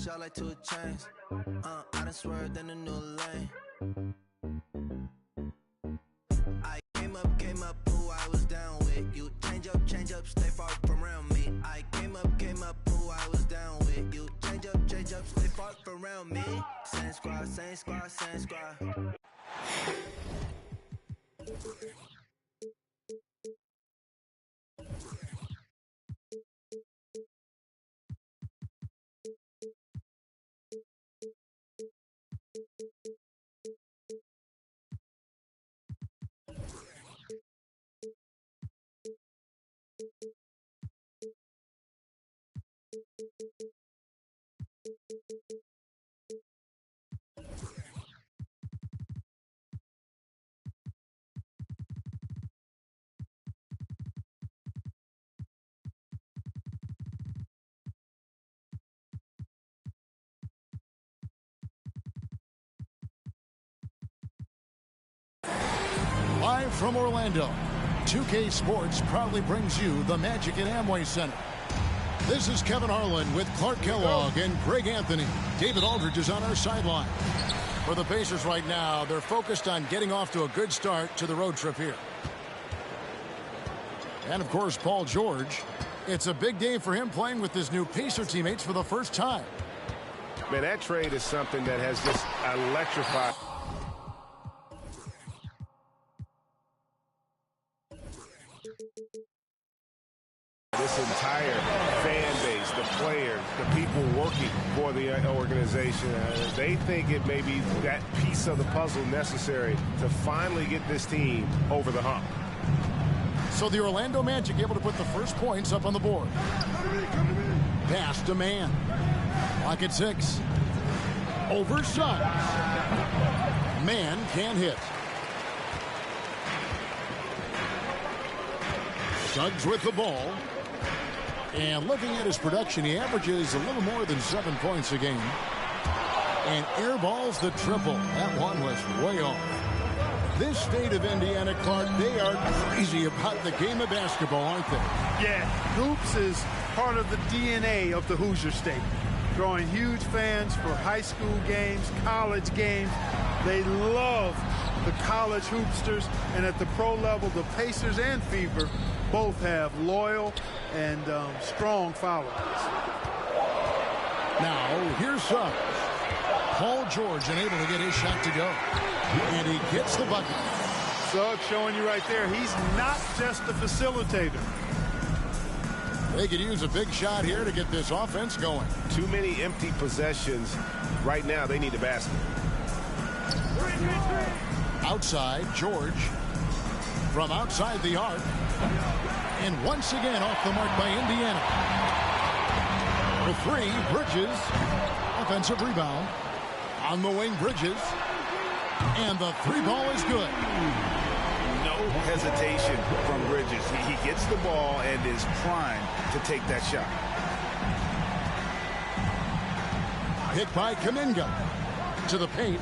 shot like 2 chains. I done swerved in a new lane. I came up, who I was down with. You change up, stay far from around me. I came up, who I was down with. You change up, stay far from around me. Same squad, same squad, same squad. Live from Orlando, 2K Sports proudly brings you the Magic at Amway Center. This is Kevin Harlan with Clark Kellogg and Greg Anthony. David Aldridge is on our sideline. For the Pacers right now, they're focused on getting off to a good start to the road trip here. And, of course, Paul George. It's a big day for him playing with his new Pacer teammates for the first time. Man, that trade is something that has just electrified. This entire fan base, the players, the people working for the organization, they think it may be that piece of the puzzle necessary to finally get this team over the hump. So the Orlando Magic able to put the first points up on the board. Pass to man. Lock at 6. Over Suggs. Man can't hit. Suggs with the ball. And looking at his production, he averages a little more than 7 points a game. And airballs the triple. That one was way off. This state of Indiana, Clark, they are crazy about the game of basketball, aren't they? Yeah, hoops is part of the DNA of the Hoosier State. Drawing huge fans for high school games, college games. They love the college hoopsters. And at the pro level, the Pacers and Fever both have loyal and strong followers. Now, here's Suggs. Paul George unable to get his shot to go. And he gets the bucket. Suggs showing you right there, he's not just a facilitator. They could use a big shot here to get this offense going. Too many empty possessions. Right now, they need a basket. Outside, George. From outside the arc. And once again off the mark by Indiana. The 3, Bridges. Offensive rebound. On the wing, Bridges. And the 3 ball is good. No hesitation from Bridges. He gets the ball and is primed to take that shot. Hit by Kuminga. To the paint.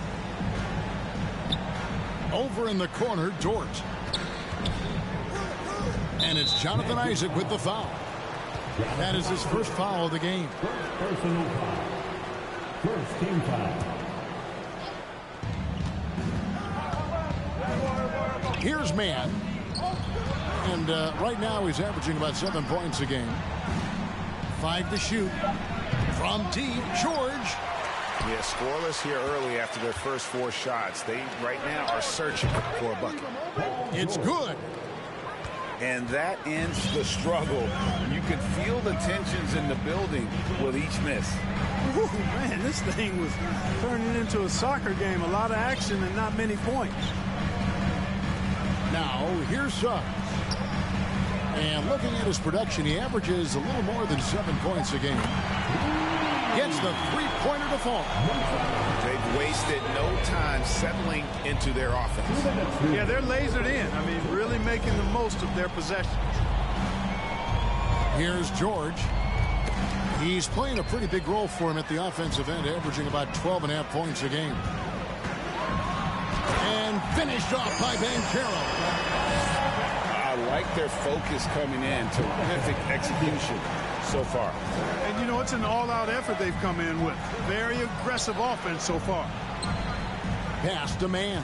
Over in the corner, Dort. And it's Jonathan Isaac with the foul. That is his first foul of the game. Personal foul. First team foul. Here's Man. And right now he's averaging about 7 points a game. 5 to shoot. From deep, George. Yeah, scoreless here early after their first 4 shots. They right now are searching for a bucket. It's good. And that ends the struggle. You can feel the tensions in the building with each miss. Ooh, man, this thing was turning into a soccer game. A lot of action and not many points. Now, here's Suggs. And looking at his production, he averages a little more than 7 points a game. Gets the 3-pointer to fall. They've wasted no time settling into their offense. Yeah, they're lasered in. I mean, really making the most of their possession. Here's George. He's playing a pretty big role for him at the offensive end, averaging about 12.5 points a game. And finished off by Banchero. I like their focus coming in. Terrific execution. so far. And, you know, it's an all-out effort they've come in with. Very aggressive offense so far. Pass to man.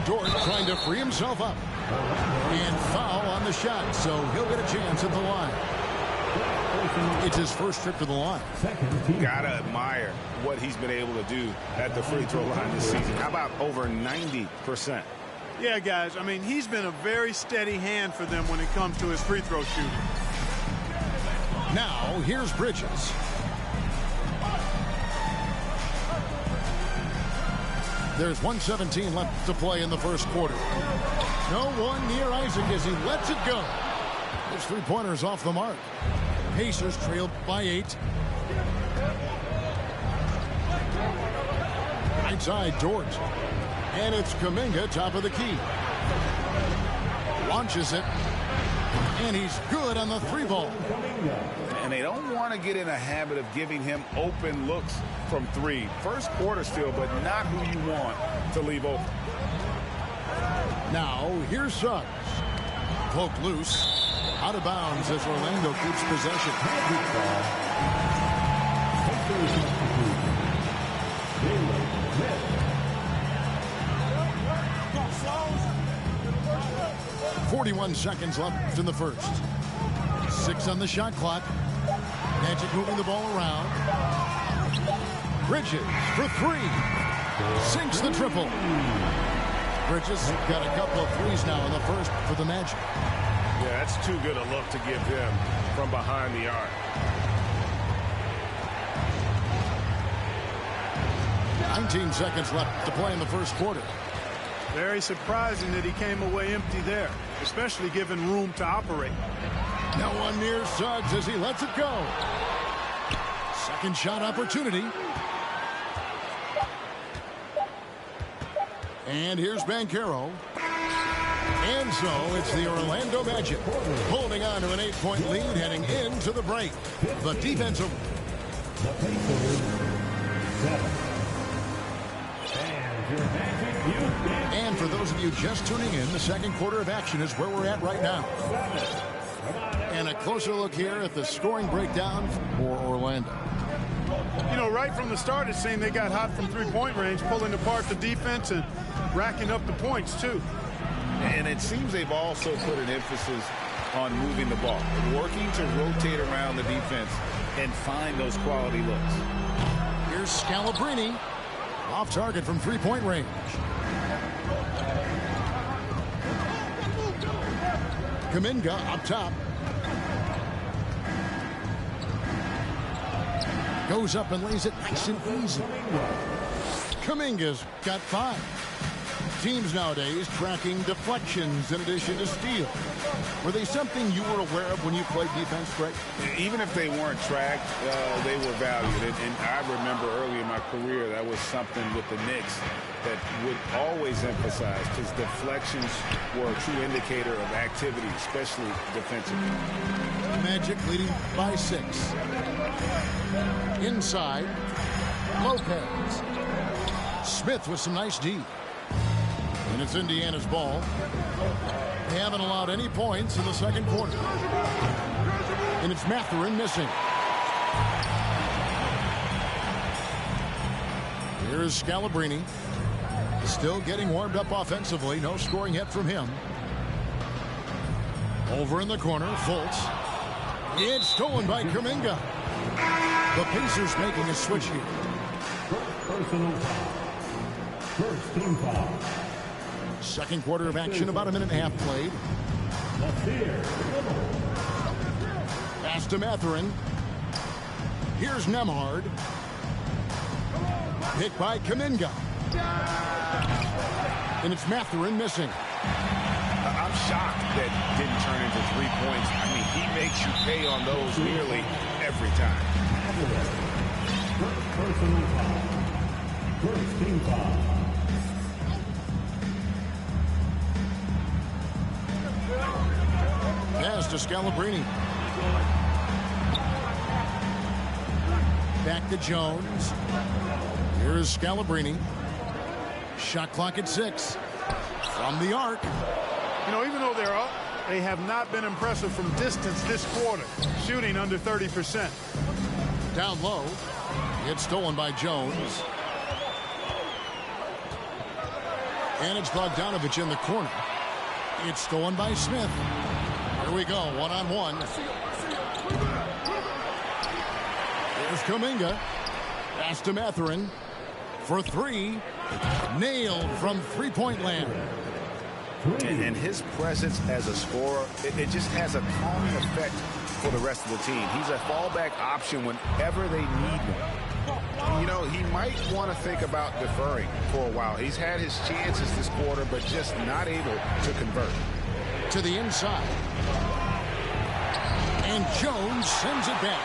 Dort trying to free himself up. And foul on the shot, so he'll get a chance at the line. It's his first trip to the line. Gotta admire what he's been able to do at the free throw line this season. How about over 90%? Yeah, guys, I mean, he's been a very steady hand for them when it comes to his free throw shooting. Now, here's Bridges. There's 1:17 left to play in the first quarter. No one near Isaac as he lets it go. His three-pointers off the mark. Pacers trailed by 8. Right side, Dort. And it's Kuminga, top of the key. Launches it. And he's good on the three ball. And they don't want to get in a habit of giving him open looks from three. First quarter still, but not who you want to leave open. Now, here's Suggs. Poked loose. Out of bounds as Orlando keeps possession. 41 seconds left in the first. 6 on the shot clock. Magic moving the ball around. Bridges for 3. Sinks the triple. Bridges got a couple of threes now in the first for the Magic. Yeah, that's too good a look to give him from behind the arc. 19 seconds left to play in the first quarter. Very surprising that he came away empty there, especially given room to operate. No one near Suggs as he lets it go. Second shot opportunity. And here's Banchero. And so it's the Orlando Magic holding on to an 8-point lead heading into the break. The defensive. And for those of you just tuning in, the second quarter of action is where we're at right now. And a closer look here at the scoring breakdown for Orlando. You know, right from the start, it seemed they got hot from three-point range, pulling apart the defense and racking up the points, too. And it seems they've also put an emphasis on moving the ball, working to rotate around the defense and find those quality looks. Here's Scalabrine. Off target from three-point range. Kuminga up top. Goes up and lays it nice and easy. Kuminga's got 5. Teams nowadays tracking deflections in addition to steals. Were they something you were aware of when you played defense, Greg? Even if they weren't tracked, they were valued. And I remember early in my career, that was something with the Knicks that would always emphasize, because deflections were a true indicator of activity, especially defensively. Magic leading by 6. Inside, Lopez. Smith with some nice D. And it's Indiana's ball. They haven't allowed any points in the second quarter. And it's Mathurin missing. Here's Scalabrine. Still getting warmed up offensively. No scoring yet from him. Over in the corner, Fultz. It's stolen by Kuminga. The Pacers making a switch here. Personal foul. First team foul. Second quarter of action, about a minute and a half played. Pass to Mathurin. Here's Nemhard. Hit by Kuminga. And it's Mathurin missing. I'm shocked that didn't turn into 3 points. I mean, he makes you pay on those nearly every time. Personal foul. First team foul. Pass to Scalabrine. Back to Jones. Here's Scalabrine. Shot clock at 6. From the arc. You know, even though they're up, They have not been impressive from distance this quarter, shooting under 30%. Down low. It's stolen by Jones. And it's Bogdanovich in the corner. It's stolen by Smith. Here we go, one-on-one. Here's Kuminga. Pass to Mathurin for three. Nailed from three-point land. And his presence as a scorer, it just has a calming effect for the rest of the team. He's a fallback option whenever they need one. You know, he might want to think about deferring for a while. He's had his chances this quarter, but just not able to convert. To the inside. And Jones sends it back.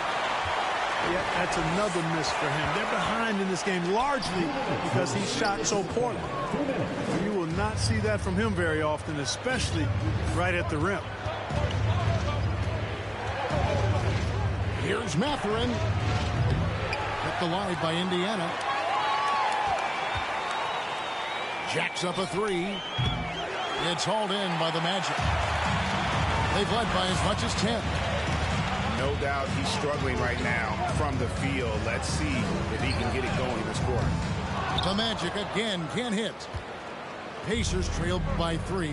Yeah, that's another miss for him. They're behind in this game largely because he shot so poorly. You will not see that from him very often, especially right at the rim. Here's Mathurin. Kept alive by Indiana. Jacks up a three. It's hauled in by the Magic. They've led by as much as 10. No doubt he's struggling right now from the field. Let's see if he can get it going this quarter. The Magic again can't hit. Pacers trailed by 3.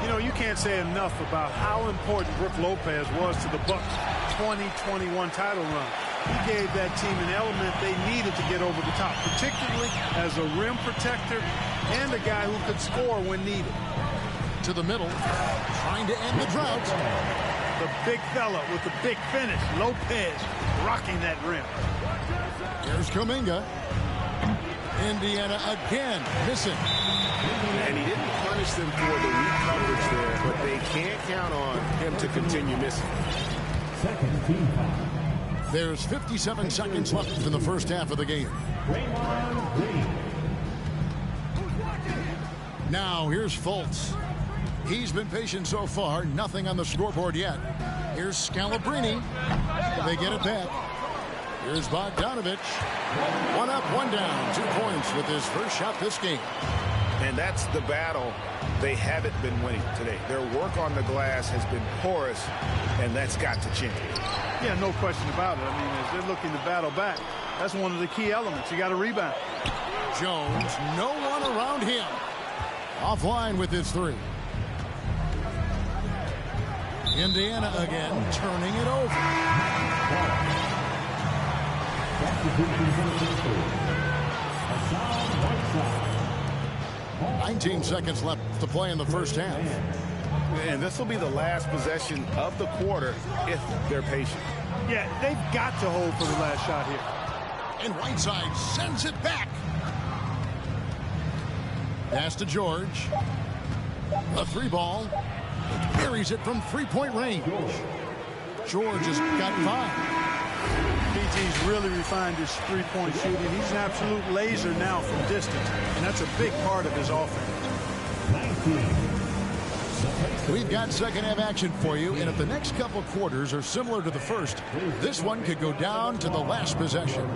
You know, you can't say enough about how important Brook Lopez was to the Bucks' 2021 title run. He gave that team an element they needed to get over the top, particularly as a rim protector and a guy who could score when needed. To the middle, trying to end the drought. The big fella with the big finish, Lopez, rocking that rim. Here's Kuminga. Indiana again missing. And he didn't punish them for the weak coverage there, but they can't count on him to continue missing. Second team foul. There's 57 seconds left in the first half of the game. Now here's Fultz. He's been patient so far. Nothing on the scoreboard yet. Here's Scalabrine. They get it back. Here's Bogdanovich. One up, one down. 2 points with his first shot this game. And that's the battle they haven't been winning today. Their work on the glass has been porous, and that's got to change. Yeah, no question about it. I mean, as they're looking to battle back, that's one of the key elements. You got to rebound. Jones, no one around him. Offline with his 3. Indiana again, turning it over. 19 seconds left to play in the first half. And this will be the last possession of the quarter if they're patient. Yeah, they've got to hold for the last shot here. And Whiteside sends it back. Pass to George. A 3 ball. Carries it from 3-point range. George has got 5. PG's really refined his 3-point shooting. He's an absolute laser now from distance, and that's a big part of his offense. We've got second half action for you, and if the next couple quarters are similar to the first, this one could go down to the last possession.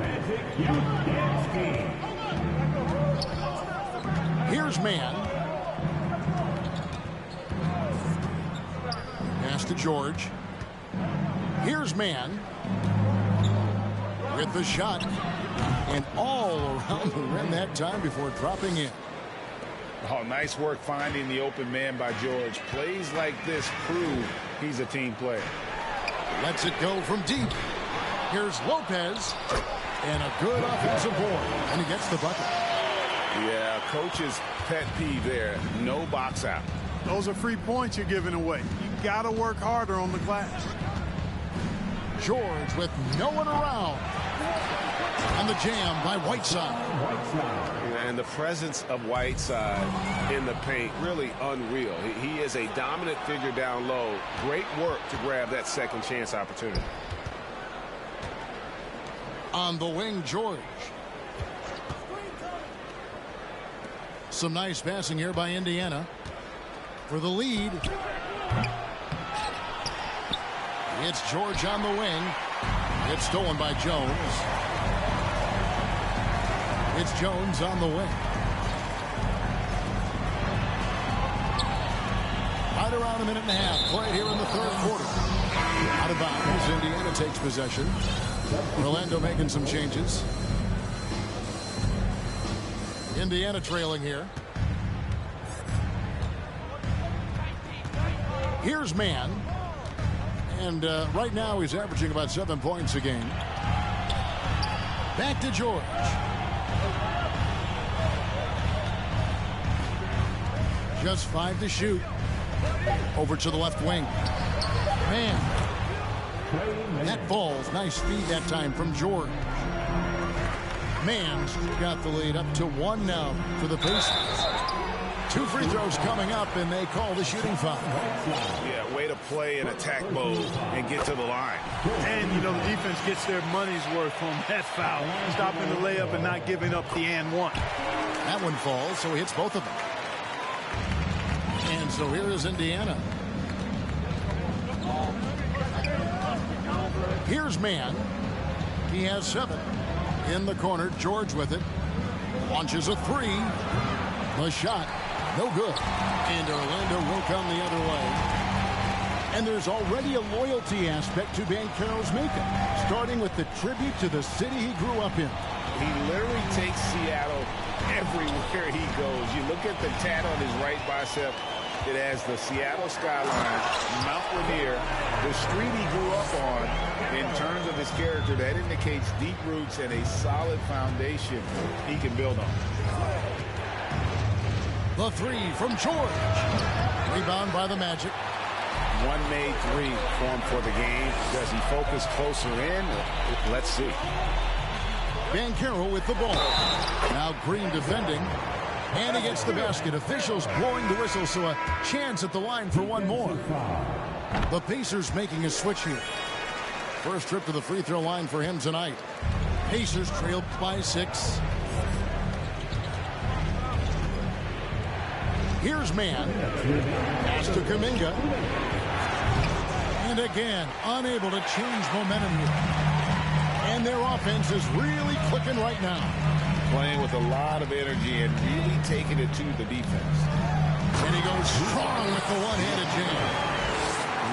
Here's Man. Pass to George. Here's Man. With the shot. And all around the rim that time before dropping in. Oh, nice work finding the open man by George. Plays like this prove he's a team player. Lets it go from deep. Here's Lopez. And a good offensive board. And he gets the bucket. Yeah, coach's pet peeve there. No box out. Those are free points you're giving away. You got to work harder on the glass. George with no one around. And the jam by Whiteside. And the presence of Whiteside in the paint, really unreal. He is a dominant figure down low. Great work to grab that second chance opportunity. On the wing, George. Some nice passing here by Indiana. For the lead. It's George on the wing. It's stolen by Jones. It's Jones on the wing. right around a minute and a half played here in the third quarter. Out of bounds, Indiana takes possession. Orlando making some changes. Indiana trailing here. Here's Mann. And right now he's averaging about 7 points a game. Back to George. Just 5 to shoot. Over to the left wing. Man. That falls. Nice feed that time from George. Mann's got the lead up to 1 now for the Pacers. 2 free throws coming up, and they call the shooting foul. Yeah, way to play in attack mode and get to the line. And, you know, the defense gets their money's worth on that foul. Stopping the layup and not giving up the and one. That one falls, so he hits both of them. And so here is Indiana. Here's Mann. He has 7. In the corner, George with it. Launches a 3. The shot, no good. And Orlando will come the other way. And there's already a loyalty aspect to Banchero's makeup, starting with the tribute to the city he grew up in. He literally takes Seattle everywhere he goes. You look at the tat on his right bicep. It has the Seattle skyline, Mount Rainier, the street he grew up on. In terms of his character, that indicates deep roots and a solid foundation he can build on. The 3 from George. Rebound by the Magic. One made 3 formed for the game. Does he focus closer in? Let's see. Banchero with the ball. Now Green defending. And he gets the basket. Officials blowing the whistle, so a chance at the line for one more. The Pacers making a switch here. First trip to the free throw line for him tonight. Pacers trailed by 6. Here's Mann. Pass to Kuminga. And again, unable to change momentum here. And their offense is really clicking right now. Playing with a lot of energy and really taking it to the defense. And he goes strong with the one-handed jam.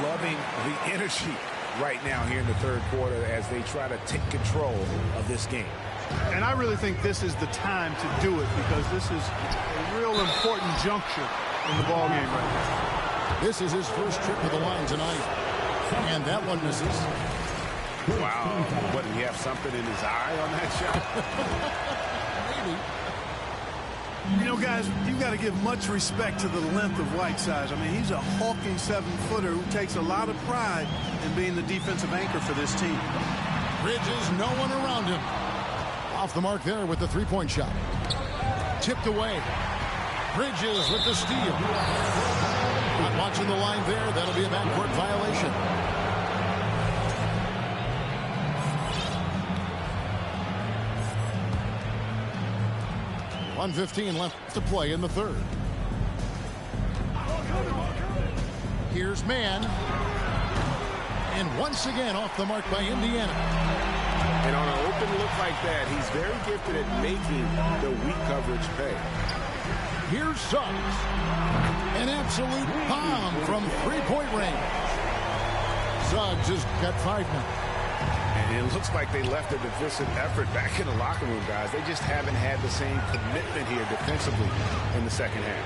Loving the energy right now here in the third quarter as they try to take control of this game. And I really think this is the time to do it because this is a real important juncture in the ballgame right now. This is his first trip to the line tonight. And that one misses. Wow. What, did he have something in his eye on that shot? Maybe. You know, guys, you've got to give much respect to the length of Whiteside. I mean, he's a hulking 7-footer who takes a lot of pride in being the defensive anchor for this team. Bridges, no one around him. Off the mark there with the three-point shot. Tipped away. Bridges with the steal. Not watching the line there. That'll be a backcourt violation. .115 left to play in the third. Here's Mann. And once again off the mark by Indiana. And on an open look like that, he's very gifted at making the weak coverage pay. Here's Suggs. An absolute bomb from three-point range. Suggs has got 5 now. And it looks like they left a defensive effort back in the locker room, guys. They just haven't had the same commitment here defensively in the second half.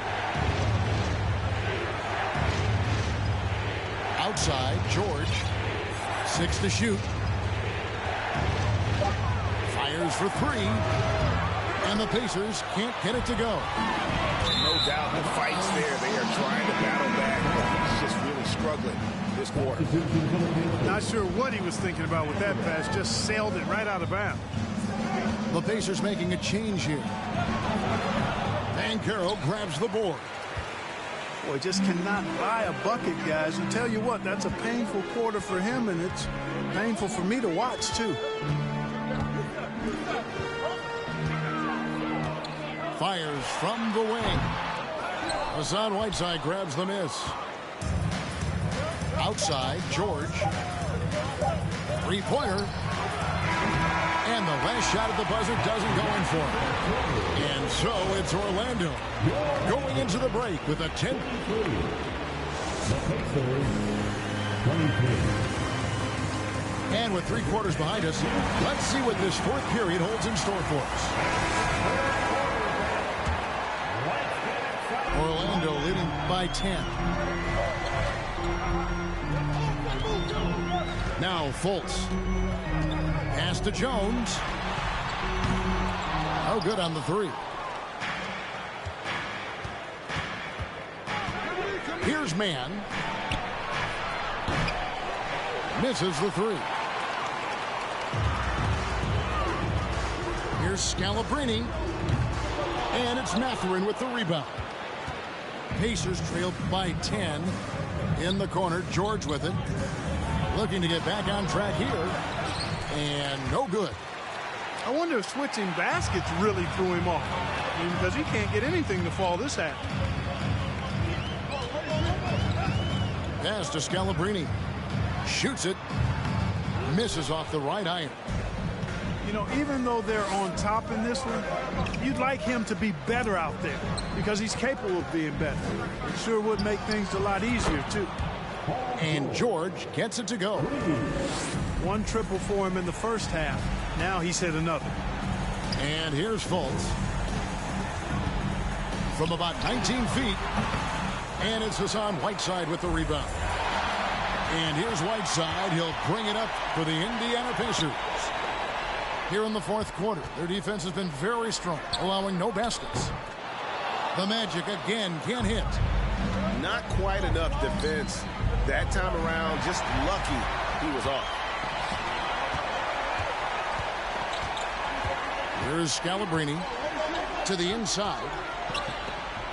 Outside, George. 6 to shoot. Fires for 3. And the Pacers can't get it to go. No doubt the fight's there. They are trying to battle back, but he's just really struggling this quarter. Not sure what he was thinking about with that pass. Just sailed it right out of bounds. The Pacers making a change here. Banchero grabs the board. Boy, just cannot buy a bucket, guys. And tell you what, that's a painful quarter for him, and it's painful for me to watch, too. Fires from the wing. Hassan Whiteside grabs the miss. Outside, George. Three-pointer. And the last shot at the buzzer doesn't go in for him. And so it's Orlando going into the break with a 10. The Pacers, 23. And with 3 quarters behind us, let's see what this fourth period holds in store for us. Orlando leading by 10. Now Fultz. Pass to Jones. Oh, good on the 3. Here's Mann. Misses the 3. Here's Scalabrine. And it's Mathurin with the rebound. Pacers trailed by 10. In the corner, George with it. Looking to get back on track here. And no good. I wonder if switching baskets really threw him off. Because he can't get anything to fall this half. Pass to Scalabrine. Shoots it. Misses off the right iron. You know, even though they're on top in this one, you'd like him to be better out there because he's capable of being better. It sure would make things a lot easier, too. And George gets it to go. 1 triple for him in the first half. Now he's hit another. And here's Fultz. From about 19 feet. And it's Hassan Whiteside with the rebound. And here's Whiteside. He'll bring it up for the Indiana Pacers. Here in the fourth quarter, their defense has been very strong, allowing no baskets. The Magic again can't hit. Not quite enough defense that time around. Just lucky he was off. Here's Scalabrine to the inside.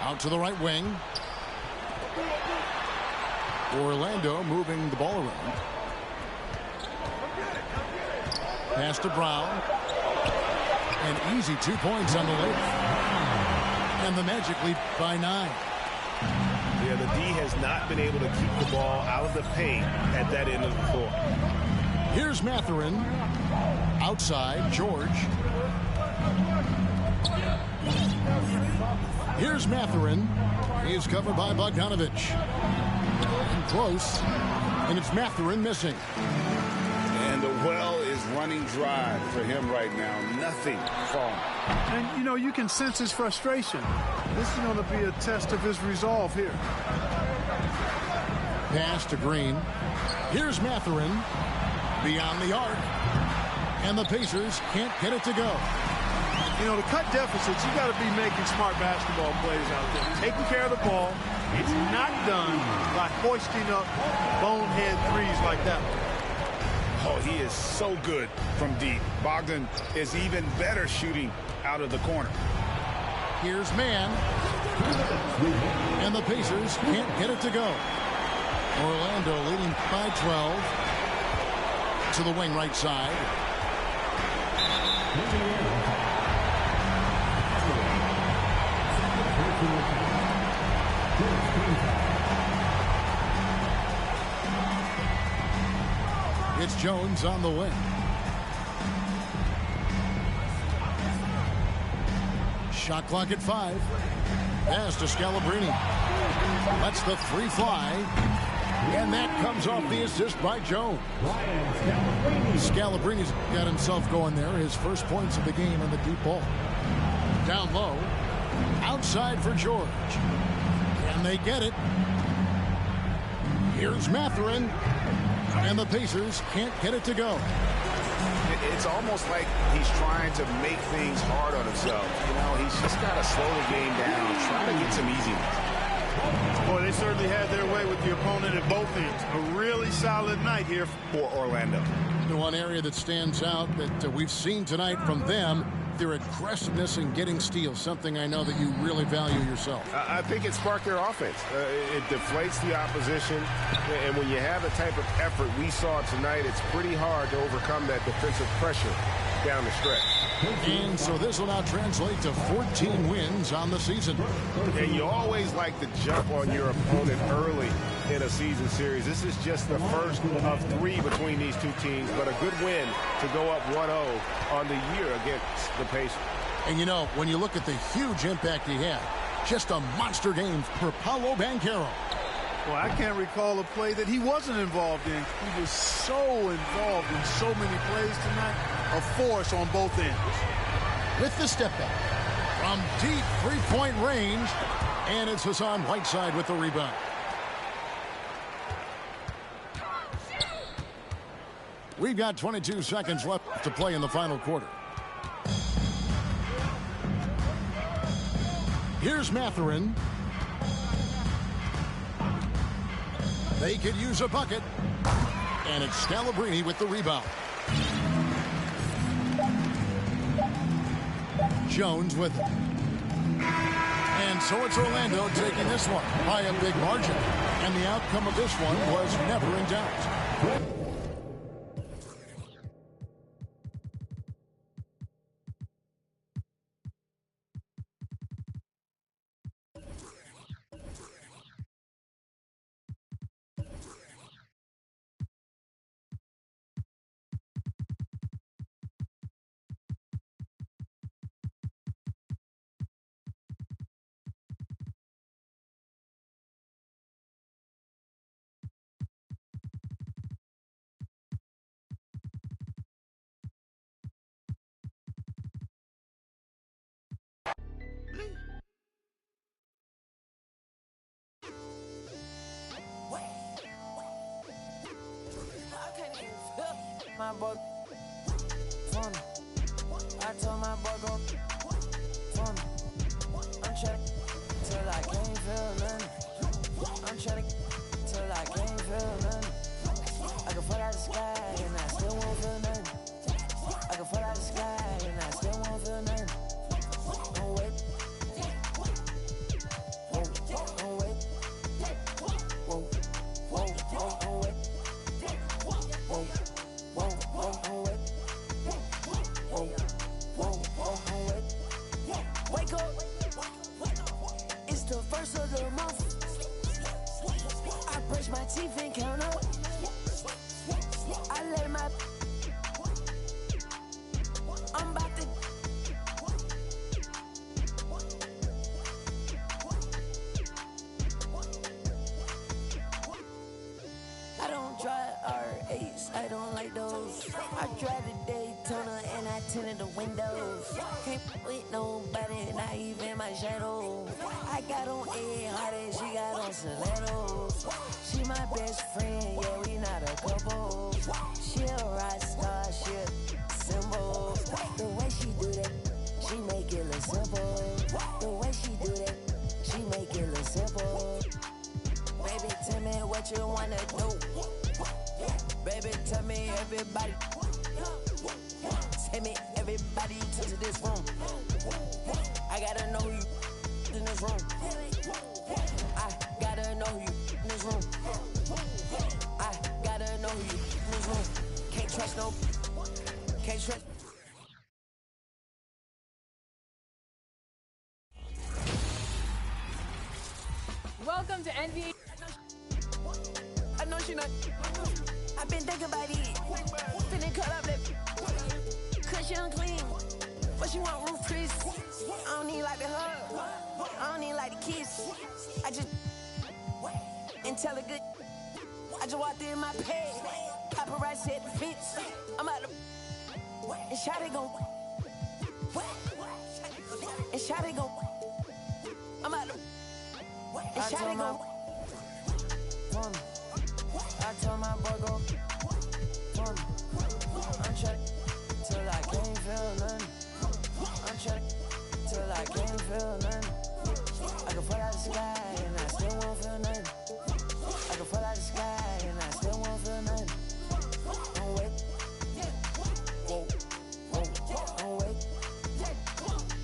Out to the right wing. Orlando moving the ball around. Pass to Brown. An easy 2 points on the layup. And the Magic lead by 9. Yeah, the D has not been able to keep the ball out of the paint at that end of the floor. Here's Mathurin. Outside, George. Here's Mathurin. He's covered by Bogdanovich. And close. And it's Mathurin missing. And the well is running dry for him right now. Nothing falling. And, you know, you can sense his frustration. This is going to be a test of his resolve here. Pass to Green. Here's Mathurin. Beyond the arc. And the Pacers can't get it to go. You know, to cut deficits, you got to be making smart basketball plays out there. Taking care of the ball. It's not done by hoisting up bonehead threes like that. Oh, he is so good from deep. Bogdan is even better shooting out of the corner. Here's Mann. And the Pacers can't get it to go. Orlando leading by 12. To the wing right side. It's Jones on the wing. Shot clock at 5. Pass to Scalabrine. Lets the 3 fly. And that comes off the assist by Jones. Scalabrine's got himself going there. His first points of the game on the deep ball. Down low. Outside for George. And they get it. Here's Mathurin. And the Pacers can't get it to go. It's almost like he's trying to make things hard on himself. You know, he's just got to slow the game down, try to get some easiness. Boy, they certainly had their way with the opponent at both ends. A really solid night here for Orlando. The one area that stands out that we've seen tonight from them, their aggressiveness in getting steals, something I know that you really value yourself. I think it sparked their offense. It deflates the opposition, and when you have the type of effort we saw tonight, it's pretty hard to overcome that defensive pressure down the stretch. And so this will now translate to 14 wins on the season. And you always like to jump on your opponent early in a season series. This is just the first of 3 between these two teams, but a good win to go up 1-0 on the year against the Pacers. And you know, when you look at the huge impact he had, just a monster game for Paolo Banchero. Well, I can't recall a play that he wasn't involved in. He was so involved in so many plays tonight, a force on both ends. With the step back from deep three-point range, and it's Hassan Whiteside with the rebound. We've got 22 seconds left to play in the final quarter. Here's Mathurin. They could use a bucket. And it's Scalabrine with the rebound. Jones with it. And so it's Orlando taking this one by a big margin. And the outcome of this one was never in doubt. My boy, fun. I told my boy go, fun. I'm trying till I can't feel nothing. I'm trying till I can't feel nothing. I can fall out the sky and I still won't feel nothing. I can fall out the sky and I still won't feel nothing. Don't wait. Whoa, don't wait. Whoa, whoa, whoa, don't wait. Whoa. Wake up, it's the first of the month. I brush my teeth and count up. I let my, I'm about to. I don't drive R8s, I don't like those. I drive the Daytona and I tinted the windows. Can't with nobody, not even my shadow. I got on Ed Hardy, she got on stilettos. She my best friend, yeah, we not a couple. She a rock star, she a symbol. The way she do that, she make it look simple. The way she do that, she make it look simple. Baby, tell me what you wanna do. Baby, tell me everybody. Tell me everybody to this room. I gotta know you in this room. I gotta know you in this room. I gotta know you in this room. Can't trust no. Can't trust. Welcome to NBA. I know she not. I've been thinking about it. Finna cut up that. Cause she unclean. But she want roof Chris. I don't need like the hug. I don't need like the kiss. I just. And tell her good. I just walked in my pad. Paparazzi at the fence. I'm out the. And Shotty gon'. And Shotty gon'. I'm out the. And Shotty gon'. I told my boy go. I'm trying till I can't feel nothing. I'm trying till I can't feel nothing. I can fall out the sky and I still won't feel nothing. I can fall out the sky and I still won't feel nothing. Don't wait. Whoa, whoa, don't wait.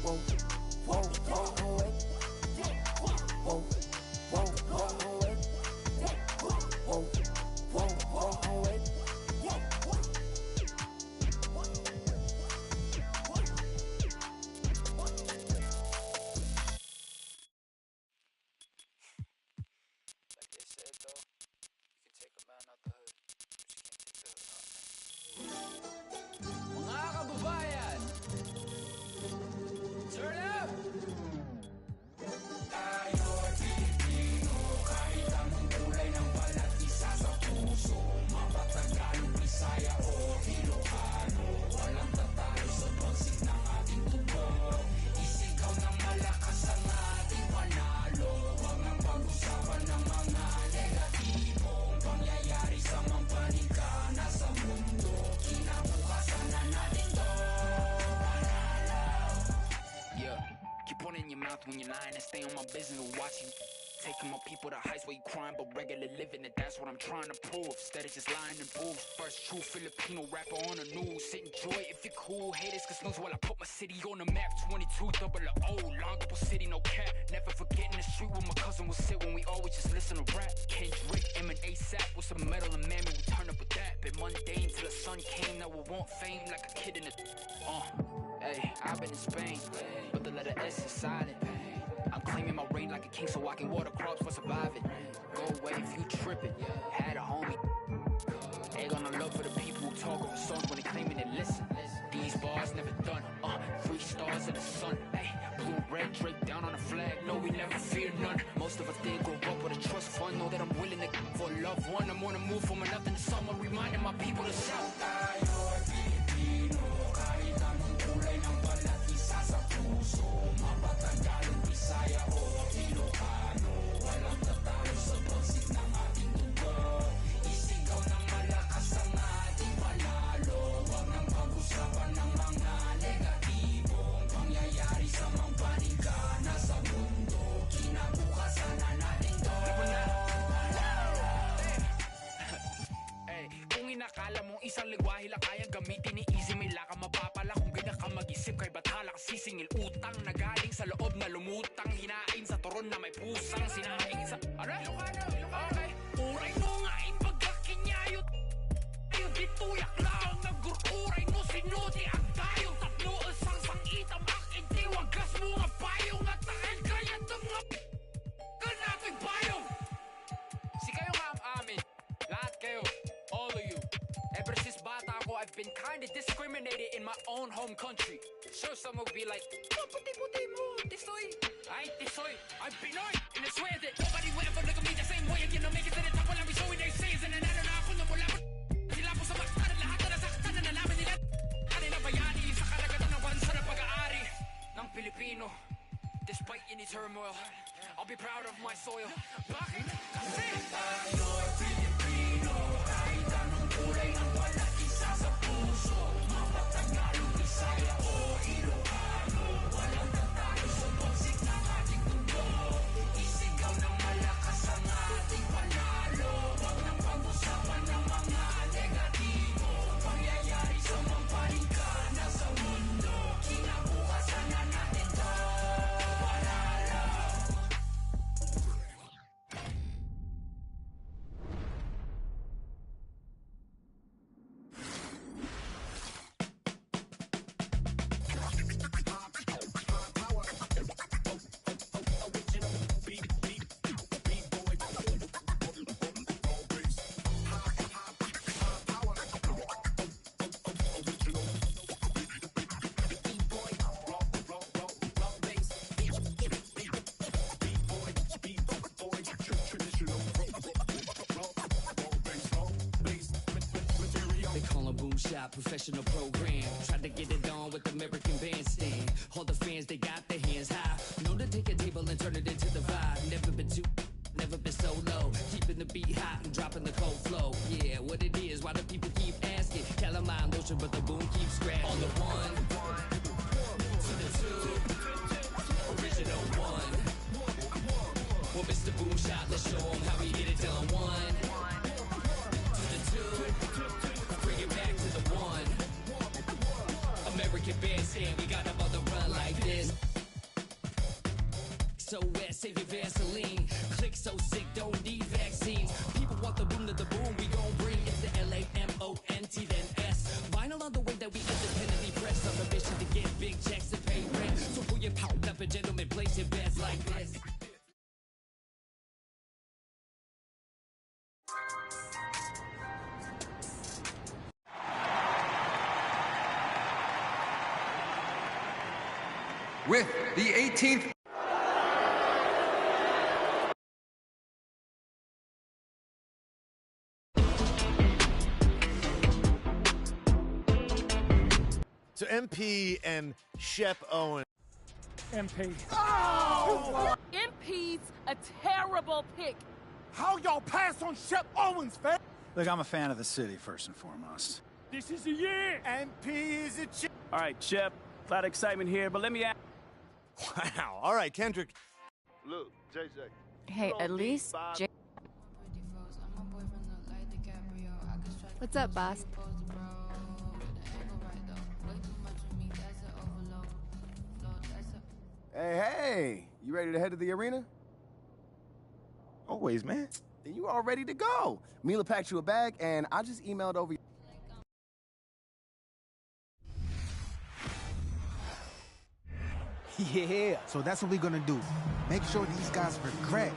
Whoa, whoa, whoa, don't wait. Whoa, whoa, whoa, don't wait. Whoa, whoa, whoa, don't wait. line and stay on my business and watch you. Taking my people to heights where you crying, but regular living, and that's what I'm trying to prove. Instead of just lying and booze. First true Filipino rapper on the news. Sit enjoy if you're cool. Haters can snooze while I put my city on the map. 22 double O, Longapo City, no cap. Never forgetting the street where my cousin would sit when we always just listen to rap. Kendrick, M and ASAP with some metal and mammy, we turn up with that. Been mundane till the sun came, now we want fame like a kid in the. Hey, I've been in Spain, but the letter S is silent. I'm claiming my reign like a king so I can water crops for surviving. Go away if you trippin'. Had a homie. Egg on the love for the people who talk over songs when they claiming they listen. These bars never done. 3 stars in the sun. Hey, blue, red, draped down on the flag. No, we never fear none. Most of us didn't grow up with a trust fund. Know that I'm willing to for a loved one. I'm on the move from nothing to someone, reminding my people to shout. Akala mong isang lingwahe lang kayang gamitin ni Easy, may laka mapapala kung ganyan ka mag-isip kay bathala ka sisingil utang na galing sa loob na lumutang hinain sa turon na may pusang sinaing sa Ilocano okay uray no nga pagkakinyayot ayo dituyak lang nagururay no sinuti ang tayong tatlo isang sangitam akin tiwagas mo nga payong at takal kaya mga kanato'y payong si kayo nga ang amin lahat kayo. All of you. Ever since bata ako, I've been kinda discriminated in my own home country. Sure, some will be like, oh, puti-puti mo, tisoy. I ain't tisoy, I'm Pinoy. And I swear that nobody will ever look at me the same way again. I'll make it to the top while I'm showing their says. And nanalo na ako na mula po. Sila po sa maktan at lahat na nasaktan na nalaman nila. Kanila bayani sa karagatan ng bansa na pag-aari ng Pilipino. Despite any turmoil, I'll be proud of my soil. Bakit? Kasi tayo'y Pilipino. Kahit anong kulay ng balat, isa sa puso. Mapatagalog, Bisaya o Ilocano. Walang tatalo sa bagsik ng ating mundo. Isigaw ng malakas ang ating panalo. Huwag nang pag-usapan ng mga negatibo. Pangyayari sa mampaling ka na sa mundo. Kinabukasan na natin to. Professional program, tried to get it on with American Bandstand. All the fans, they got their hands high. Known to take a table and turn it into the vibe. Never been too, never been so low. Keeping the beat hot and dropping the cold flow. Yeah, what it is, why do people keep asking? Calamine lotion, but the boom keeps scratching. On the one, to the two, original one. Well, Mr. Boom Shot, let's show him how we get it done. One, to the two. Bring it back to the one. American Bandstand, we got them on the run like this. So wet, save your Vaseline. Click so sick, don't need vaccines. People want the boom to the boom, we gon' bring it to LAMONT then S. Vinyl on the way that we independently press. On a mission to get big checks and pay rent. So pull your pound up and gentlemen, place your bets like this. With the 18th So MP and Shep Owen. MP. Oh! MP's a terrible pick. How y'all pass on Shep Owens, fam? Look, I'm a fan of the city, first and foremost. This is the year. MP is a chip. All right, Shep. A lot of excitement here, but let me ask. Wow. All right, Kendrick. Look, JJ. Hey, at least Jay. What's up, boss? Hey, you ready to head to the arena? Always, man. Then you all ready to go. Mila packed you a bag, and I just emailed over. Yeah, so that's what we're gonna do. Make sure these guys regret.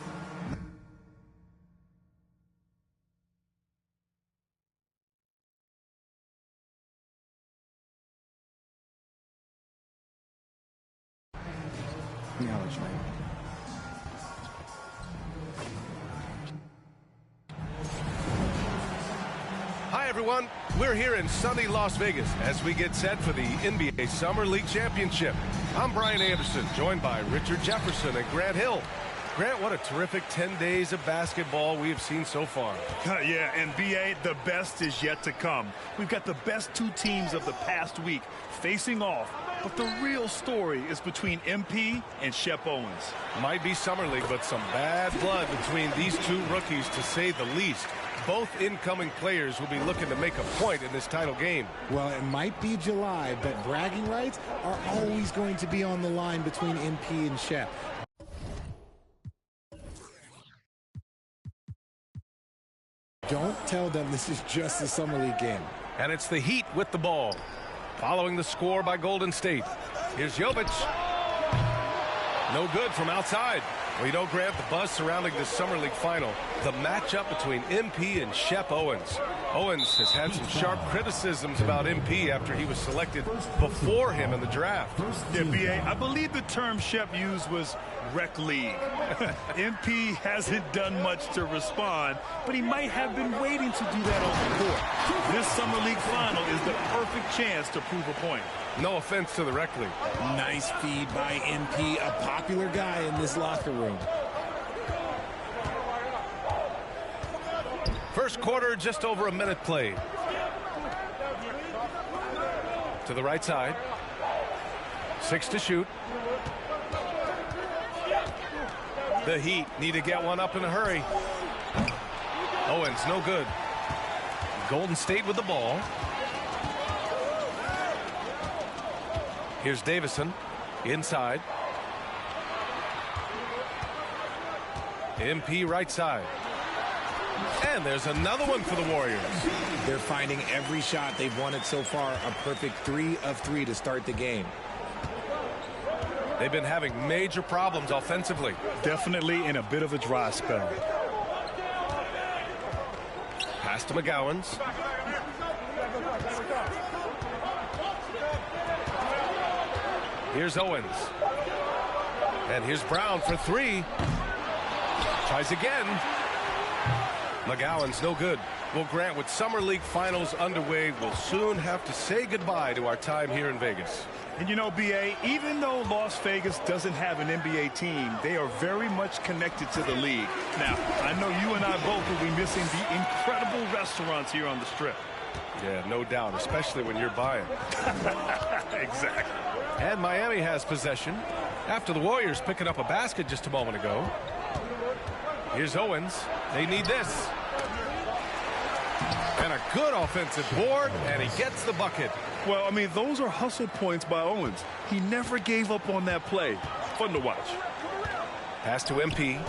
Hi, everyone. We're here in sunny Las Vegas as we get set for the NBA Summer League Championship. I'm Brian Anderson, joined by Richard Jefferson and Grant Hill. Grant, what a terrific 10 days of basketball we have seen so far. Yeah, and BA, the best is yet to come. We've got the best two teams of the past week facing off, but the real story is between MP and Shep Owens. Might be Summer League, but some bad blood between these two rookies, to say the least. Both incoming players will be looking to make a point in this title game. Well, it might be July, but bragging rights are always going to be on the line between MP and Shep. Don't tell them this is just a Summer League game. And it's the Heat with the ball. Following the score by Golden State. Here's Jovic. No good from outside. We don't grant the buzz surrounding this Summer League final. The matchup between MP and Shep Owens. Owens has had some sharp criticisms about MP after he was selected before him in the draft. Yeah, BA, I believe the term Shep used was rec league. MP hasn't done much to respond, but he might have been waiting to do that on the court. This Summer League final is the perfect chance to prove a point. No offense to the rec league. Nice feed by MP, a popular guy in this locker room. First quarter, just over a minute played. To the right side. 6 to shoot. The Heat need to get one up in a hurry. Owens, no good. Golden State with the ball. Here's Davison. Inside. MP right side. And there's another one for the Warriors. They're finding every shot they've wanted so far a perfect 3 of 3 to start the game. They've been having major problems offensively. Definitely in a bit of a dry spell. Pass to McGowan's. Here's Owens. And here's Brown for 3. Tries again. McGowan's no good. Well, Grant, with Summer League finals underway, we'll soon have to say goodbye to our time here in Vegas. And you know, BA, even though Las Vegas doesn't have an NBA team, they are very much connected to the league. Now, I know you and I both will be missing the incredible restaurants here on the Strip. Yeah, no doubt, especially when you're buying. Exactly. And Miami has possession after the Warriors picking up a basket just a moment ago. Here's Owens. They need this. And a good offensive board, and he gets the bucket. Well, I mean, those are hustle points by Owens. He never gave up on that play. Fun to watch. Pass to MP.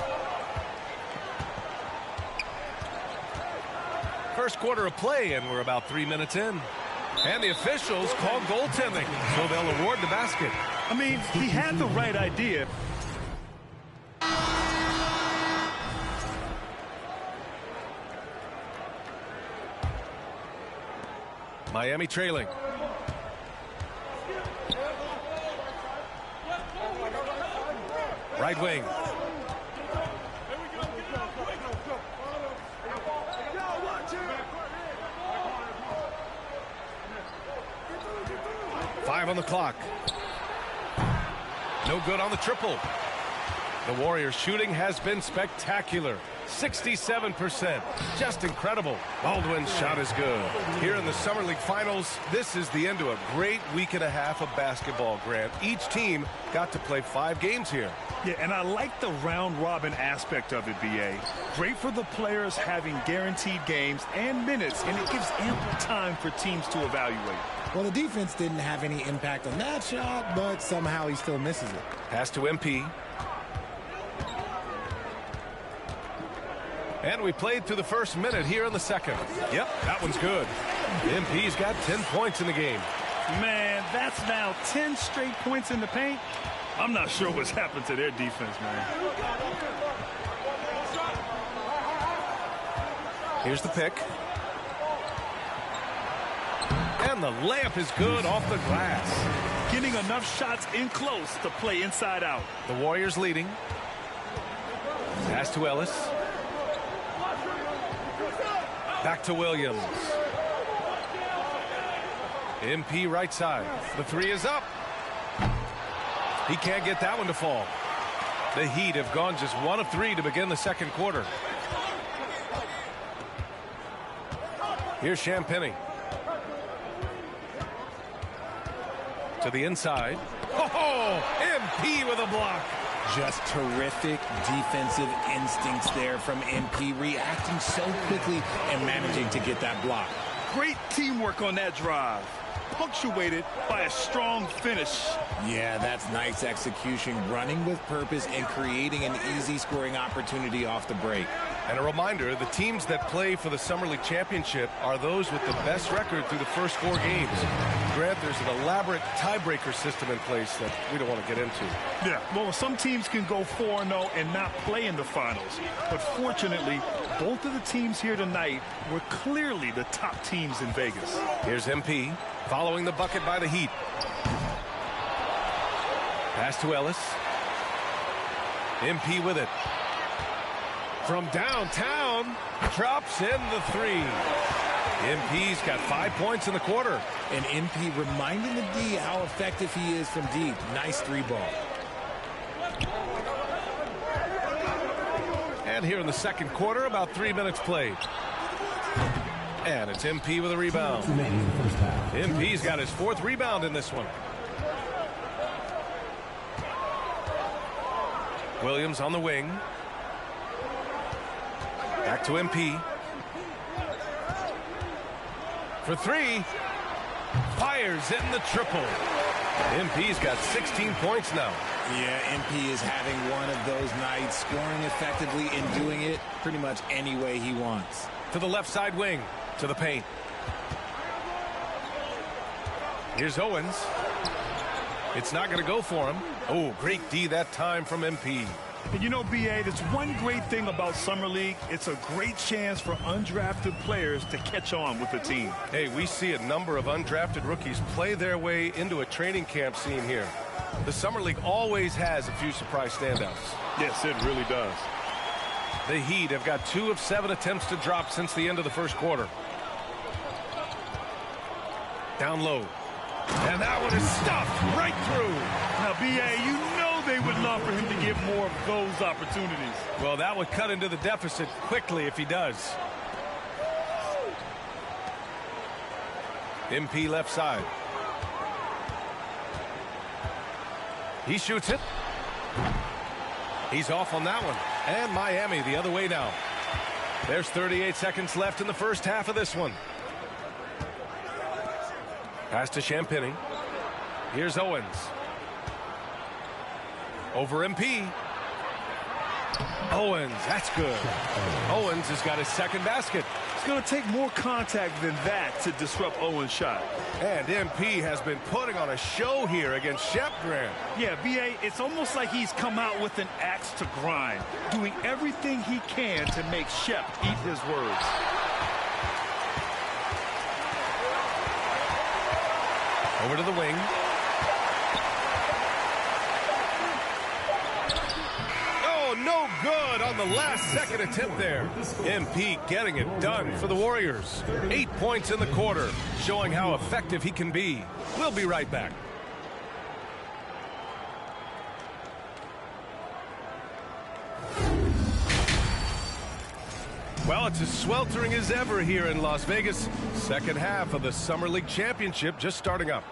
First quarter of play, and we're about 3 minutes in. And the officials call goaltending, so they'll award the basket. I mean, he had the right idea. Miami trailing. Right wing. Five on the clock. No good on the triple. The Warriors' shooting has been spectacular. 67%. Just incredible. Baldwin's shot is good. Here in the Summer League Finals, this is the end of a great week and a half of basketball, Grant. Each team got to play 5 games here. Yeah, and I like the round-robin aspect of it, B.A. Great for the players having guaranteed games and minutes, and it gives ample time for teams to evaluate. Well, the defense didn't have any impact on that shot, but somehow he still misses it. Pass to MP. And we played through the first minute here in the second. Yep, that one's good. MP's got 10 points in the game. Man, that's now 10 straight points in the paint. I'm not sure what's happened to their defense, man. Here's the pick. And the layup is good off the glass. Getting enough shots in close to play inside out. The Warriors leading. Pass to Ellis. Back to Williams. MP right side. The 3 is up. He can't get that one to fall. The Heat have gone just 1 of 3 to begin the second quarter. Here's Champagnie. To the inside. Oh, MP with a block. Just terrific defensive instincts there from MP, reacting so quickly and managing to get that block. Great teamwork on that drive, punctuated by a strong finish. Yeah, that's nice execution, running with purpose and creating an easy scoring opportunity off the break. And a reminder, the teams that play for the Summer League Championship are those with the best record through the first 4 games. Grant, there's an elaborate tiebreaker system in place that we don't want to get into. Yeah, well, some teams can go 4-0 and not play in the finals. But fortunately, both of the teams here tonight were clearly the top teams in Vegas. Here's MP following the bucket by the Heat. Pass to Ellis. MP with it. From downtown, drops in the 3. MP's got 5 points in the quarter. And MP reminding the D how effective he is from deep. Nice 3-ball. And here in the second quarter, about 3 minutes played. And it's MP with a rebound. MP's got his 4th rebound in this one. Williams on the wing. Back to MP. For 3. Fires in the triple. MP's got 16 points now. Yeah, MP is having one of those nights, scoring effectively and doing it pretty much any way he wants. To the left side wing. To the paint. Here's Owens. It's not going to go for him. Oh, great D that time from MP. And you know, B.A., that's one great thing about Summer League. It's a great chance for undrafted players to catch on with the team. Hey, we see a number of undrafted rookies play their way into a training camp scene here. The Summer League always has a few surprise standouts. Yes, it really does. The Heat have got 2 of 7 attempts to drop since the end of the first quarter. Down low. And that one is stuffed right through. Now, B.A., you know they would love for him to get more of those opportunities. Well, that would cut into the deficit quickly if he does. MP left side. He shoots it. He's off on that one. And Miami the other way now. There's 38 seconds left in the first half of this one. Pass to Champagnie. Here's Owens. Over MP. Owens, that's good. Owens has got his 2nd basket. It's going to take more contact than that to disrupt Owens' shot. And MP has been putting on a show here against Shep, Grant. Yeah, B.A., it's almost like he's come out with an axe to grind, doing everything he can to make Shep eat his words. Over to the wing. Oh, no good on the last second attempt there. MP getting it done for the Warriors. 8 points in the quarter, showing how effective he can be. We'll be right back. Well, it's as sweltering as ever here in Las Vegas. Second half of the Summer League Championship just starting up.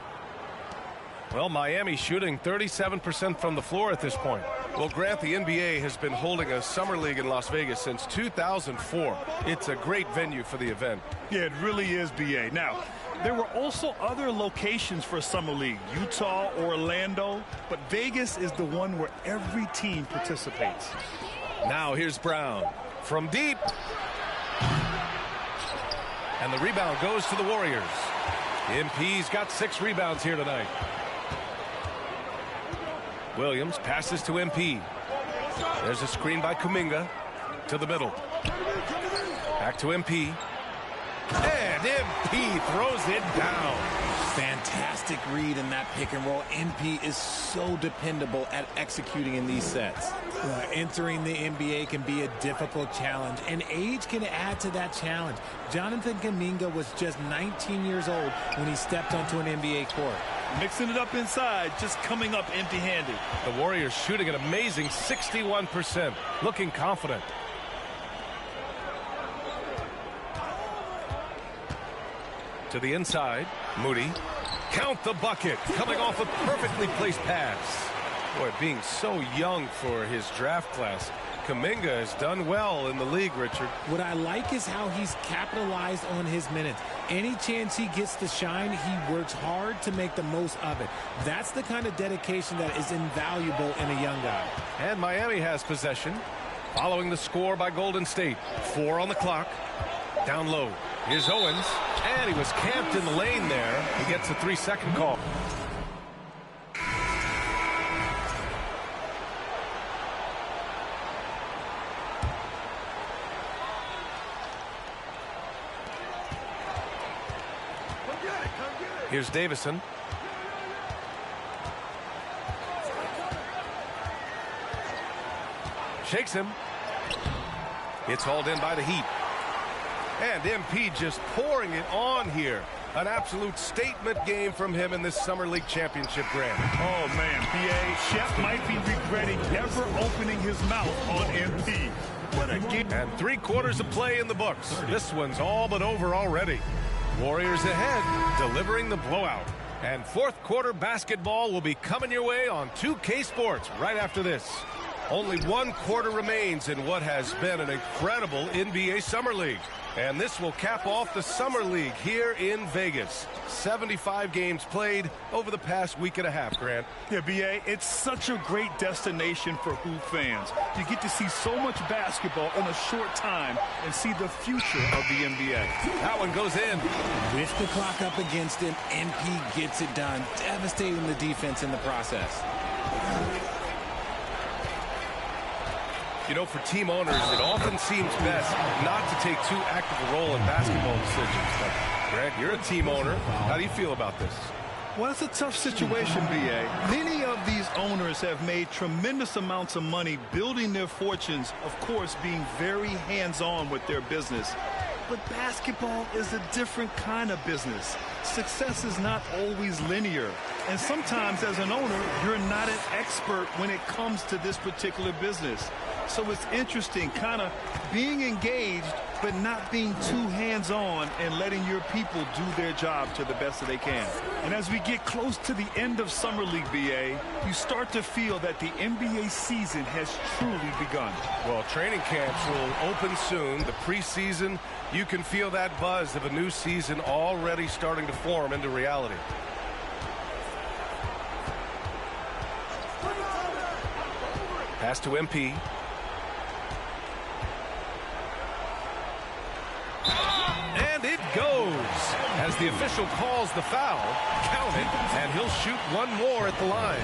Well, Miami shooting 37% from the floor at this point. Well, Grant, the NBA has been holding a Summer League in Las Vegas since 2004. It's a great venue for the event. Yeah, it really is, B.A. Now, there were also other locations for Summer League, Utah, Orlando, but Vegas is the one where every team participates. Now here's Brown from deep. And the rebound goes to the Warriors. MP's got 6 rebounds here tonight. Williams passes to MP. There's a screen by Kuminga to the middle. Back to MP. And MP throws it down. Fantastic read in that pick and roll. MP is so dependable at executing in these sets. Entering the NBA can be a difficult challenge, and age can add to that challenge. Jonathan Kuminga was just 19 years old when he stepped onto an NBA court. Mixing it up inside, just coming up empty-handed. The Warriors shooting an amazing 61%, looking confident. To the inside, Moody. Count the bucket, coming off a perfectly placed pass. Boy, being so young for his draft class, Kuminga has done well in the league, Richard. What I like is how he's capitalized on his minutes. Any chance he gets to shine, he works hard to make the most of it. That's the kind of dedication that is invaluable in a young guy. And Miami has possession, following the score by Golden State. 4 on the clock. Down low. Here's Owens, and he was camped in the lane there. He gets a 3-second call. Here's Davison. Shakes him. It's hauled in by the Heat. And MP just pouring it on here. An absolute statement game from him in this Summer League Championship, Grant. Oh, man, B.A. Shep might be regretting ever opening his mouth on MP. What a game. And 3/4 of play in the books. This one's all but over already. Warriors ahead, delivering the blowout. And fourth quarter basketball will be coming your way on 2K Sports right after this. Only 1 quarter remains in what has been an incredible NBA Summer League. And this will cap off the Summer League here in Vegas. 75 games played over the past week and a half, Grant. Yeah, B.A., it's such a great destination for hoop fans. You get to see so much basketball in a short time and see the future of the NBA. That one goes in. With the clock up against him, MP gets it done, devastating the defense in the process. You know, for team owners, it often seems best not to take too active a role in basketball decisions. But, Grant, you're a team owner. How do you feel about this? Well, it's a tough situation, B.A. Many of these owners have made tremendous amounts of money building their fortunes, of course, being very hands-on with their business. But basketball is a different kind of business. Success is not always linear. And sometimes as an owner, you're not an expert when it comes to this particular business. So it's interesting kind of being engaged, but not being too hands-on and letting your people do their job to the best that they can. And as we get close to the end of Summer League, B.A., you start to feel that the NBA season has truly begun. Well, training camps will open soon. The preseason, you can feel that buzz of a new season already starting to form into reality. Pass to MP. And it goes as the official calls the foul. Count it, and he'll shoot one more at the line.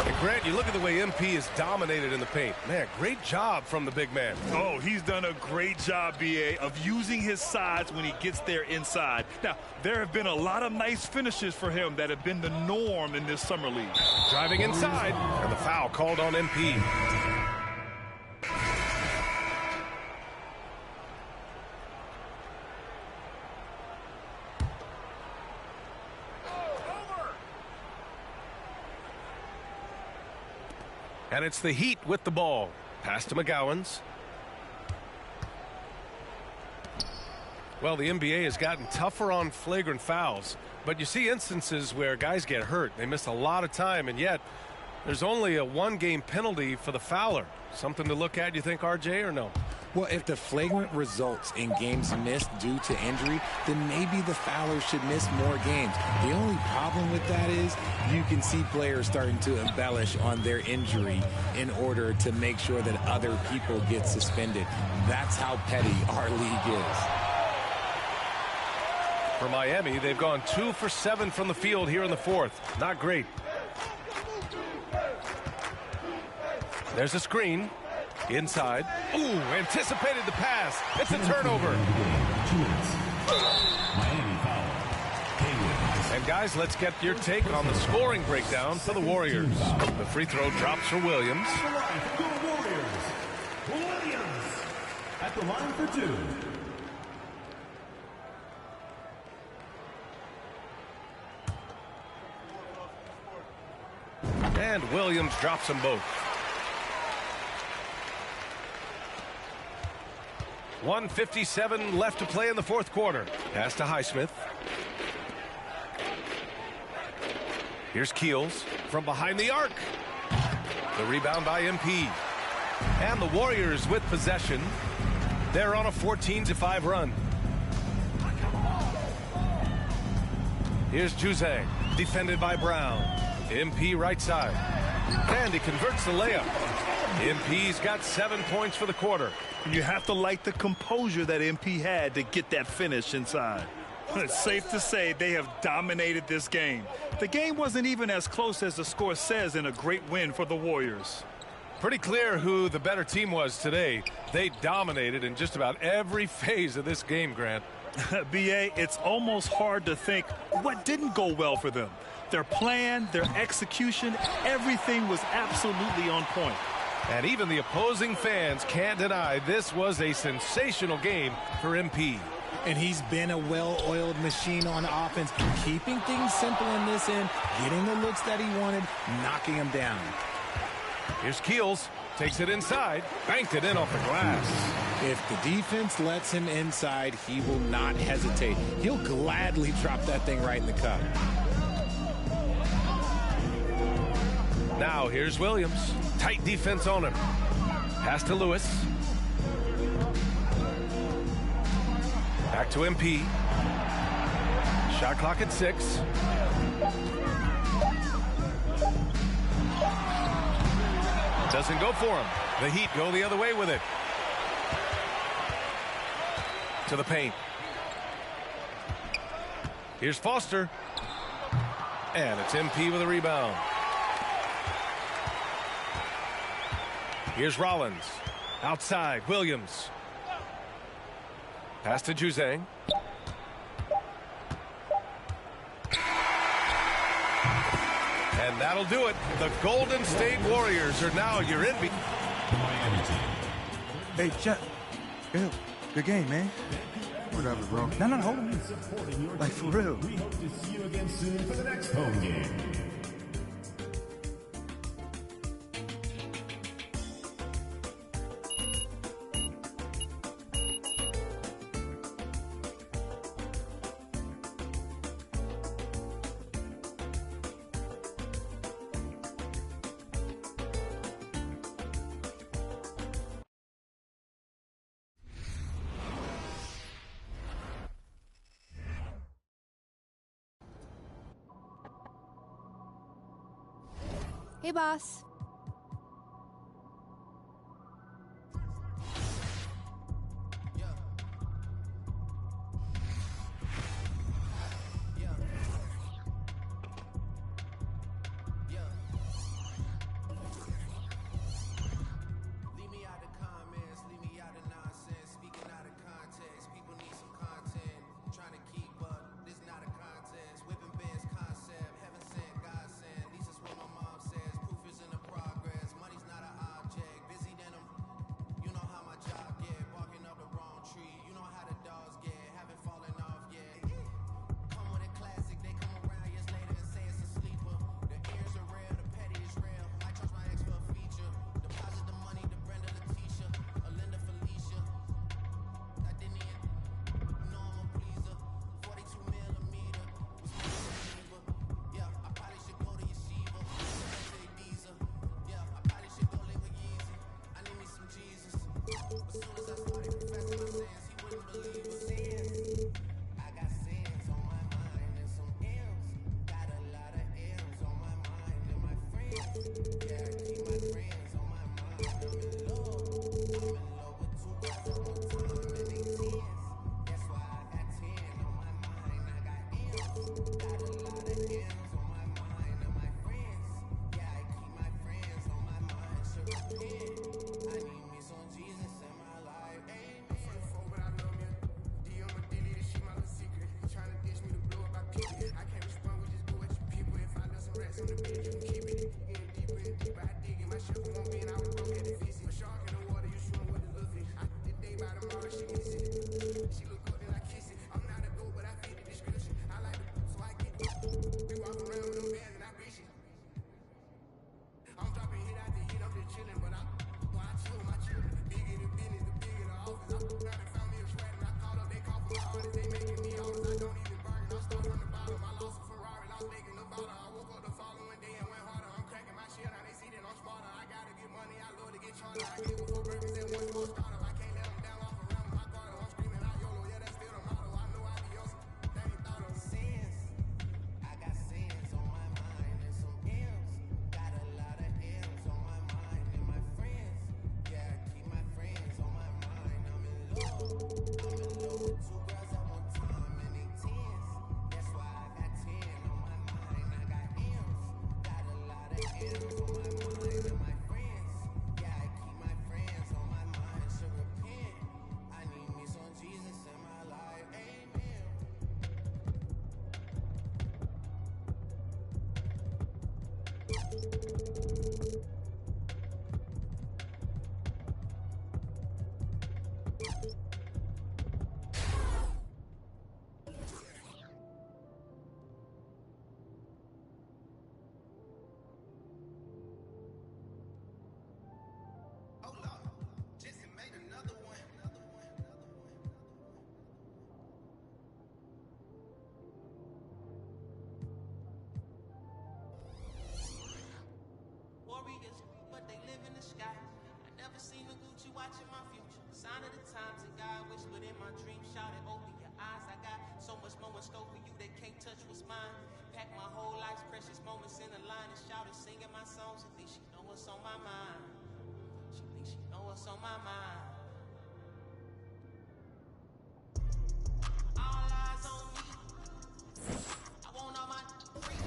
And Grant, you look at the way MP is dominated in the paint. Man, great job from the big man. Oh, he's done a great job, B.A., of using his size when he gets there inside. Now, there have been a lot of nice finishes for him that have been the norm in this Summer League. Driving inside, and the foul called on MP. And it's the Heat with the ball. Pass to McGowans. Well, the NBA has gotten tougher on flagrant fouls, but you see instances where guys get hurt. They miss a lot of time, and yet there's only a one-game penalty for the fouler. Something to look at, you think, RJ, or no? Well, if the flagrant results in games missed due to injury, then maybe the fouler should miss more games. The only problem with that is you can see players starting to embellish on their injury in order to make sure that other people get suspended. That's how petty our league is. For Miami, they've gone 2 for 7 from the field here in the fourth. Not great. There's a screen. Inside. Ooh, anticipated the pass. It's a turnover. And guys, let's get your take on the scoring breakdown for the Warriors. The free throw drops for Williams. Williams at the line for 2. And Williams drops them both. 1:57 left to play in the fourth quarter. Pass to Highsmith. Here's Keels from behind the arc. The rebound by MP. And the Warriors with possession. They're on a 14-5 run. Here's Juzang, defended by Brown. MP right side. And he converts the layup. MP's got 7 points for the quarter. You have to like the composure that MP had to get that finish inside. It's safe to say they have dominated this game. The game wasn't even as close as the score says in a great win for the Warriors. Pretty clear who the better team was today. They dominated in just about every phase of this game, Grant. B.A., it's almost hard to think what didn't go well for them. Their plan, their execution, everything was absolutely on point. And even the opposing fans can't deny this was a sensational game for MP. And he's been a well-oiled machine on offense, keeping things simple in this end, getting the looks that he wanted, knocking them down. Here's Keels, takes it inside, banked it in off the glass. If the defense lets him inside, he will not hesitate. He'll gladly drop that thing right in the cup. Now here's Williams. Tight defense on him. Pass to Lewis. Back to MP. Shot clock at 6. Doesn't go for him. The Heat go the other way with it. To the paint. Here's Foster. And it's MP with a rebound. Here's Rollins. Outside, Williams. Pass to Juzang. And that'll do it. The Golden State Warriors are now your NBA. Hey, Jeff. Good game, man. Whatever, bro. No, hold on. Like, for real. We hope to see you again soon for the next home game. Hey, boss. Watching my future, sign of the times that God whispered in my dreams. Shout it, open your eyes. I got so much more in store for you that can't touch what's mine. Pack my whole life's precious moments in a line and shout it, singing my songs. And think she know what's on my mind. She thinks she know what's on my mind. All eyes on me. I want all my free.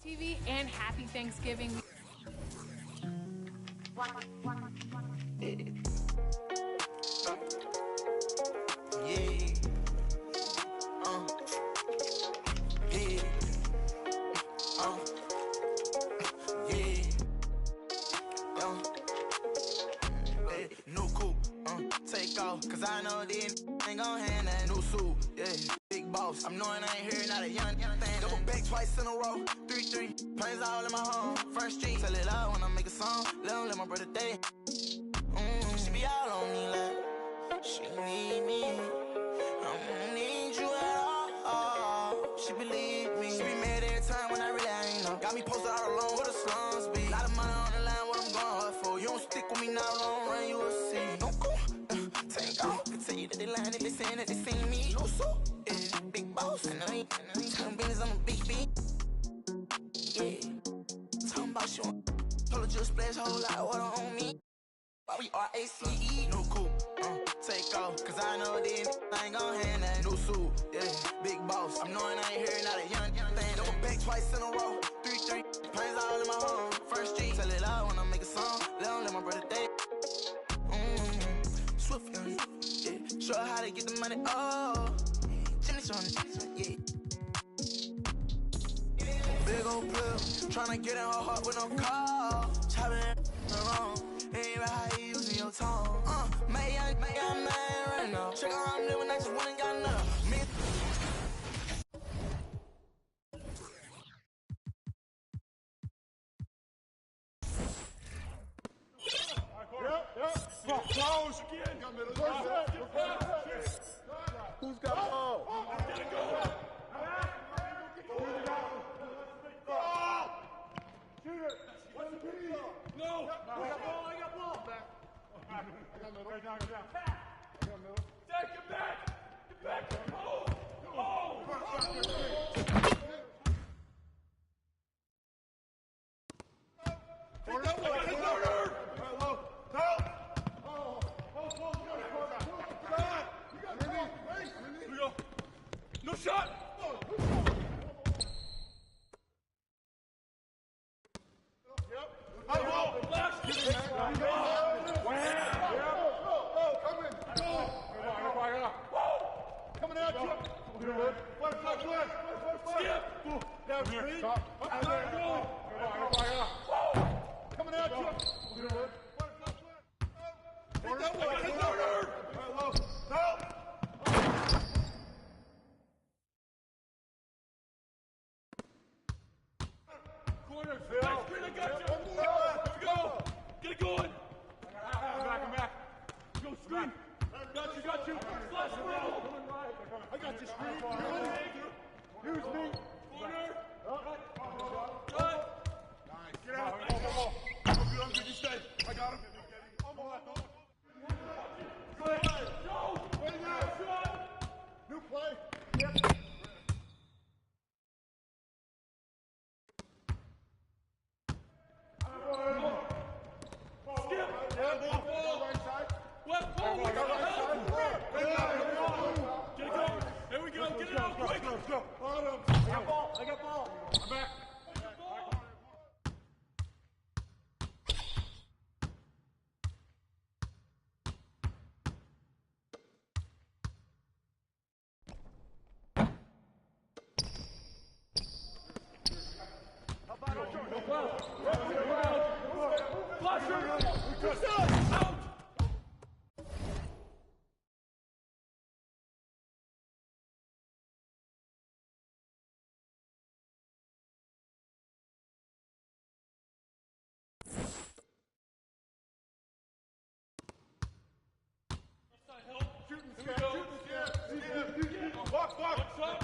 TV and happy Thanksgiving. New coupe, take off, cause I know these ain't gon' hand that new suit, yeah. Big boss, I'm knowing I ain't here, not a young thing. Double back twice in a row, 3-3, planes all in my home. First street, tell it out when I make a song. Let my brother day. She be all on me like she need me. I don't need you at all. She believe me. She be mad every time when I really ain't know. Got me posted all alone where the slums be. Lot of money on the line, what I'm going hard for. You don't stick with me now, long run, you will see. Don't go, take off. Can tell you that they lying, that they saying that they seen me. No so, yeah, big boss. And I ain't telling business, I'm a big B. Yeah, talking about you. Told her just splash a whole lot of water on me. Why we R-A-C-E? New coupe, take off, cause I know these ain't gon' hand that new suit, yeah, big boss. I'm knowing I ain't here, not a young thing. Double back twice in a row, 3-3, planes all in my home. First street, tell it out when I make a song. Let my brother day. Swift young, yeah, show her how to get the money, oh. Jimmy on, yeah. Big old plug, tryna get in her heart with no call. Chopping wrong. Ain't right how you using your tone. May I man right now. Check out how I'm living, I just went and got enough. Me. Close again. Who's got the ball? No! I got ball. Take it back! Get back! Oh! No shot! Coming at you! Coming at you. Corner, Phil. I got you. Here we go. Get it going. Come back. Go screen. Got you. Flash through. I got you, screen. Use me. Corner. Cut. Nice. Get out. I'm good. You stay. I got him. Good. Go. Wait now. New play. Yep. I got ball. I'm back.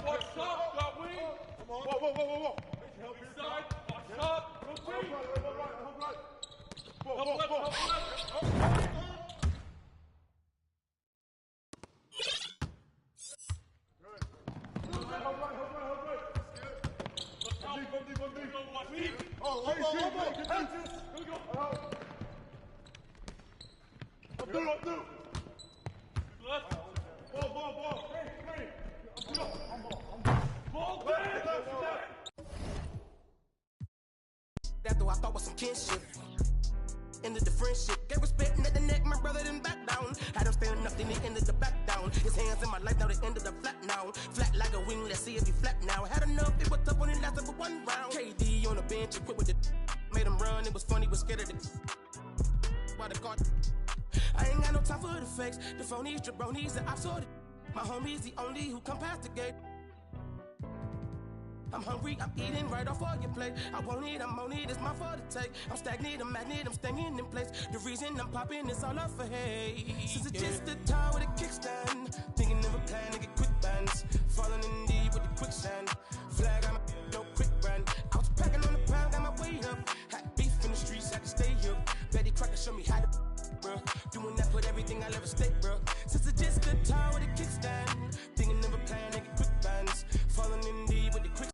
Watch up, got wing. Whoa. Inside, watch up, rotate. Help left. After I thought was some kinship. Ended the friendship, gave respect at the neck, my brother didn't back down. Had him standing up, then he ended the back down. His hands in my life, now they ended up flat now. Flat like a wing, let's see if he flat now. Had enough, it was tough when it lasted for one round. KD on the bench, equipped with the made him run, it was funny, was scared of the by the guard. I ain't got no time for the fakes, the phonies, jabronis, the obsolete. My homies, the only who come past the gate. I'm hungry, I'm eating right off all your plate. I won't eat, I'm on it, it's my fault to take. I'm stagnant, I'm magnet, I'm staying in place. The reason I'm popping is all up for hate. Since it's just a tire with a kickstand. Thinking of a plan to get quick bands. Falling in deep with the quicksand. Flag, I'm no quick run. I was packing on the pound, got my weight up. Had beef in the streets, had to stay here. Betty Crocker show me how to, bro. Doing that, put everything I'll ever stake, bro. Since it's just a tire with a kickstand. Thinking of a plan to get quick bands. Falling in deep with the quicksand.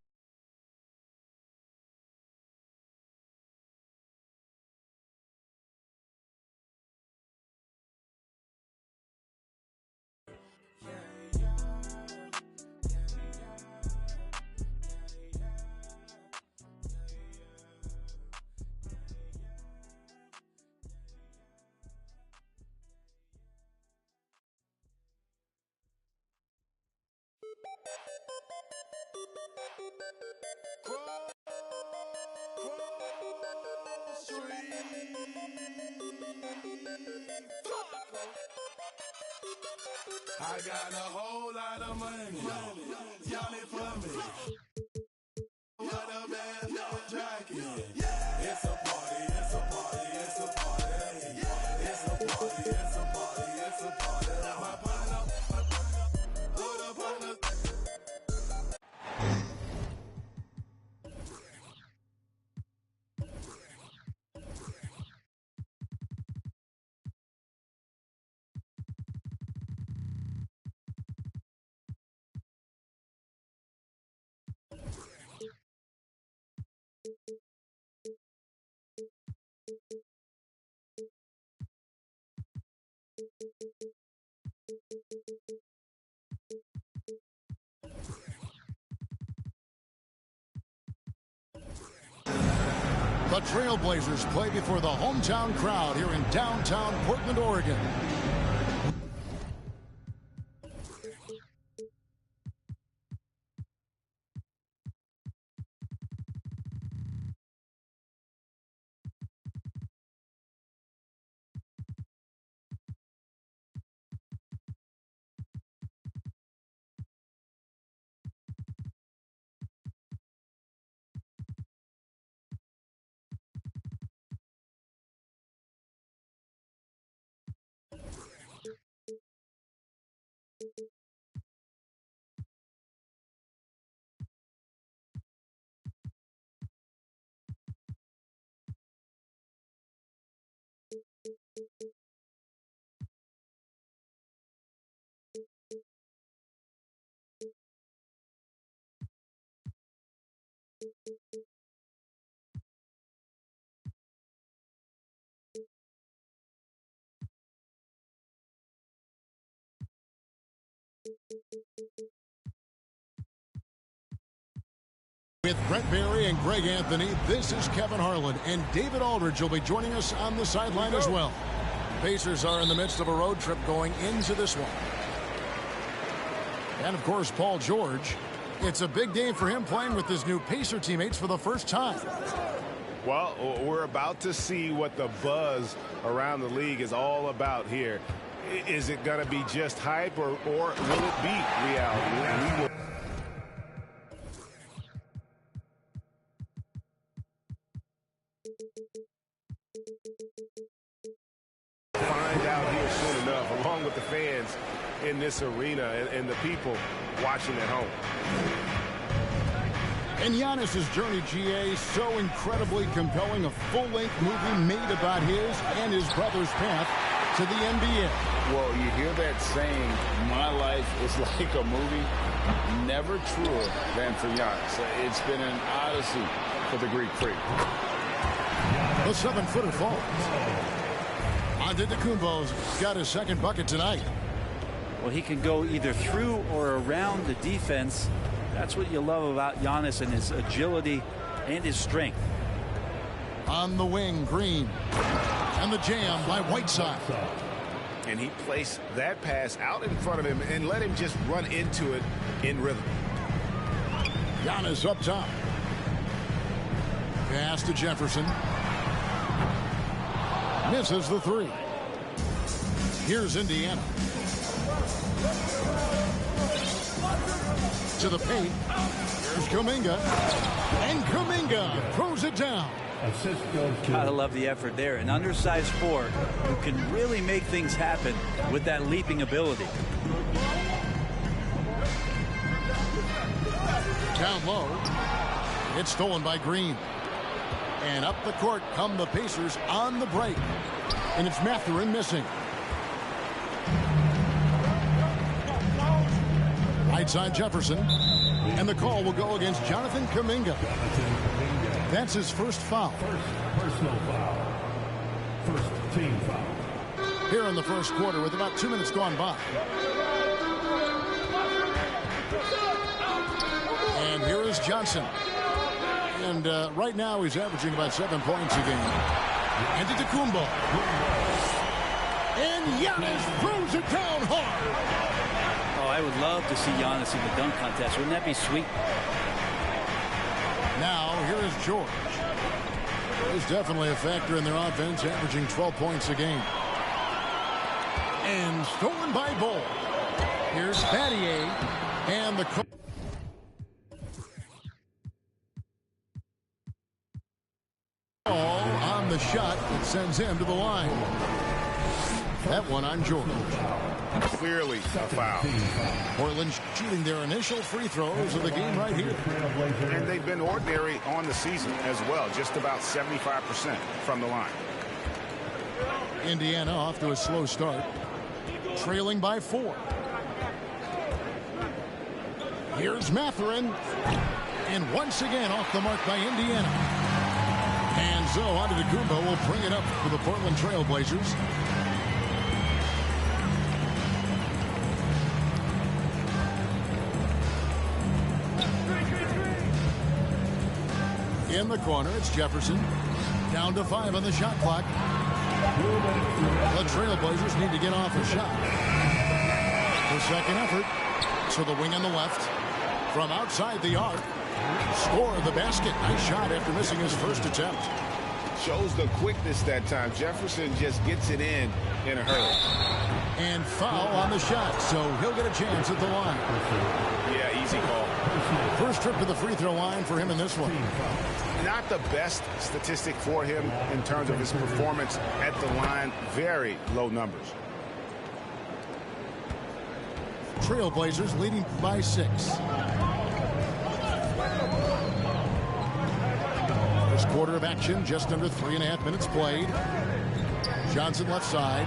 I got a whole lot of money. Y'all it for me. What a bad jacket. It's a party, it's a party, it's a party. It's a party, it's a party, it's a party. My partner, hold up on the. The Trailblazers play before the hometown crowd here in downtown Portland, Oregon. With Brent Barry and Greg Anthony, this is Kevin Harlan, and David Aldridge will be joining us on the sideline as well. Pacers are in the midst of a road trip going into this one. And, of course, Paul George. It's a big day for him playing with his new Pacer teammates for the first time. Well, we're about to see what the buzz around the league is all about here. Is it going to be just hype, or will it be reality? We will find out here soon enough, along with the fans in this arena and the people watching at home. And Giannis's journey, GA, so incredibly compelling. A full-length movie made about his and his brother's path to the NBA. Well, you hear that saying, my life is like a movie. Never truer than for Giannis. It's been an odyssey for the Greek freak. The 7-footer falls. Antetokounmpo's got his second bucket tonight. Well, he can go either through or around the defense. That's what you love about Giannis, and his agility and his strength. On the wing, Green. And the jam by Whiteside. And he placed that pass out in front of him and let him just run into it in rhythm. Giannis up top. Pass to Jefferson. Misses the three. Here's Indiana. To the paint. Here's Kuminga. And Kuminga throws it down. Gotta love the effort there. An undersized forward who can really make things happen with that leaping ability. Down low. It's stolen by Green. And up the court come the Pacers on the break. And it's Mathurin missing. Right side Jefferson. And the call will go against Jonathan Kuminga. That's his first foul. Personal foul. First team foul. Here in the first quarter with about 2 minutes gone by. And here is Johnson. And right now he's averaging about 7 points a game. Antetokounmpo. And Giannis throws it down hard. Oh, I would love to see Giannis in the dunk contest. Wouldn't that be sweet? Now, here is George. He's definitely a factor in their offense, averaging 12 points a game. And stolen by Bol. Here's Battier. And the call on the shot that sends him to the line. That one on George. Clearly a foul. Portland shooting their initial free throws of the game right here. And they've been ordinary on the season as well, just about 75% from the line. Indiana off to a slow start, trailing by 4. Here's Mathurin, and once again off the mark by Indiana. And so Antetokounmpo will bring it up for the Portland Trailblazers. In the corner, it's Jefferson. Down to 5 on the shot clock. The Trailblazers need to get off a shot. The second effort. To the wing on the left. From outside the arc. Score the basket. Nice shot after missing his first attempt. Shows the quickness that time. Jefferson just gets it in a hurry. And foul on the shot, so he'll get a chance at the line. Yeah, easy call. First trip to the free throw line for him in this one. Not the best statistic for him in terms of his performance at the line. Very low numbers. Trailblazers leading by 6. First quarter of action, just under 3.5 minutes played. Johnson left side.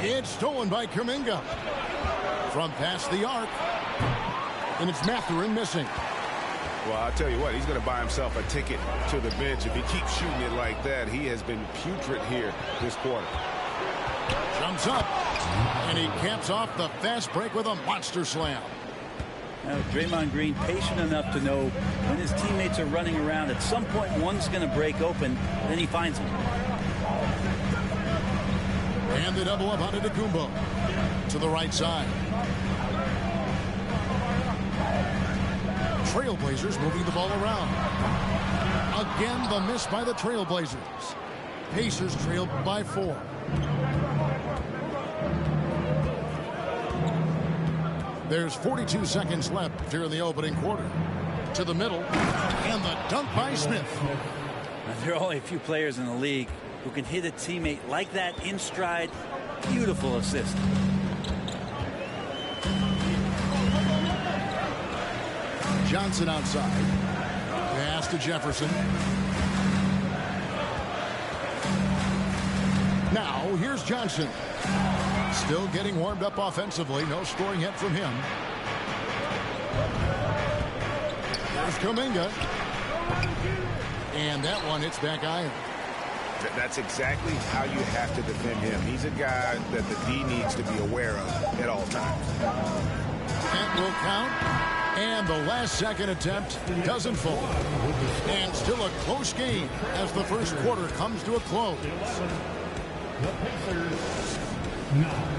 It's stolen by Kuminga. From past the arc. And it's Mathurin missing. Well, I'll tell you what, he's going to buy himself a ticket to the bench. If he keeps shooting it like that, he has been putrid here this quarter. Jumps up, and he caps off the fast break with a monster slam. Now, Draymond Green patient enough to know when his teammates are running around, at some point one's going to break open, then he finds them. And the double up onto Kumbo to the right side. Trailblazers moving the ball around. Again, the miss by the Trailblazers. Pacers trail by 4. There's 42 seconds left here in the opening quarter. To the middle, and the dunk by Smith. Now, there are only a few players in the league who can hit a teammate like that in stride. Beautiful assist. Johnson outside. Pass to Jefferson. Now, here's Johnson. Still getting warmed up offensively. No scoring yet from him. There's Kuminga. And that one hits back iron. That's exactly how you have to defend him. He's a guy that the D needs to be aware of at all times. That will count. And the last second attempt doesn't fall. And still a close game as the first quarter comes to a close. The Pacers 9.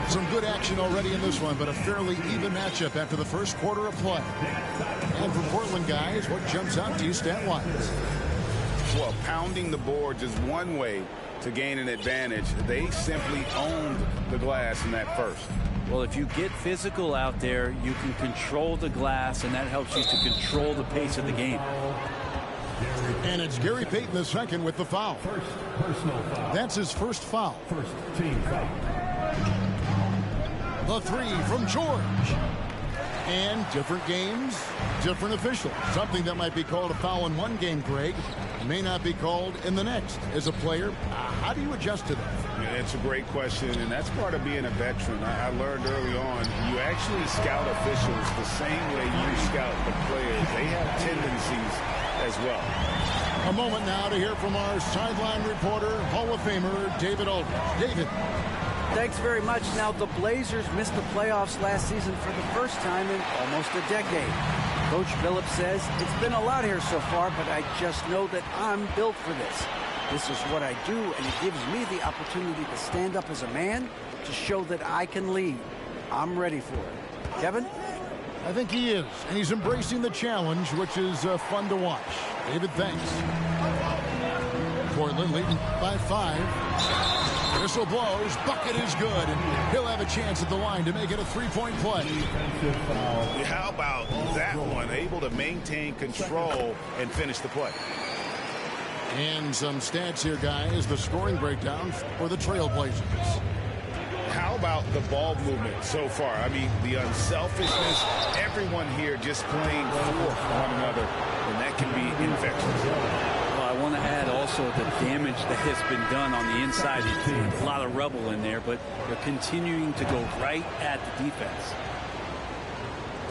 Some good action already in this one, but a fairly even matchup after the first quarter of play. And for Portland guys, what jumps out to you stat-wise? Well, pounding the boards is one way to gain an advantage. They simply owned the glass in that first. Well, if you get physical out there, you can control the glass, and that helps you to control the pace of the game. And it's Gary Payton the second with the foul. First personal foul. That's his first foul. First team foul. The three from George. And different games, different officials. Something that might be called a foul in one game, Greg, may not be called in the next. As a player, how do you adjust to that? Yeah, it's a great question, and that's part of being a veteran. I learned early on, you actually scout officials the same way you scout the players. They have tendencies as well. A moment now to hear from our sideline reporter, Hall of Famer David Aldridge. David. Thanks very much. Now, the Blazers missed the playoffs last season for the first time in almost a decade. Coach Phillips says, it's been a lot here so far, but I just know that I'm built for this. This is what I do, and it gives me the opportunity to stand up as a man to show that I can lead. I'm ready for it. Kevin? I think he is, and he's embracing the challenge, which is fun to watch. David, thanks. Portland leading by 5. Whistle blows. Bucket is good, and he'll have a chance at the line to make it a 3-point play. How about that one? Able to maintain control and finish the play. And some stats here, guys. The scoring breakdown for the Trailblazers. How about the ball movement so far? I mean, the unselfishness, everyone here just playing for one another, and that can be infectious. Well, I want to add also the damage that has been done on the inside. There's a lot of rubble in there, but they're continuing to go right at the defense.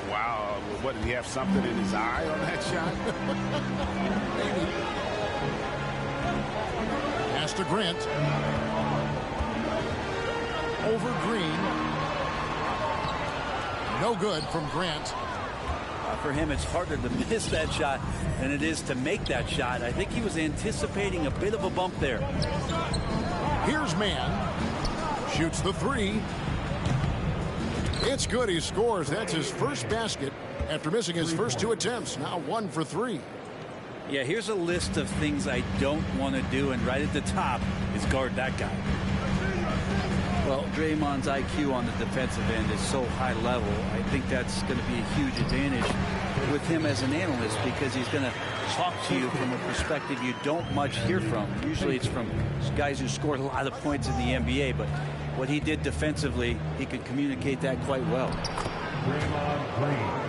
Wow. What, did he have something in his eye on that shot? Maybe. Pass to Grant. Over Green. No good from Grant. For him, it's harder to miss that shot than it is to make that shot. I think he was anticipating a bit of a bump there. Here's Mann. Shoots the 3. It's good. He scores. That's his first basket after missing his first 2 attempts. Now 1 for 3. Yeah, here's a list of things I don't want to do, and right at the top is guard that guy. Well, Draymond's IQ on the defensive end is so high level. I think that's going to be a huge advantage with him as an analyst, because he's going to talk to you from a perspective you don't much hear from. Usually it's from guys who scored a lot of points in the NBA, but what he did defensively, he could communicate that quite well.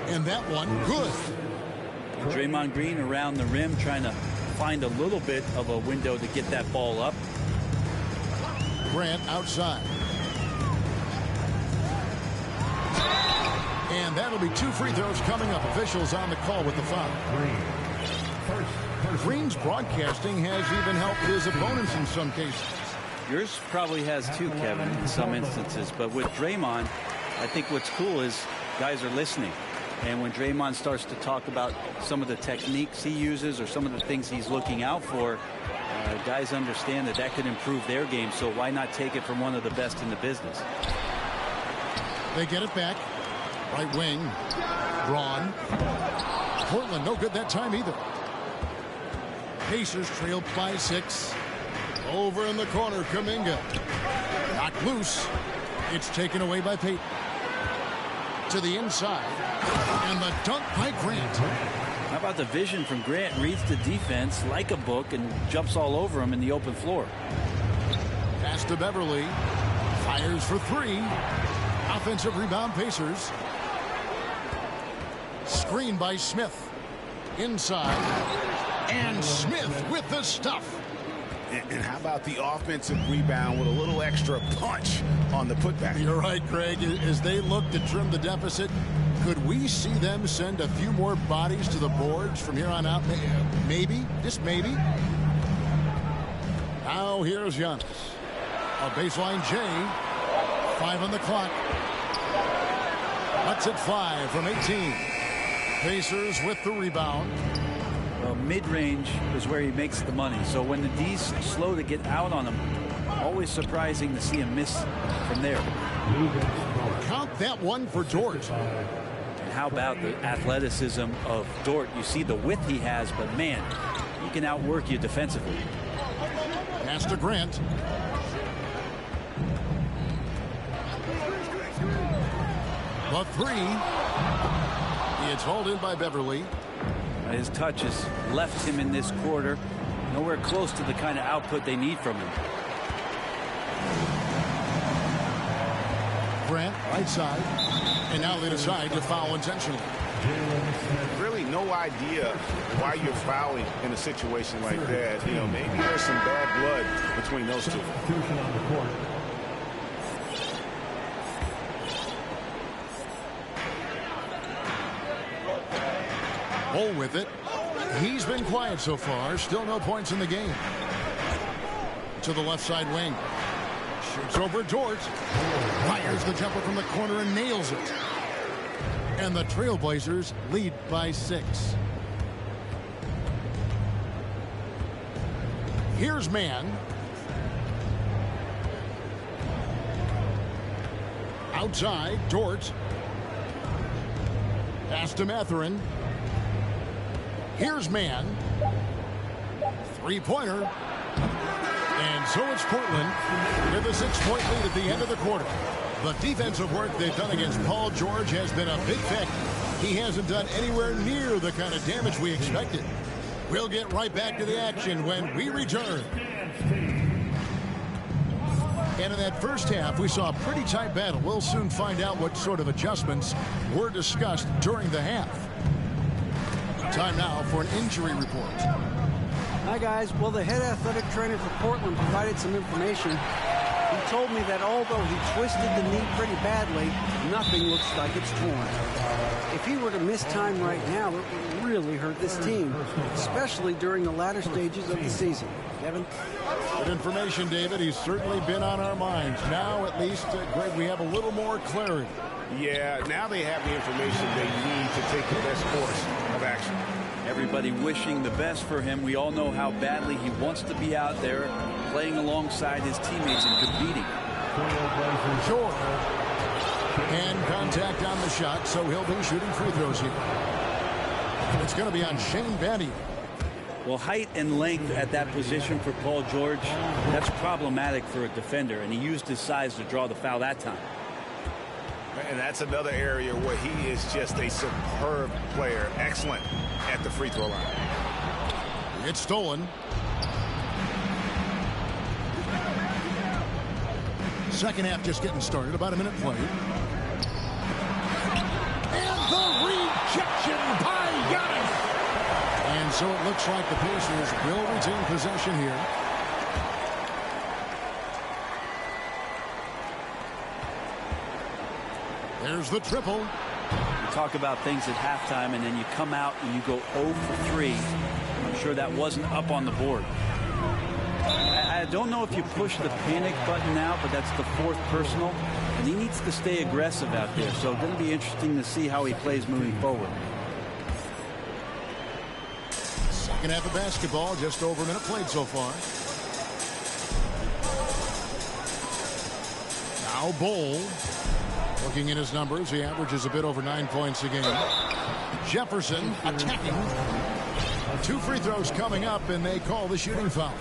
And that one, good. And Draymond Green around the rim trying to find a little bit of a window to get that ball up. Grant outside. And that'll be 2 free throws coming up. Officials on the call with the foul. Green's broadcasting has even helped his opponents in some cases. Yours probably has too, Kevin, in some instances. But with Draymond, I think what's cool is guys are listening. And when Draymond starts to talk about some of the techniques he uses or some of the things he's looking out for, guys understand that that could improve their game. So why not take it from one of the best in the business? They get it back. Right wing. Braun. Portland no good that time either. Pacers trailed by 6. Over in the corner, Kuminga. Knocked loose. It's taken away by Payton. To the inside. And the dunk by Grant. How about the vision from Grant? Reads the defense like a book and jumps all over him in the open floor. Pass to Beverly. Fires for 3. Offensive rebound, Pacers. Screen by Smith. Inside. And Smith with the stuff. And how about the offensive rebound with a little extra punch on the putback? You're right, Greg. As they look to trim the deficit, could we see them send a few more bodies to the boards from here on out? Maybe. Just maybe. Now here's Giannis. A baseline J. 5 on the clock. Lets it fly from 18. Pacers with the rebound. Well, mid-range is where he makes the money. So when the D's slow to get out on him, always surprising to see him miss from there. Count that one for Dort. And how about the athleticism of Dort? You see the width he has, but man, he can outwork you defensively. Pass to Grant. The 3. It's hauled in by Beverly. His touch has left him in this quarter nowhere close to the kind of output they need from him. Grant, right side. And now they decide to foul intentionally. Really no idea why you're fouling in a situation like that. You know, maybe there's some bad blood between those two. Bull with it. He's been quiet so far. Still no points in the game. To the left side wing. Shoots over Dort. Fires the jumper from the corner and nails it. And the Trailblazers lead by 6. Here's Mann. Outside, Dort. Pass to Mathurin. Here's Mann. Three-pointer. And so it's Portland with a 6-point lead at the end of the quarter. The defensive work they've done against Paul George has been a big factor. He hasn't done anywhere near the kind of damage we expected. We'll get right back to the action when we return. And in that first half, we saw a pretty tight battle. We'll soon find out what sort of adjustments were discussed during the half. Time now for an injury report. Hi, guys. Well, the head athletic trainer for Portland provided some information. He told me that although he twisted the knee pretty badly, nothing looks like it's torn. If he were to miss time right now, it would really hurt this team, especially during the latter stages of the season. Kevin? Good information, David. He's certainly been on our minds. Now, at least, Greg, we have a little more clarity. Yeah, now they have the information they need to take the best course of action. Everybody wishing the best for him. We all know how badly he wants to be out there playing alongside his teammates and competing. Sure. And contact on the shot, so he'll be shooting free throws here. It's going to be on Shane Battier. Well, height and length at that position for Paul George, that's problematic for a defender, and he used his size to draw the foul that time. And that's another area where he is just a superb player. Excellent at the free throw line. It's stolen. Second half just getting started. About a minute played. And the rejection by Giannis. And so it looks like the Pacers will retain possession here. There's the triple. You talk about things at halftime, and then you come out and you go 0 for 3. I'm sure that wasn't up on the board. I don't know if you push the panic button now, but that's the 4th personal, and he needs to stay aggressive out there. So it's going to be interesting to see how he plays moving forward. Second half of basketball, just over a minute played so far. Now Bol. Looking at his numbers, he averages a bit over 9 points a game. Jefferson attacking. 2 free throws coming up, and they call the shooting foul.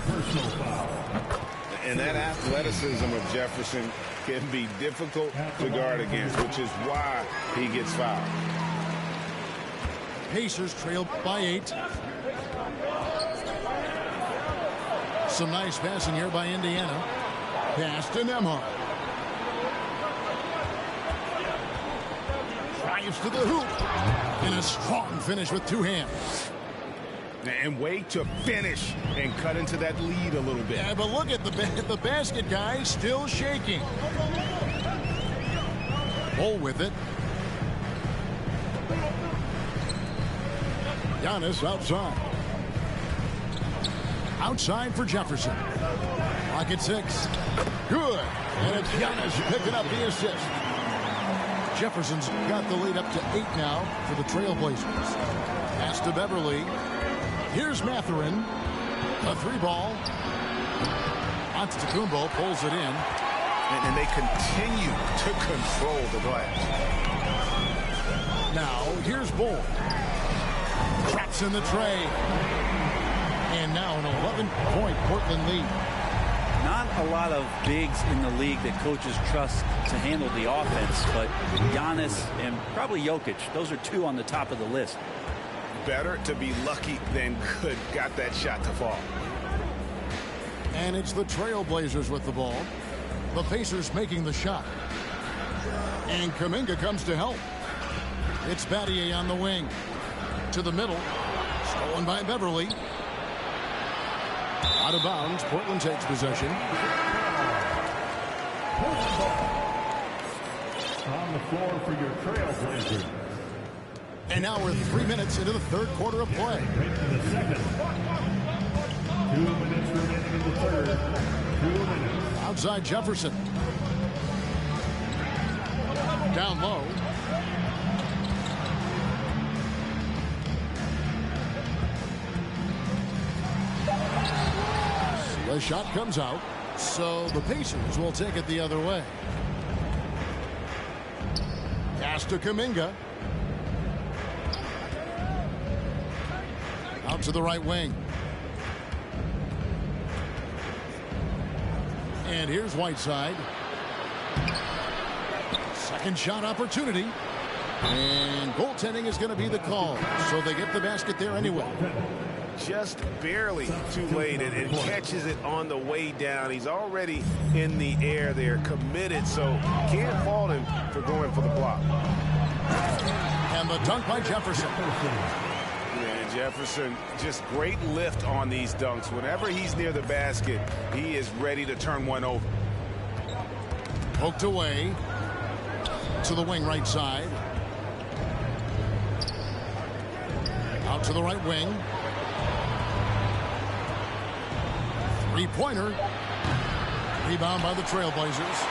And that athleticism of Jefferson can be difficult to guard against, which is why he gets fouled. Pacers trail by 8. Some nice passing here by Indiana. Pass to Nembhard. Drives to the hoop. And a strong finish with 2 hands. And wait to finish and cut into that lead a little bit. Yeah, but look at the basket guy still shaking. Bol with it. Giannis outside. Outside for Jefferson. Clock at 6. Good. And it's Giannis picking up the assist. Jefferson's got the lead up to 8 now for the Trailblazers. Pass to Beverly. Here's Mathurin. A 3-ball. Antetokounmpo pulls it in. And they continue to control the glass. Now, here's Bol. Traps in the tray. And now an 11-point Portland lead. Not a lot of bigs in the league that coaches trust to handle the offense, but Giannis and probably Jokic, those are 2 on the top of the list. Better to be lucky than good. Got that shot to fall. And it's the Trailblazers with the ball. The Pacers making the shot. And Kuminga comes to help. It's Battier on the wing. To the middle. Stolen by Beverly. Out of bounds. Portland takes possession. On the floor for your Trailblazers. And now we're 3 minutes into the third quarter of play. The second. 2 minutes remaining in the third. 2 minutes. Outside Jefferson. Down low. The shot comes out, so the Pacers will take it the other way. Pass to Kuminga. to the right wing. And here's Whiteside. Second shot opportunity. And goaltending is going to be the call. So they get the basket there anyway. Just barely too late, and catches it on the way down. He's already in the air there, committed, so can't fault him for going for the block. And the dunk by Jefferson. And Jefferson, just great lift on these dunks. Whenever he's near the basket, he is ready to turn one over. Poked away to the wing right side. Out to the right wing. Three-pointer. Rebound by the Trailblazers.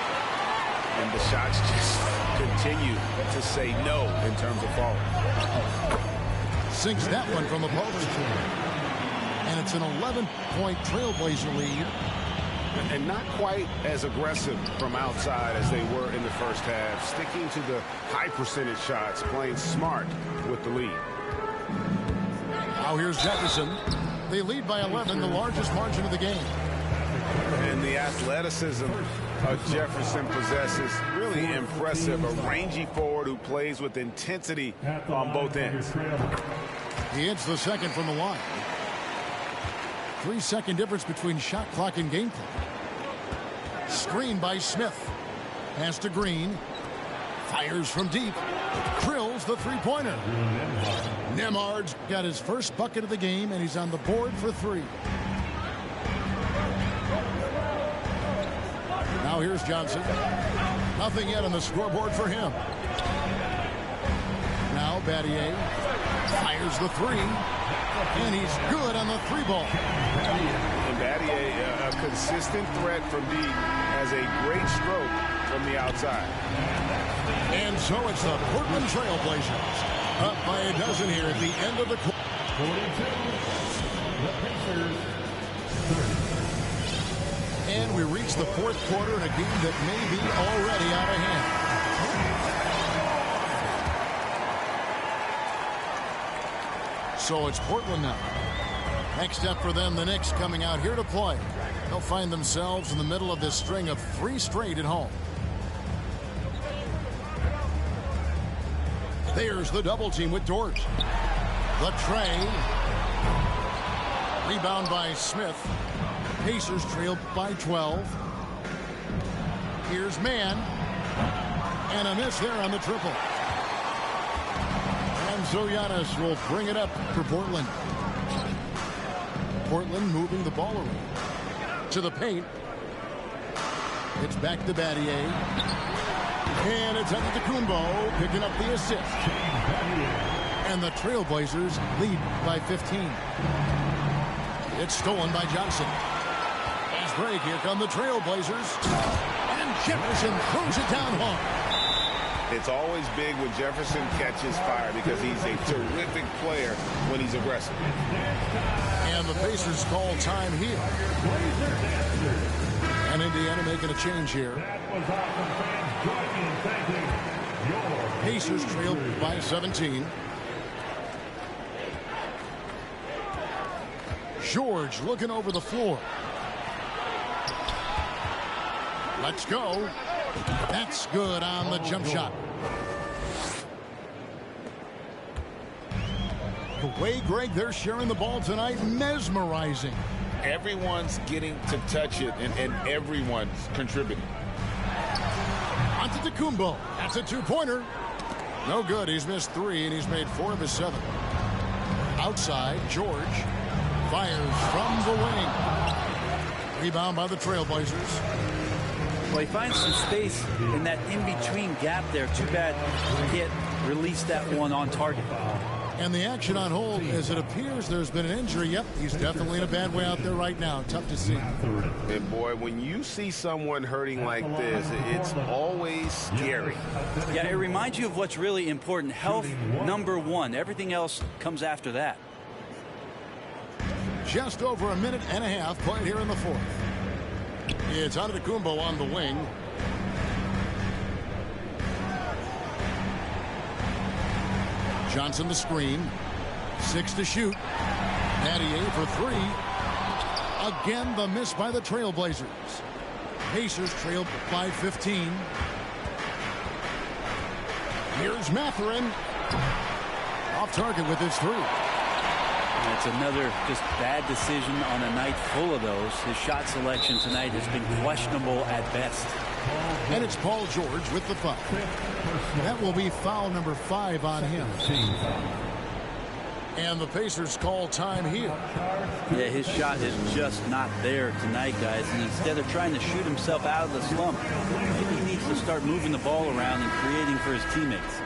And the shots just continue to say no in terms of falling. Sinks that one from the post. And it's an 11-point Trailblazer lead. And not quite as aggressive from outside as they were in the first half. Sticking to the high percentage shots, playing smart with the lead. Now here's Jefferson. They lead by 11, the largest margin of the game. And the athleticism Jefferson possesses, really impressive. A rangy forward who plays with intensity on both ends. He hits the second from the line. 3-second difference between shot clock and game clock. Screen by Smith. Pass to Green. Fires from deep. Drills the three-pointer. Nemard's got his first bucket of the game, and he's on the board for three. Now here's Johnson. Nothing yet on the scoreboard for him. Now Battier fires the three, and he's good on the three ball. And Battier, a consistent threat from deep, has a great stroke from the outside. And so it's the Portland Trailblazers up by a dozen here at the end of the quarter. 42. The Pacers 30. And we reach the fourth quarter in a game that may be already out of hand. So it's Portland now. Next up for them, the Knicks coming out here to play. They'll find themselves in the middle of this string of 3 straight at home. There's the double team with Dort. The tray. Rebound by Smith. Pacers trail by 12. Here's Mann. And a miss there on the triple. And Giannis will bring it up for Portland. Portland moving the ball around to the paint. It's back to Battier. And it's Antetokounmpo picking up the assist. And the Trailblazers lead by 15. It's stolen by Johnson. Fast break. Here come the Trailblazers. And Jefferson throws it down hard. It's always big when Jefferson catches fire because he's a terrific player when he's aggressive. And the Pacers call time here. And Indiana making a change here. Pacers trail by 17. George looking over the floor. Let's go. That's good on the jump shot. The way, Greg, they're sharing the ball tonight, mesmerizing. Everyone's getting to touch it, and everyone's contributing. Antetokounmpo. That's a two-pointer. No good. He's missed 3, and he's made 4 of his 7. Outside, George fires from the wing. Rebound by the Trailblazers. Well, he finds some space in that in-between gap there. Too bad he can't release that one on target. And the action on hold, as it appears there's been an injury. Yep, he's definitely in a bad way out there right now. Tough to see. And boy, when you see someone hurting like this, it's always scary. Yeah, it reminds you of what's really important. Health, #1. Everything else comes after that. Just over a minute and a half played here in the fourth. It's Antetokounmpo on the wing. Johnson the screen. 6 to shoot. Patty for three. Again, the miss by the Trailblazers. Pacers trail by 15. Here's Mathurin. Off target with his three. That's another just bad decision on a night full of those. His shot selection tonight has been questionable at best. And it's Paul George with the foul. That will be foul number 5 on him. And the Pacers call time here. Yeah, his shot is just not there tonight, guys. And instead of trying to shoot himself out of the slump, maybe he needs to start moving the ball around and creating for his teammates.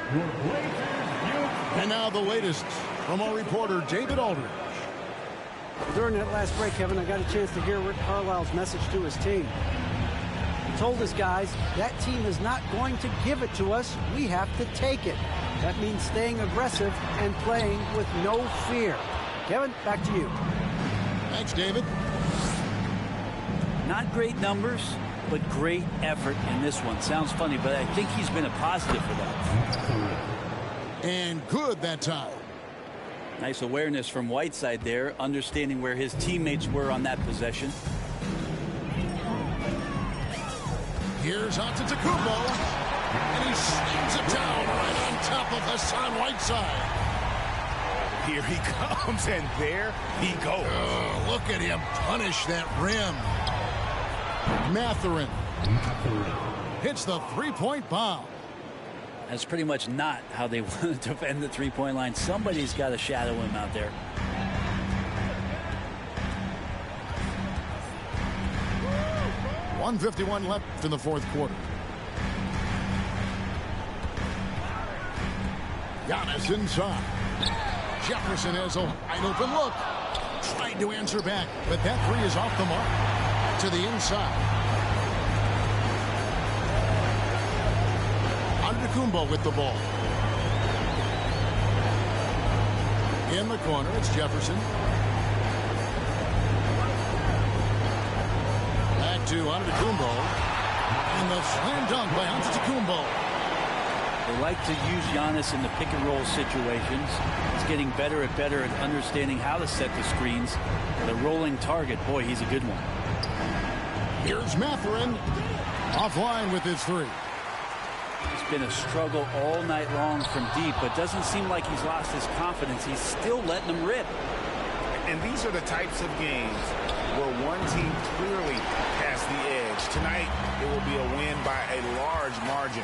And now the latest from our reporter, David Aldridge. During that last break, Kevin, I got a chance to hear Rick Carlisle's message to his team. He told his guys, that team is not going to give it to us. We have to take it. That means staying aggressive and playing with no fear. Kevin, back to you. Thanks, David. Not great numbers, but great effort in this one. Sounds funny, but I think he's been a positive for that. And good that time. Nice awareness from Whiteside there, understanding where his teammates were on that possession. Here's Antetokounmpo. And he slings it down right on top of Hassan Whiteside. Here he comes, and there he goes. Oh, look at him punish that rim. Mathurin hits the three-point bomb. That's pretty much not how they want to defend the three-point line. Somebody's got to shadow him out there. .151 left in the fourth quarter. Giannis inside. Jefferson has a wide open look. Tried to answer back, but that three is off the mark. To the inside. Antetokounmpo with the ball. In the corner, it's Jefferson. Back to Antetokounmpo. And the slam dunk by Antetokounmpo. They like to use Giannis in the pick and roll situations. He's getting better and better at understanding how to set the screens. The rolling target, boy, he's a good one. Here's Mathurin. Offline with his three. It's been a struggle all night long from deep, but doesn't seem like he's lost his confidence. He's still letting them rip. And these are the types of games where one team clearly has the edge. Tonight, it will be a win by a large margin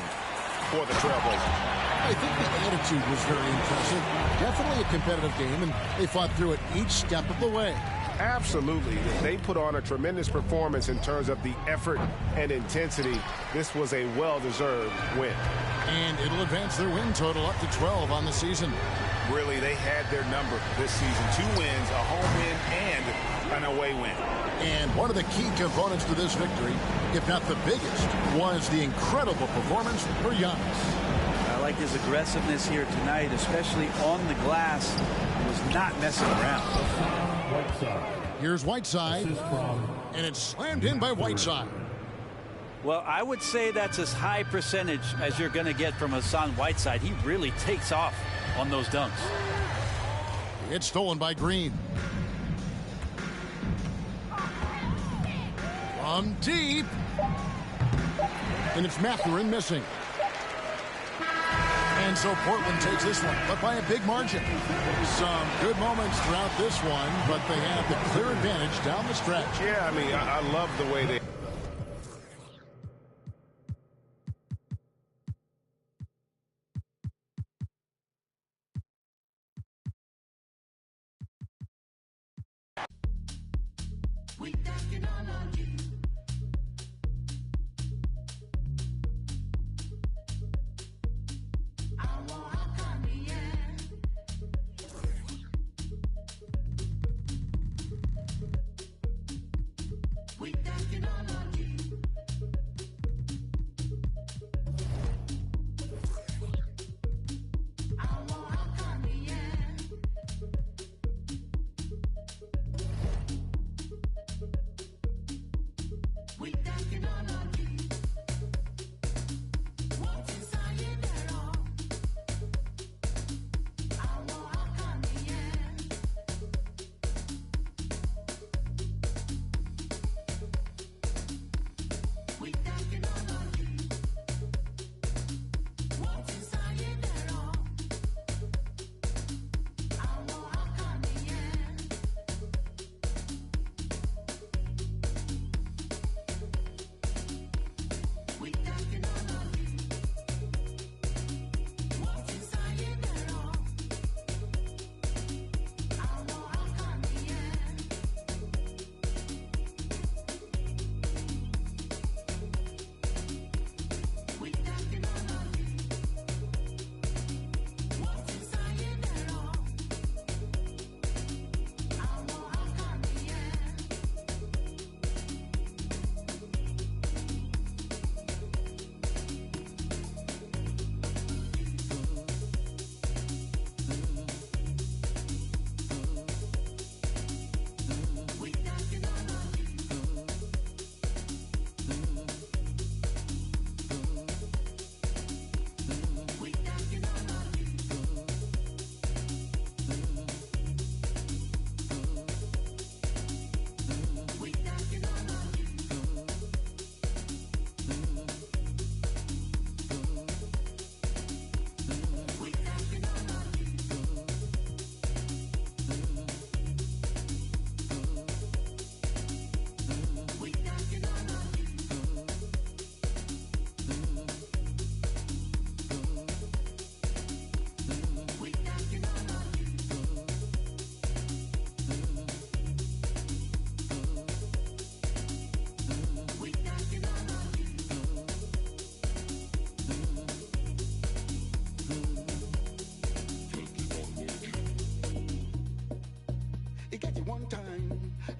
for the Trailblazers. I think the attitude was very impressive. Definitely a competitive game, and they fought through it each step of the way. Absolutely. They put on a tremendous performance in terms of the effort and intensity. This was a well-deserved win. And it'll advance their win total up to 12 on the season. Really, they had their number this season. 2 wins, a home win, and an away win. And one of the key components to this victory, if not the biggest, was the incredible performance for Giannis. I like his aggressiveness here tonight, especially on the glass. He was not messing around. Here's Whiteside, and it's slammed in by Whiteside. Well, I would say that's as high percentage as you're going to get from Hassan Whiteside. He really takes off on those dunks. It's stolen by Green. From deep. And it's Mathurin missing. And so Portland takes this one, but by a big margin. Some good moments throughout this one, but they have the clear advantage down the stretch. Yeah, I mean, I love the way they...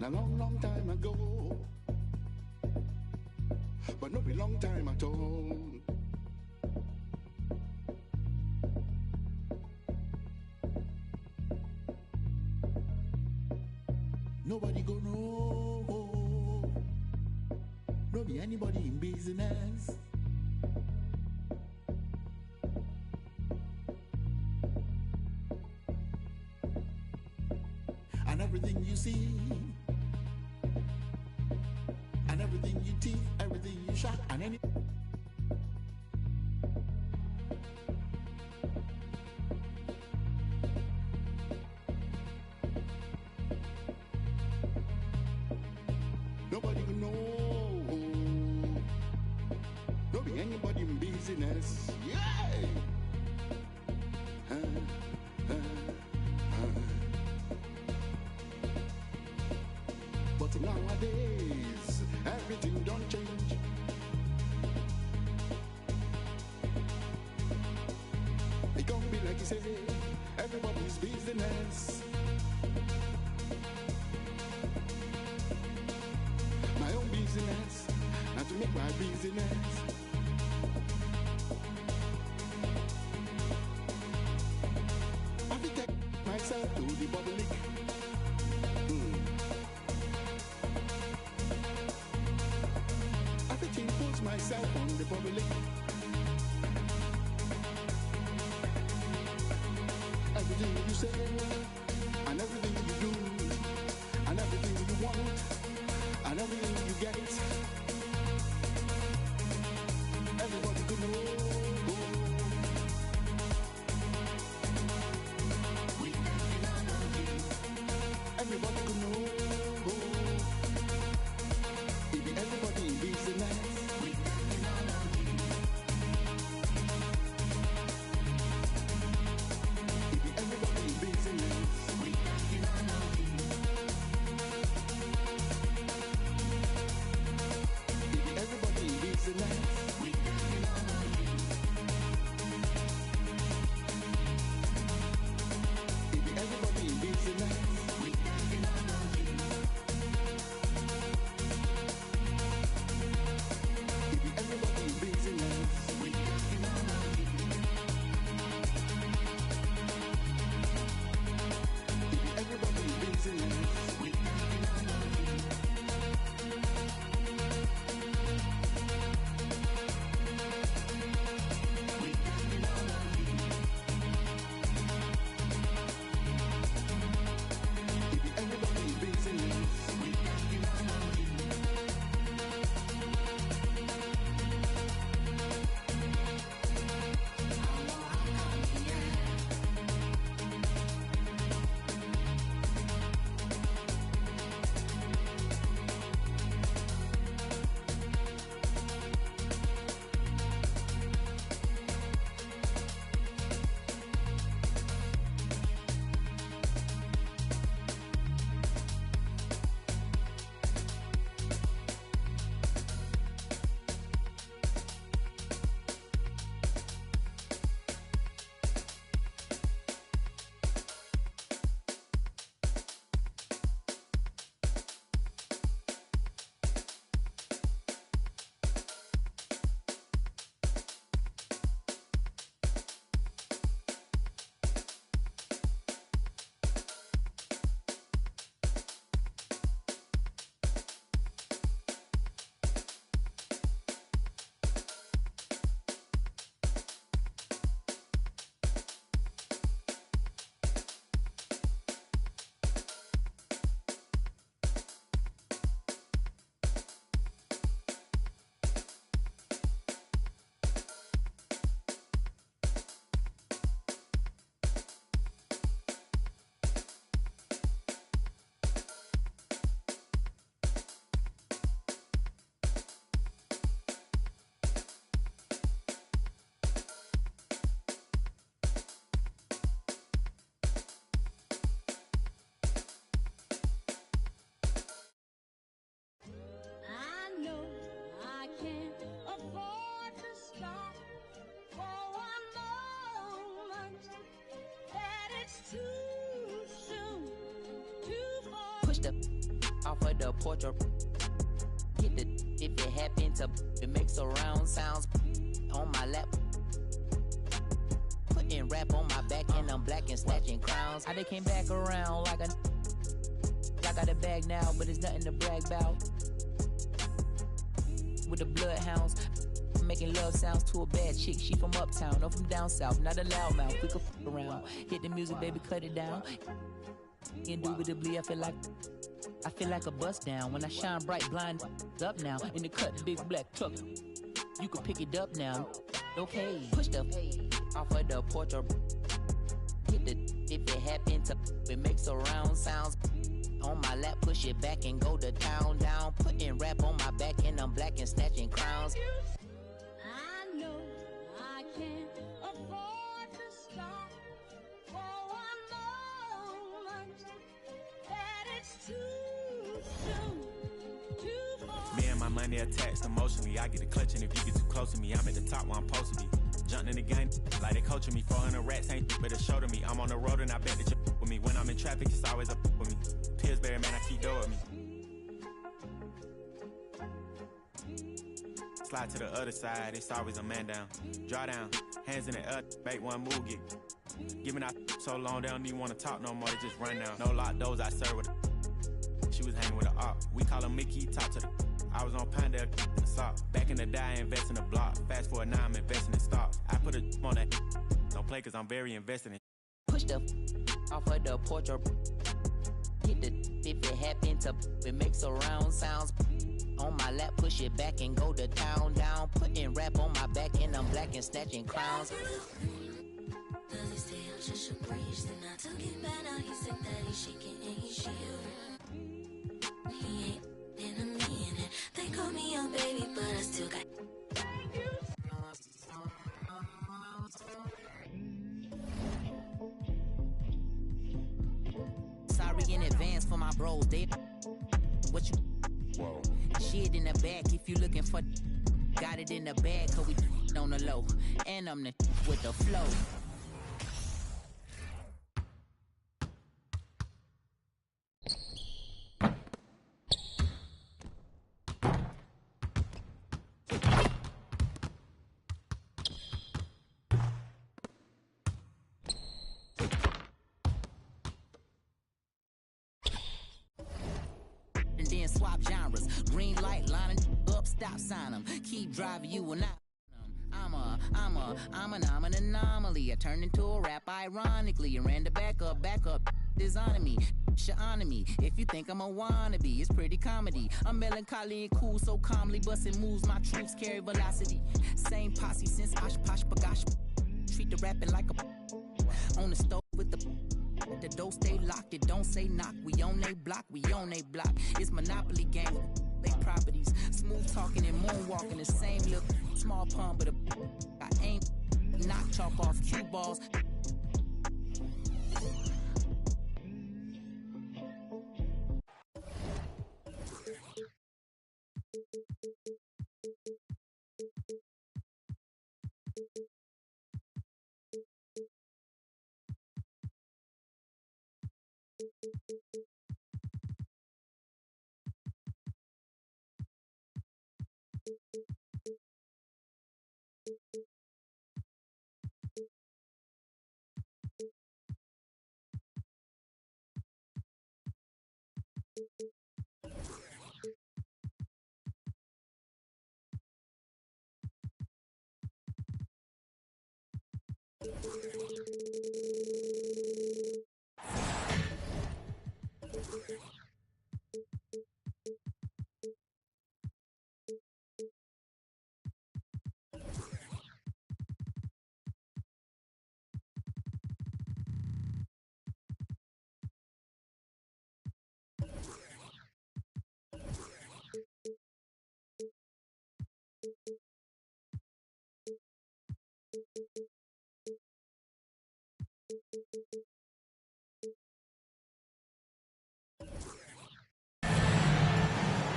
a long, long time ago. But not a long time at all. Nobody go know. No be anybody in business. And everything you see, and everything you teeth, everything you shot, and any. Nobody can know. No be anybody in business. Yeah. But nowadays, everything don't change. It can't be like you say, everybody's business. My own business, not to make my business. I will take myself to the public. I will impose myself on the public. Everything you say, and everything you do, and everything you want, and everything you get, everybody could know. Everybody could know. If everybody in business. If everybody in business. If everybody in business. If everybody in business. off of the porch or hit the if it happen to it makes surround sounds on my lap. Putting rap on my back and I'm black and snatching crowns. I they came back around like I got a bag now, but it's nothing to brag about. With the bloodhounds, making love sounds to a bad chick. She from uptown, no from down south. Not a loudmouth, we could f around. Hit the music, baby, cut it down. Indubitably, I feel like a bust down. When I shine bright, blind up now. In the cut, big black truck. You can pick it up now. Okay, push the off of the porch or hit the if it happen to it makes surround sounds. On my lap, push it back and go to town down. Putting rap on my back and I'm black and snatching crowns. I know I can't afford to stop for one moment. That it's too soon, too far. Me and my money attached emotionally. I get the clutch, and if you get too close to me, I'm at the top where I'm supposed to be. Jumping in the game like they coaching me. 400 rats ain't but a show to me. I'm on the road and I bet that you with me. When I'm in traffic, it's always up with me. Pillsbury, man, I keep doing with me. Slide to the other side, it's always a man down. Draw down, hands in the air, make one move, get giving out so long they don't even want to talk no more, they just run down. No lock doors, I serve with a she was hanging with a op. We call him Mickey, talk to the I was on Panda in the sock. Back in the day, I invest in the block. Fast forward now, I'm investing in stocks. I put a on that. Don't play cause I'm very invested in. Push the off of the porch or hit the if it happen to it makes surround sounds. On my lap, push it back and go to town down. Putting rap on my back and I'm black and snatching crowns. Does he stay on just a breeze? Then I took it back, now he said that he's shaking and he's shivering. He ain't in a minute. They call me a baby, but I still got. Sorry in advance for my bros. They what you shit in the back if you looking for. Got it in the bag, cause we on the low. And I'm the with the flow. And then swap genres. Green light lining up, stop sign them. Keep driving, you will not. I'm an anomaly. I turned into a rap ironically. And ran the back up, designing me. Sha'ana me. If you think I'm a wannabe, it's pretty comedy. I'm melancholy and cool, so calmly busting moves. My truths carry velocity. Same posse since Osh Posh Bagash. Treat the rapping like a on the stove with the door stay locked, it don't say knock. We on they block, It's Monopoly game, they properties. Smooth talking and moonwalking, the same look. Small pun, but I ain't knock chalk off cue balls.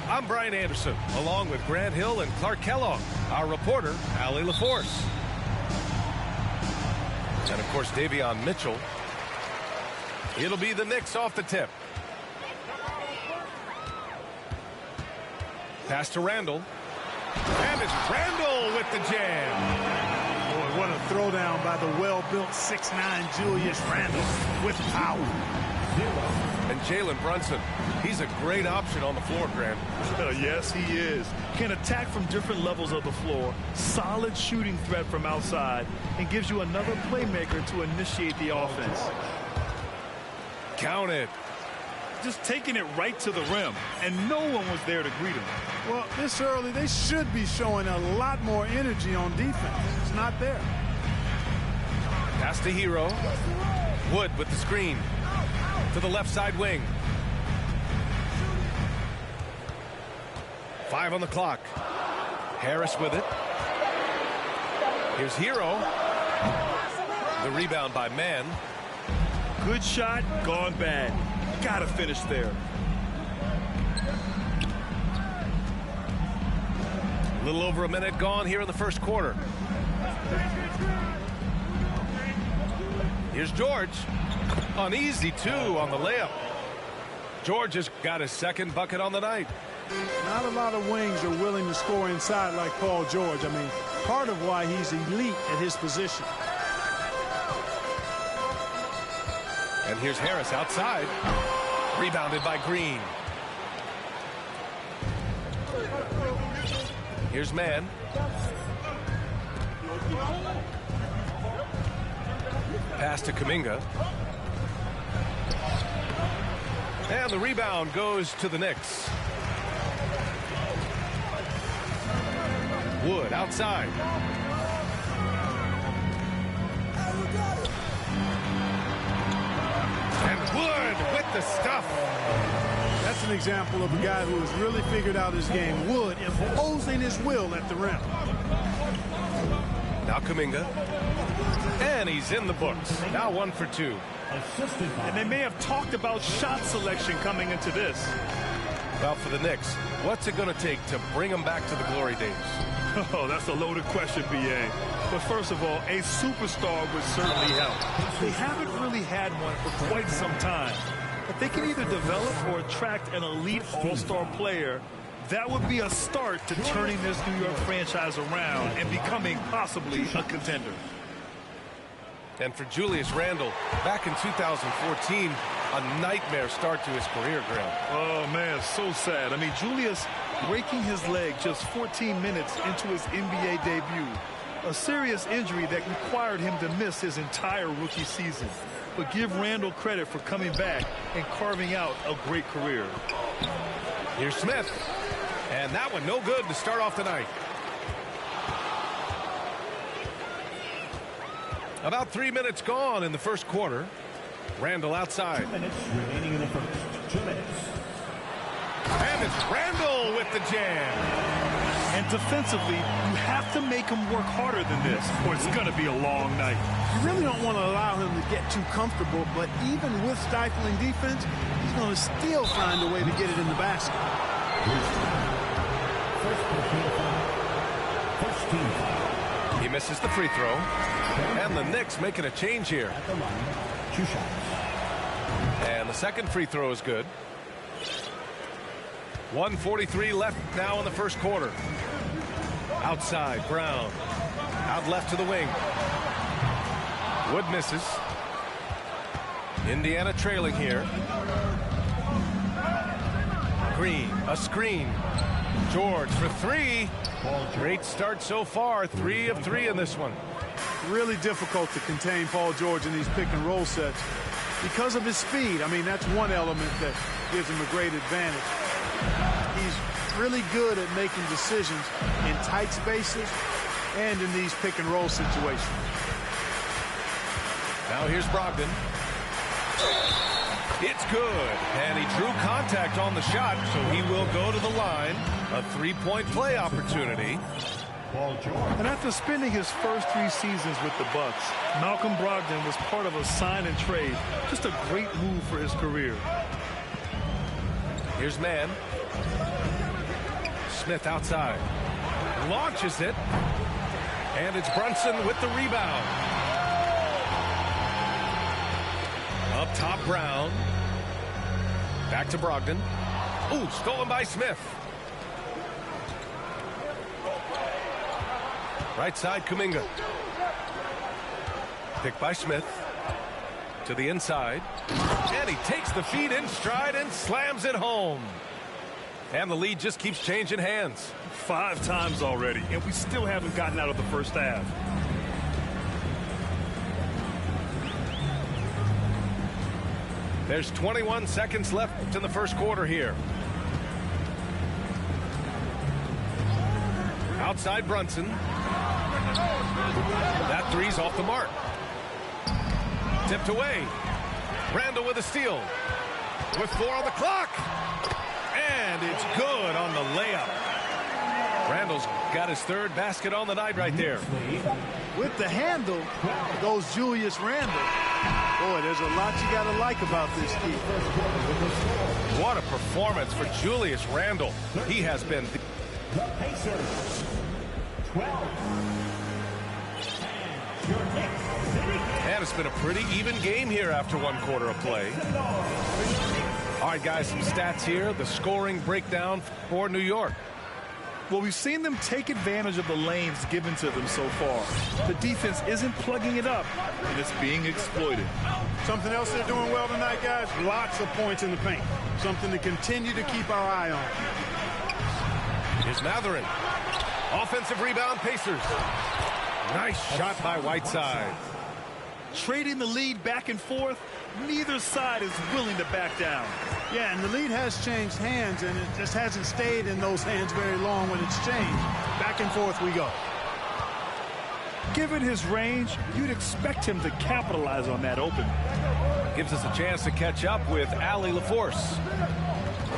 I'm Brian Anderson, along with Grant Hill and Clark Kellogg, our reporter, Allie LaForce. And, of course, Davion Mitchell. It'll be the Knicks off the tip. Pass to Randall. And it's Randall with the jam. Boy, what a throwdown by the well-built 6'9" Julius Randle with power. And Jalen Brunson, he's a great option on the floor, Grant. Yes, he is. Can attack from different levels of the floor, solid shooting threat from outside, and gives you another playmaker to initiate the offense. Count it. Just taking it right to the rim, and no one was there to greet him. Well, this early, they should be showing a lot more energy on defense. It's not there. Pass to Hero. Wood with the screen. To the left side wing. 5 on the clock. Harris with it. Here's Hero. The rebound by Mann. Good shot, gone bad. Gotta finish there. A little over a minute gone here in the first quarter. Here's George. An easy 2 on the layup. George has got his second bucket on the night. Not a lot of wings are willing to score inside like Paul George. I mean, part of why he's elite at his position. And here's Harris outside. Rebounded by Green. Here's Mann. Pass to Kuminga. And the rebound goes to the Knicks. Wood outside. And Wood with the stuff. That's an example of a guy who has really figured out his game. Wood imposing his will at the rim. Now Kuminga. And he's in the books. Now 1 for 2. And they may have talked about shot selection coming into this. Well, for the Knicks, what's it going to take to bring them back to the glory days? Oh, that's a loaded question, B.A. But first of all, a superstar would certainly help. They haven't really had one for quite some time. If they can either develop or attract an elite all-star player, that would be a start to turning this New York franchise around and becoming possibly a contender. And for Julius Randle, back in 2014, a nightmare start to his career, Graham. Oh, man, so sad. I mean, Julius breaking his leg just 14 minutes into his NBA debut. A serious injury that required him to miss his entire rookie season. But give Randle credit for coming back and carving out a great career. Here's Smith. And that one no good to start off the night. About 3 minutes gone in the first quarter. Randle outside. 2 minutes remaining in the first. 2 minutes. And it's Randle with the jam. And defensively, you have to make him work harder than this, or it's going to be a long night. You really don't want to allow him to get too comfortable, but even with stifling defense, he's going to still find a way to get it in the basket. First team foul. He misses the free throw. And the Knicks making a change here. At the line, 2 shots. And the second free throw is good. 1:43 left now in the first quarter. Outside, Brown. Out left to the wing. Wood misses. Indiana trailing here. Green, a screen. George for 3. Great start so far. 3 of 3 in this one. Really difficult to contain Paul George in these pick and roll sets because of his speed. I mean, that's one element that gives him a great advantage. He's really good at making decisions in tight spaces and in these pick and roll situations. Now here's Brogdon. It's good. And he drew contact on the shot, so he will go to the line. A 3-point play opportunity. And after spending his first 3 seasons with the Bucks, Malcolm Brogdon was part of a sign and trade. Just a great move for his career. Here's Mann. Smith outside. Launches it. And it's Brunson with the rebound. Up top, Brown. Back to Brogdon. Ooh, stolen by Smith. Right side, Kuminga. Picked by Smith. To the inside. And he takes the feed in stride and slams it home. And the lead just keeps changing hands. 5 times already, and we still haven't gotten out of the first half. There's 21 seconds left in the first quarter here. Outside Brunson. That three's off the mark. Tipped away. Randall with a steal. With 4 on the clock. And it's good on the layup. Randall's got his 3rd basket on the night right there. With the handle goes Julius Randle. Boy, there's a lot you got to like about this team. What a performance for Julius Randle. He has been... The Pacers, 12. And it's been a pretty even game here after 1 quarter of play. All right, guys, some stats here. The scoring breakdown for New York. Well, we've seen them take advantage of the lanes given to them so far. The defense isn't plugging it up, and it's being exploited. Something else they're doing well tonight, guys, lots of points in the paint. Something to continue to keep our eye on. Here's Matherin. Offensive rebound, Pacers. Nice shot by Whiteside. Trading the lead back and forth, neither side is willing to back down. Yeah, and the lead has changed hands, and it just hasn't stayed in those hands very long when it's changed. Back and forth we go. Given his range, you'd expect him to capitalize on that open. Gives us a chance to catch up with Allie LaForce.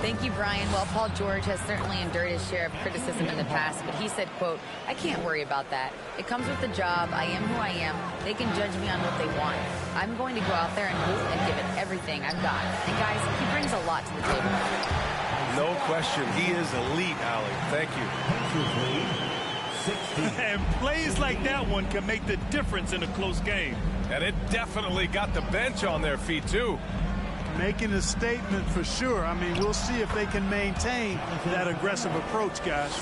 Thank you, Brian. Well, Paul George has certainly endured his share of criticism in the past, but he said, quote, "I can't worry about that. It comes with the job. I am who I am. They can judge me on what they want. I'm going to go out there and hoop and give it everything I've got." And guys, he brings a lot to the table. No question. He is elite, Allie. Thank you. And plays like that one can make the difference in a close game. And it definitely got the bench on their feet, too. Making a statement for sure. I mean, we'll see if they can maintain that aggressive approach, guys.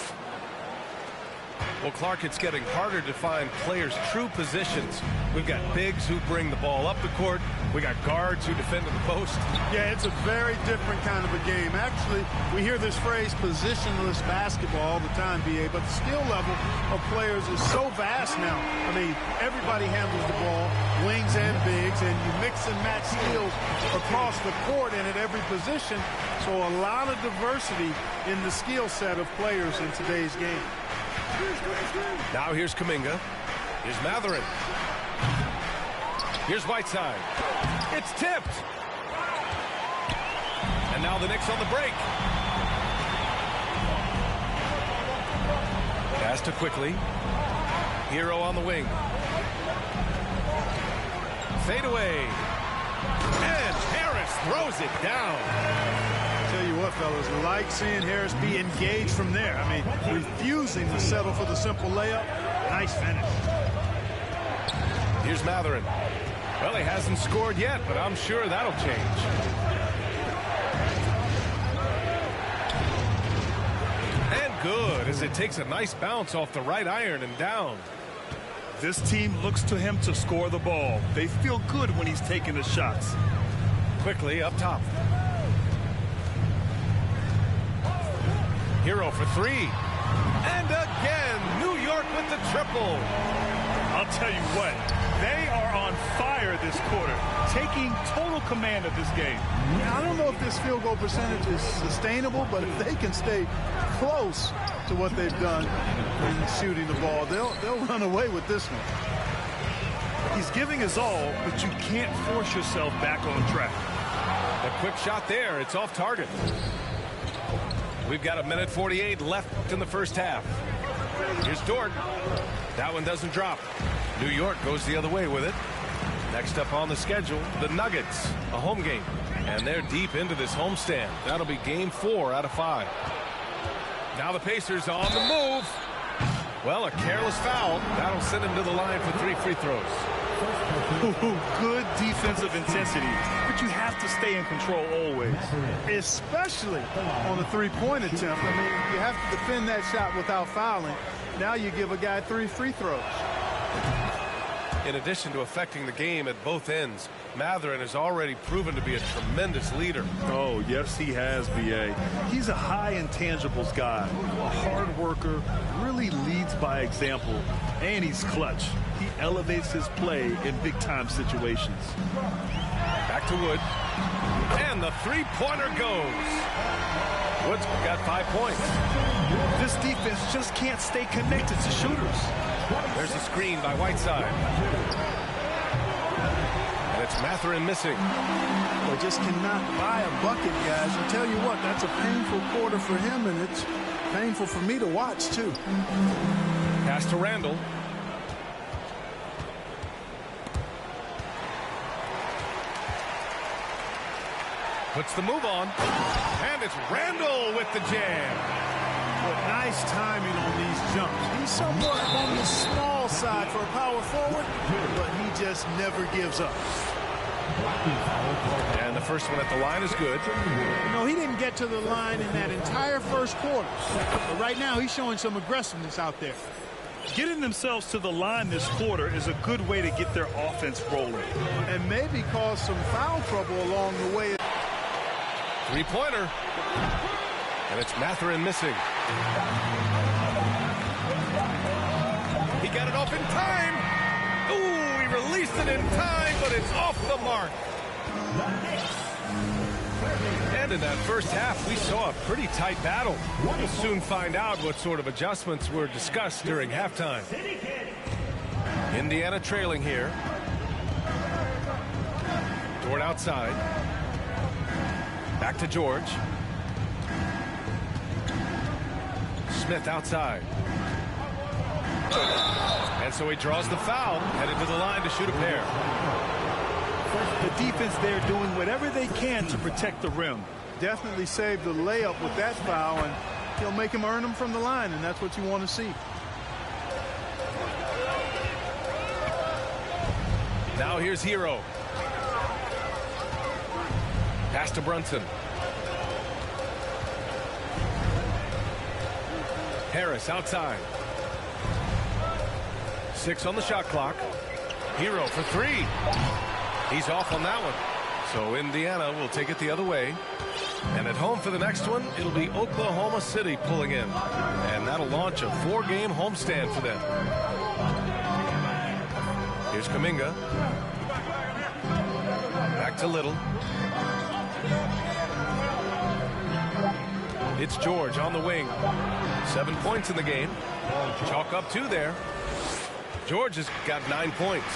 Well, Clark, it's getting harder to find players' true positions. We've got bigs who bring the ball up the court. We got guards who defend at the post. Yeah, it's a very different kind of a game. Actually, we hear this phrase positionless basketball all the time, BA, but the skill level of players is so vast now. I mean, everybody handles the ball, wings and bigs, and you mix and match skills across the court and at every position. So a lot of diversity in the skill set of players in today's game. Now here's Kuminga. Here's Matherin. Here's Whiteside. It's tipped. And now the Knicks on the break. Pass to Quickly. Hero on the wing. Fade away. And Harris throws it down. Tell you what, fellas, like seeing Harris be engaged from there. I mean, refusing to settle for the simple layup. Nice finish. Here's Matherin. Well, he hasn't scored yet, but I'm sure that'll change. And good, as it takes a nice bounce off the right iron and down. This team looks to him to score the ball. They feel good when he's taking the shots. Quickly up top. Hero for 3. And again, New York with the triple. I'll tell you what, they are on fire this quarter, taking total command of this game. I don't know if this field goal percentage is sustainable, but if they can stay close to what they've done in shooting the ball, they'll run away with this one. He's giving his all, but you can't force yourself back on track. A quick shot there. It's off target. We've got 1:48 left in the first half. Here's Dort. That one doesn't drop. New York goes the other way with it. Next up on the schedule, the Nuggets, a home game. And they're deep into this homestand. That'll be game 4 out of 5. Now the Pacers on the move. Well, a careless foul. That'll send him to the line for 3 free throws. Good defensive intensity, but you have to stay in control always. Especially on the three-point attempt. I mean, you have to defend that shot without fouling. Now you give a guy 3 free throws. In addition to affecting the game at both ends, Mathurin has already proven to be a tremendous leader. Oh, yes, he has, B.A. He's a high intangibles guy, a hard worker, really leads by example, and he's clutch. He elevates his play in big-time situations. Back to Wood, and the three-pointer goes. Wood's got 5 points. This defense just can't stay connected to shooters. There's a screen by Whiteside. And it's Mathurin missing. They just cannot buy a bucket, guys. I tell you what, that's a painful quarter for him, and it's painful for me to watch, too. Pass to Randall. Puts the move on. And it's Randall with the jam. But nice timing on these jumps. He's somewhat on the small side for a power forward, but he just never gives up. And the first one at the line is good. You know, he didn't get to the line in that entire first quarter. But right now, he's showing some aggressiveness out there. Getting themselves to the line this quarter is a good way to get their offense rolling. And maybe cause some foul trouble along the way. Three-pointer. And it's Mathurin missing. He got it off in time. Ooh, he released it in time, but it's off the mark. And in that first half, we saw a pretty tight battle. We'll soon find out what sort of adjustments were discussed during halftime. Indiana trailing here. Dort outside. Back to George. Smith outside. And so he draws the foul, headed to the line to shoot a pair. The defense there doing whatever they can to protect the rim. Definitely saved the layup with that foul, and he'll make him earn them from the line, and that's what you want to see. Now here's Hero. Pass to Brunson. Harris outside. 6 on the shot clock. Hero for 3. He's off on that one. So Indiana will take it the other way. And at home for the next one, it'll be Oklahoma City pulling in. And that'll launch a 4-game homestand for them. Here's Kuminga. Back to Little. It's George on the wing. 7 points in the game. Chalk up 2 there. George has got 9 points.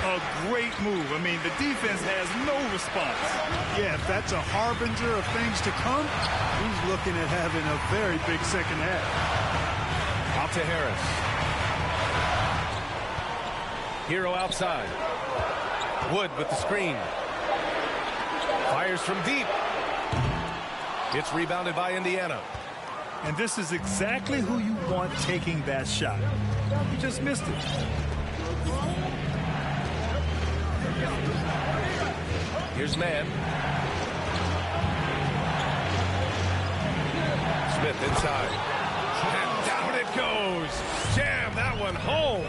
A great move. I mean, the defense has no response. Yeah, if that's a harbinger of things to come, he's looking at having a very big second half. Out to Harris. Hero outside. Wood with the screen. Fires from deep. It's rebounded by Indiana. And this is exactly who you want taking that shot. He just missed it. Here's Mann. Smith inside. And down it goes. Jam that one home.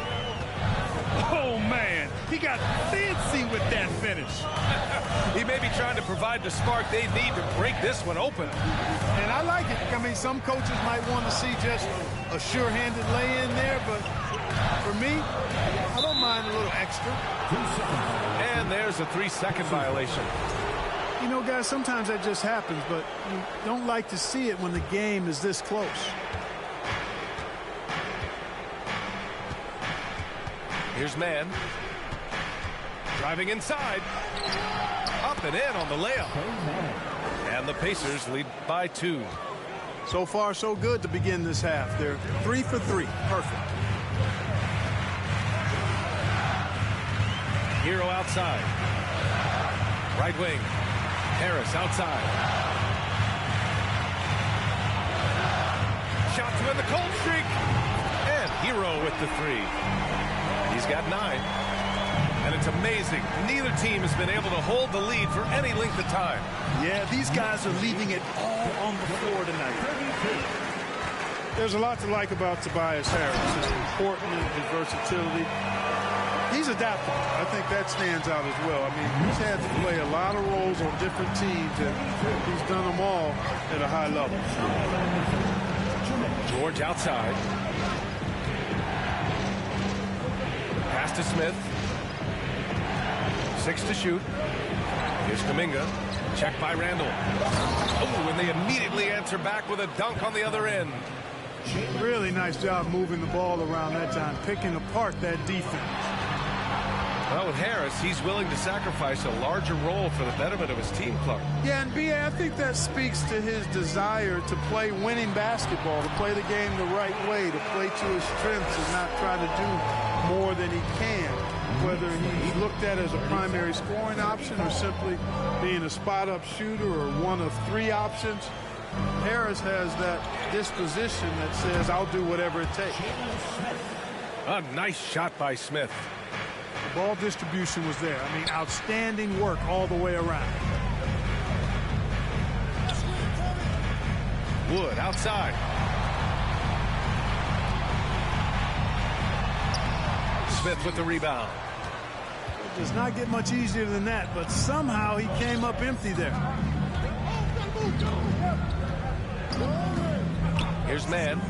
Oh, man. He got fancy with that finish. He may be trying to provide the spark they need to break this one open. And I like it. I mean, some coaches might want to see just a sure-handed lay-in there, but for me, I don't mind a little extra. And there's a 3-second violation. You know, guys, sometimes that just happens, but you don't like to see it when the game is this close. Here's Mann. Driving inside. Up and in on the layup. And the Pacers lead by 2. So far, so good to begin this half. They're 3 for 3. Perfect. Hero outside. Right wing. Harris outside. Shot to end the cold streak. And Hero with the 3. He's got 9. And it's amazing. Neither team has been able to hold the lead for any length of time. Yeah, these guys are leaving it all on the floor tonight. There's a lot to like about Tobias Harris. His importance, his versatility. He's adaptable. I think that stands out as well. I mean, he's had to play a lot of roles on different teams, and he's done them all at a high level. George outside. Pass to Smith. 6 to shoot. Here's Kuminga. Checked by Randall. Oh, and they immediately answer back with a dunk on the other end. Really nice job moving the ball around that time, picking apart that defense. Well, with Harris, he's willing to sacrifice a larger role for the betterment of his team, Clark. Yeah, and B.A., I think that speaks to his desire to play winning basketball, to play the game the right way, to play to his strengths and not try to do more than he can, whether he's looked at as a primary scoring option or simply being a spot-up shooter or one of 3 options. Harris has that disposition that says, I'll do whatever it takes. A nice shot by Smith. The ball distribution was there. I mean, outstanding work all the way around. Wood outside. Smith with the rebound. It does not get much easier than that, but somehow he came up empty there. Here's Mann.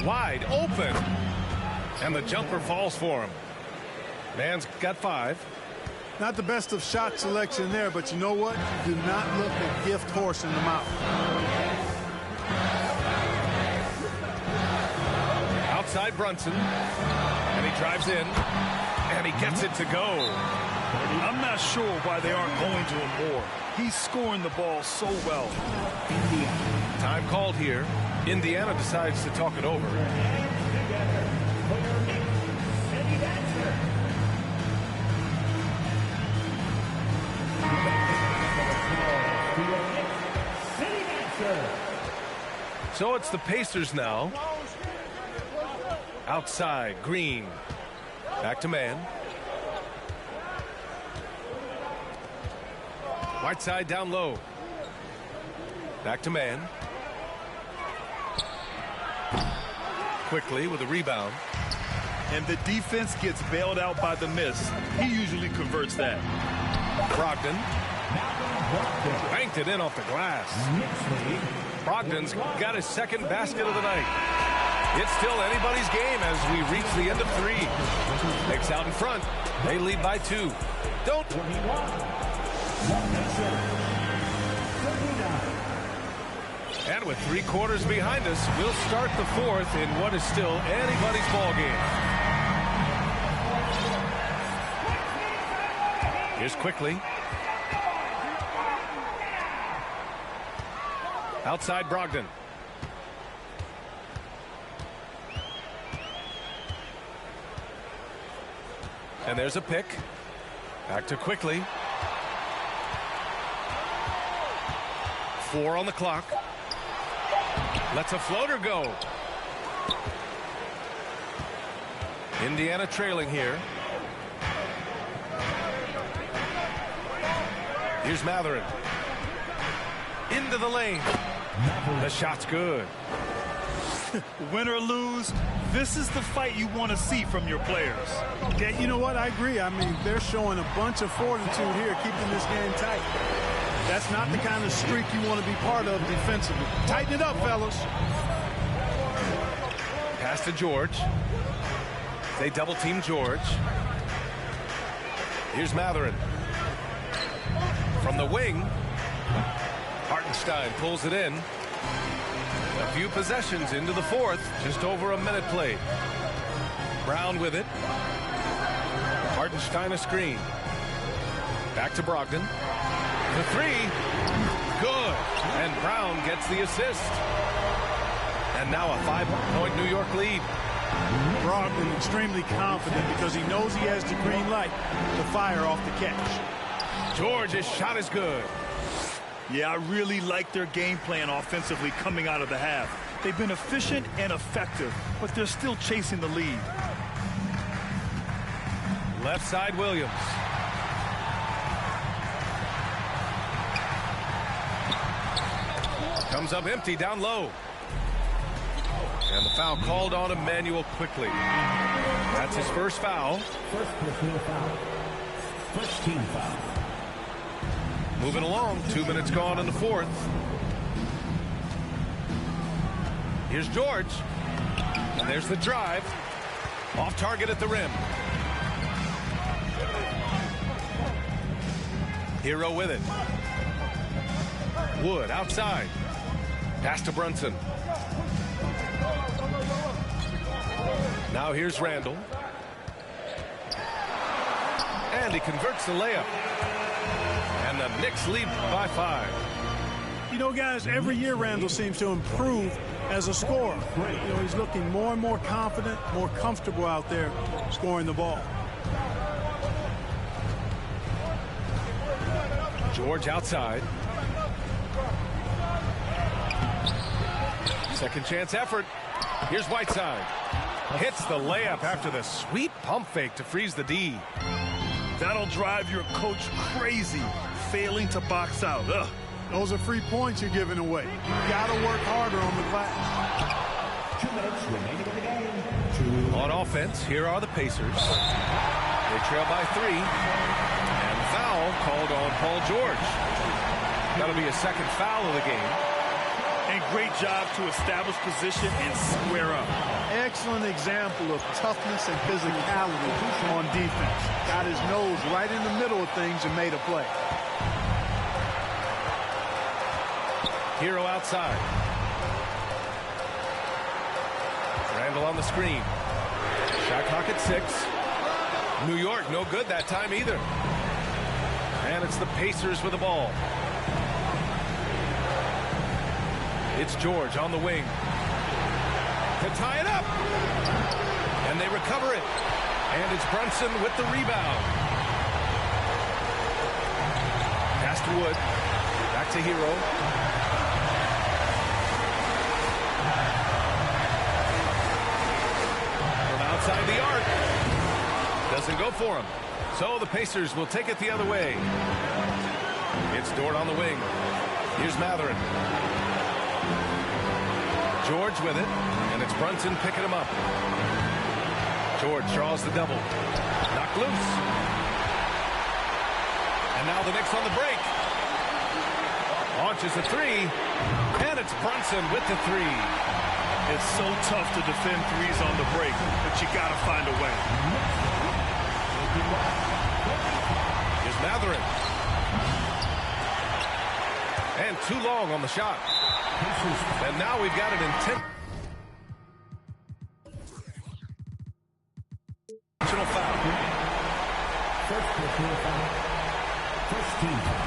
Wide open. And the jumper falls for him. Mann's got 5. Not the best of shot selection there, but you know what? Do not look a gift horse in the mouth. Outside Brunson. And he drives in. And he gets it to go. I'm not sure why they aren't going to him more. He's scoring the ball so well. Time called here. Indiana decides to talk it over. So it's the Pacers now. Outside, Green. Back to Mann. Whiteside down low. Back to Mann. Quickly with a rebound. And the defense gets bailed out by the miss. He usually converts that. Brogdon. Banked it in off the glass. Brogdon's got his second basket of the night. It's still anybody's game as we reach the end of 3. Knicks out in front. They lead by 2. Don't. And with 3 quarters behind us, we'll start the 4th in what is still anybody's ball game. Here's Quickly. Outside Brogdon. And there's a pick. Back to Quickly. 4 on the clock. Lets a floater go. Indiana trailing here. Here's Matherin. Into the lane. The shot's good. Win or lose, this is the fight you want to see from your players. Yeah, you know what? I agree. I mean, they're showing a bunch of fortitude here, keeping this game tight. That's not the kind of streak you want to be part of defensively. Tighten it up, fellas. Pass to George. They double team George. Here's Matherin. From the wing. Hartenstein pulls it in. A few possessions into the 4th. Just over a minute played. Brown with it. Hartenstein a screen. Back to Brogdon. The 3. Good. And Brown gets the assist. And now a 5-point New York lead. Brogdon extremely confident because he knows he has the green light to fire off the catch. George's shot is good. Yeah, I really like their game plan offensively coming out of the half. They've been efficient and effective, but they're still chasing the lead. Left side Williams. Comes up empty down low. And the foul called on Emmanuel quickly. That's his first foul. First personal foul. First team foul. Moving along, 2 minutes gone in the fourth. Here's George. And there's the drive. Off target at the rim. Hero with it. Wood outside. Pass to Brunson. Now here's Randall. And he converts the layup. And the Knicks lead by 5. You know, guys, every year Randall seems to improve as a scorer. You know, he's looking more and more confident, more comfortable out there scoring the ball. George outside. Second chance effort. Here's Whiteside. Hits the layup after the sweet pump fake to freeze the D. That'll drive your coach crazy, failing to box out. Ugh. Those are free points you're giving away. You got to work harder on the glass. 2 minutes remaining in the game. On offense, here are the Pacers. They trail by 3. And foul called on Paul George. That'll be a second foul of the game. And great job to establish position and square up. Excellent example of toughness and physicality on defense. Got his nose right in the middle of things and made a play. Hero outside. Randall on the screen. Shot clock at 6. New York no good that time either. And it's the Pacers with the ball. It's George on the wing. To tie it up. And they recover it. And it's Brunson with the rebound. Pass to Wood. Back to Hero. From outside the arc. Doesn't go for him. So the Pacers will take it the other way. It's Dort on the wing. Here's Matherin. George with it, and it's Brunson picking him up. George draws the double. Knocked loose. And now the Knicks on the break. Launches a 3, and it's Brunson with the 3. It's so tough to defend threes on the break, but you got to find a way. Here's Matherin. And too long on the shot. And now we've got an intentional foul. First personal foul. First team foul.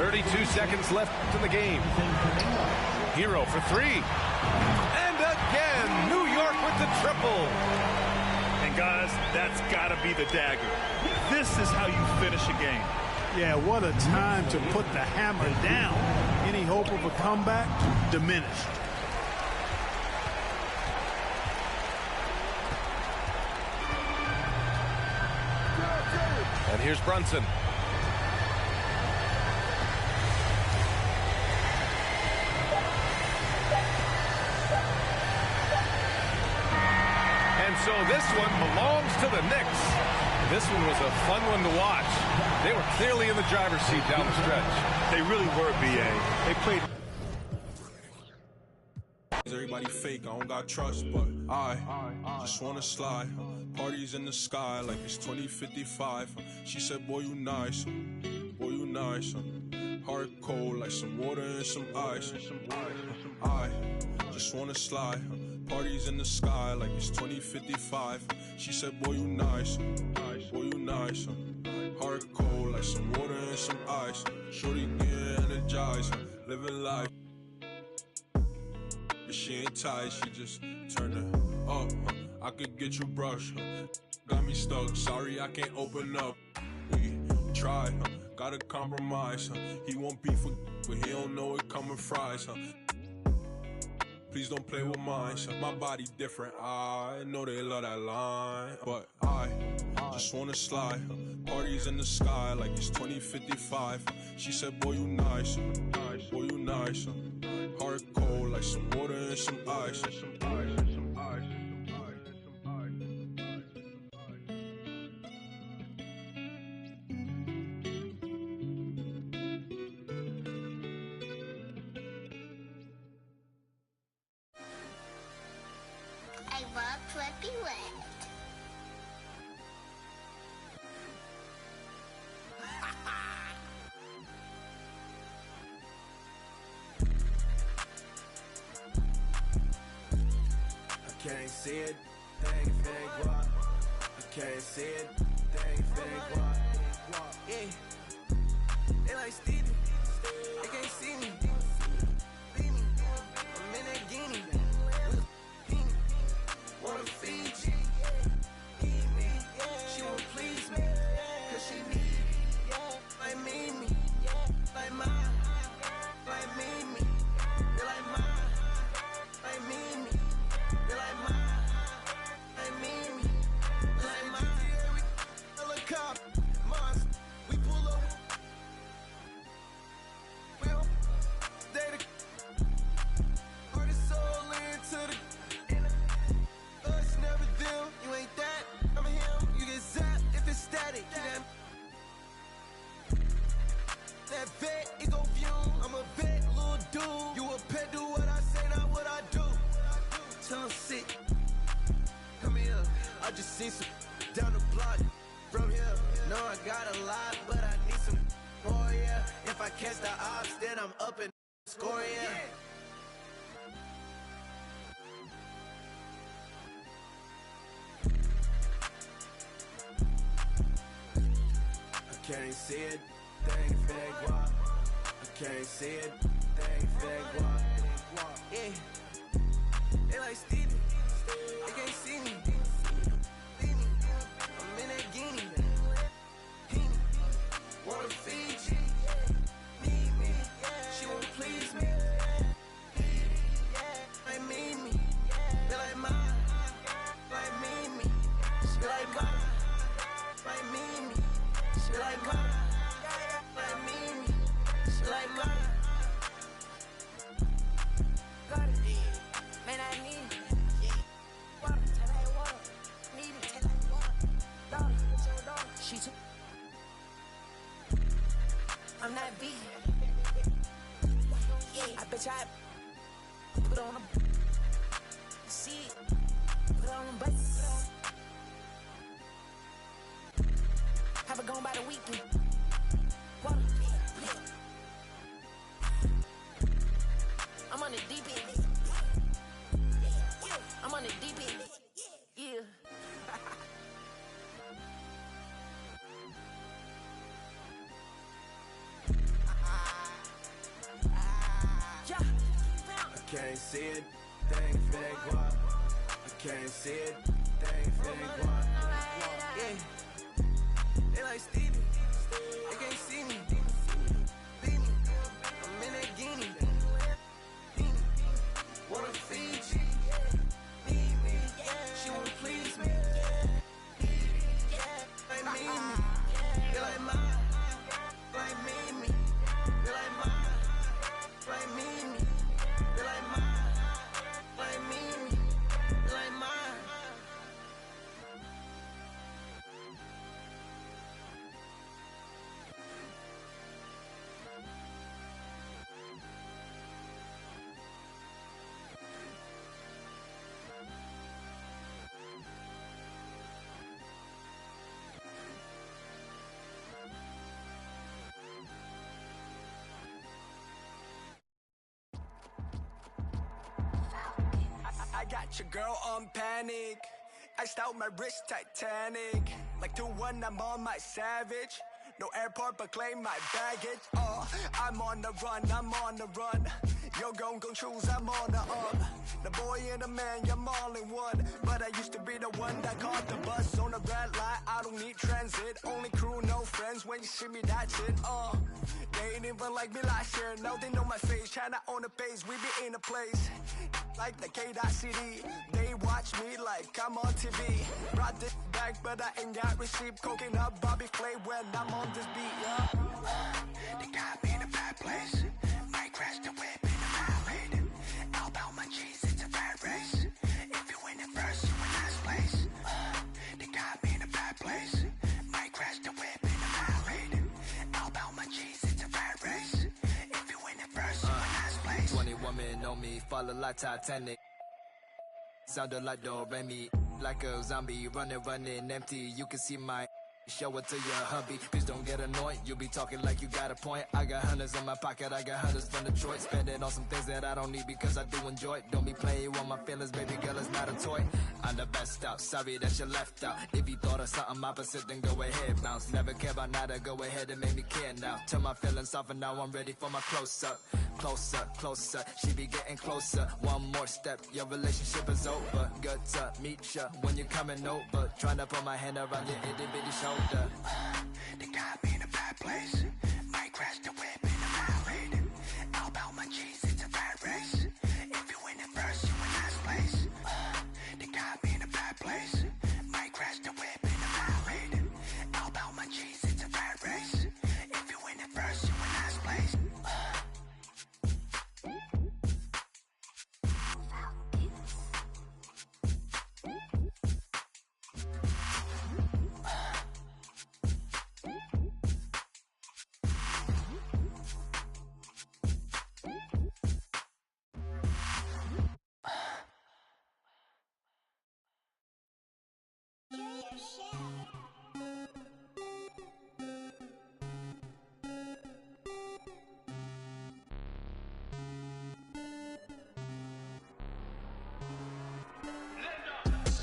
32 seconds left in the game. Hero for 3. And again, New York with the triple. And guys, that's got to be the dagger. This is how you finish a game. Yeah, what a time to put the hammer down. Any hope of a comeback diminished. And here's Brunson. And so this one belongs to the Knicks. This one was a fun one to watch. They were clearly in the driver's seat down the stretch. They really were, B.A. They played. Everybody fake, I don't got trust, but I just wanna slide. Parties in the sky like it's 2055. She said, boy, you nice. Boy, you nice. Heart cold like some water and some ice. I just wanna slide. Parties in the sky like it's 2055. She said, boy, you nice. Boy, you nice. Heart cold like some water and some ice. Shorty get energized, living life. But she ain't tight, she just turn it up. I could get you brush. Got me stuck, sorry I can't open up. We try, gotta compromise. He won't beef with, but he don't know it coming fries. Please don't play with mine. My body different, I know they love that line. But I just wanna slide. Parties in the sky like it's 2055. She said, boy, you nice. Boy, you nice. Heart cold like some water and some ice. I love Flippy Wet. I can't see it, thing fake walk. I can't see it, thing fake walk. Yeah, they like Stevie, they can't see me. I'm in that guinea, with a beanie. Wanna feed you, eat me. She won't please me, cause she need me. Like me, like mine, like me. They like mine, like me. They like mine, like me. They like mine. Helicopter, monster, we pull up. We don't stay the artist soul into the us, never them. You ain't that, I'm him. You get zapped if it's static. That vet, it go fume. I'm a vet, little dude. You a pet, do what I say, not what I do. Tell him sit. Come here. I just seen some down the block from here. No, I got a lot, but I need some more, yeah. If I catch the ops, then I'm up and score, yeah. I can't see it, thing fake walk. I can't see it, thing fake walk. Yeah, they like Stevie, they can't see me. I'm in that guinea, wanna feed you, need me. She won't please me, like me. They like mine, like me. She like mine, like me. She like mine, like me. She like mine. Got it, man, I need it. Water, till I water. Need it till I water. Daughter, it's your daughter. She too. I'm not big. Yeah, I bet I put on a see it. Put on a bus. Have it gone by the weekend. Water. I'm on the deep end. I'm on the deep end. Yeah. I can't see it, thing fake walk. I can't see it, thing fake walk. Yeah, they like Stevie, they can't see me. I'm in that guinea, wanna feed you, need me. She won't please me, like me. They like mine, like me. They like mine, like me. They like mine, like me. They like mine. I got your girl on panic. Iced out my wrist Titanic. Like 2-1, I'm on my savage. No airport, but claim my baggage. I'm on the run, I'm on the run. You're gon' choose, I'm on the up. The boy and the man, I'm all in one. But I used to be the one that caught the bus on the red light. I don't need transit, only crew, no friends. When you see me, that's it. They ain't even like me last year. Now they know my face. China on the base, we be in a place like the K.City. They watch me like I'm on TV. Brought this back, but I ain't got receipt. Coking up Bobby Flay when I'm on this beat, yeah. They got me in a bad place. Might crash the whip in the highway. 20 women on me, follow like Titanic. Sounded like Do Re Mi, like a zombie, running empty. You can see my show it to your hubby. Please don't get annoyed, you be talking like you got a point. I got hundreds in my pocket, I got hundreds from Detroit. Spend it on some things that I don't need because I do enjoy it. Don't be playing with my feelings, baby girl, it's not a toy. I'm the best out, sorry that you left out. If you thought of something opposite, then go ahead, bounce. Never care about nada, go ahead and make me care now. Turn my feelings off and now I'm ready for my close-up. Closer, closer, she be getting closer. One more step, your relationship is over. Good to meet ya when you're coming over. Trying to put my hand around your itty-bitty shoulder. They got me in a bad place. Might crash the whip in a mile. All about my cheese, it's a bad race. If you win it first, you in last place. They got me in a bad place. Might crash the whip in a mile. All about my cheese, it's a bad race. If you win it first, you in last place.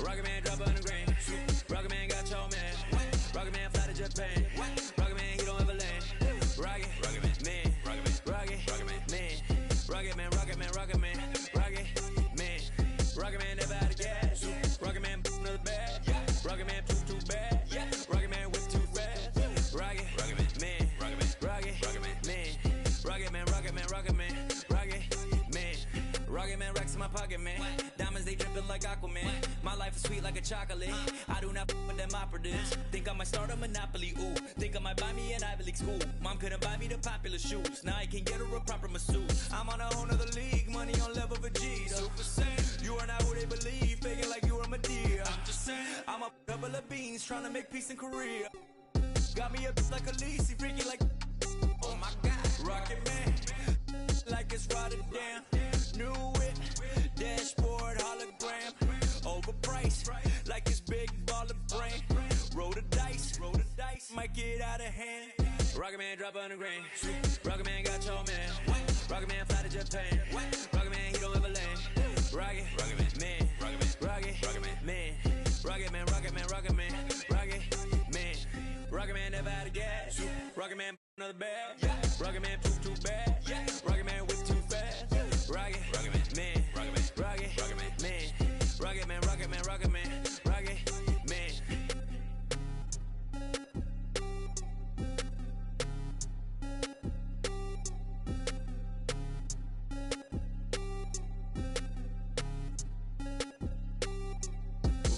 Rocket Man drop on the green. Rocket Man got your man. Rocket Man fly to Japan. Rocket Man, he don't ever land. Rocket Man, Rocket Man, Rocket Man, Rocket Man, Rocket Man, Rocket Man, Rocket Man never out of gas. Rocket Man another bag. Rocket Man too bad. Rocket Man whip too fast. Rocket Man, Rocket Man, Rocket Man, Rocket Man, Rocket Man, Rocket Man racks in my pocket, man. Diamonds, they dripping like Aquaman. My life is sweet like a chocolate. I do not with them operatives. Think I might start a monopoly, ooh. Think I might buy me an Ivy League school. Mom couldn't buy me the popular shoes. Now I can get her a proper masseuse. I'm on a whole nother league. Money on level Vegeta. Super Saiyan. You are not who they believe. Faking like you are Medea. I'm just saying. I'm a couple of beans trying to make peace in Korea. Got me up like a Lisi. Freaky like, oh my God. Rocket Man. Like it's Rotterdam. New whip, dashboard, hologram. Overpriced, like it's big baller brain. Roll the dice, might get out of hand. Rocket Man drop on the grain. Rocket Man got your man. Rocket Man fly to Japan. Rocket Man, he don't ever land. Rocket Man, Rocket Man, Rocket Man, Rocket Man, Rocket Man, Rocket Man, Rocket Man, Rocket Man never out of gas. Rocket Man another bag. Rocket Man too bad. Rocket Man whip too fast. Rocket Man, Rocket Man, Rocket Man, Rocket Man, Rocket Man, Rocket Man, Rocket Man.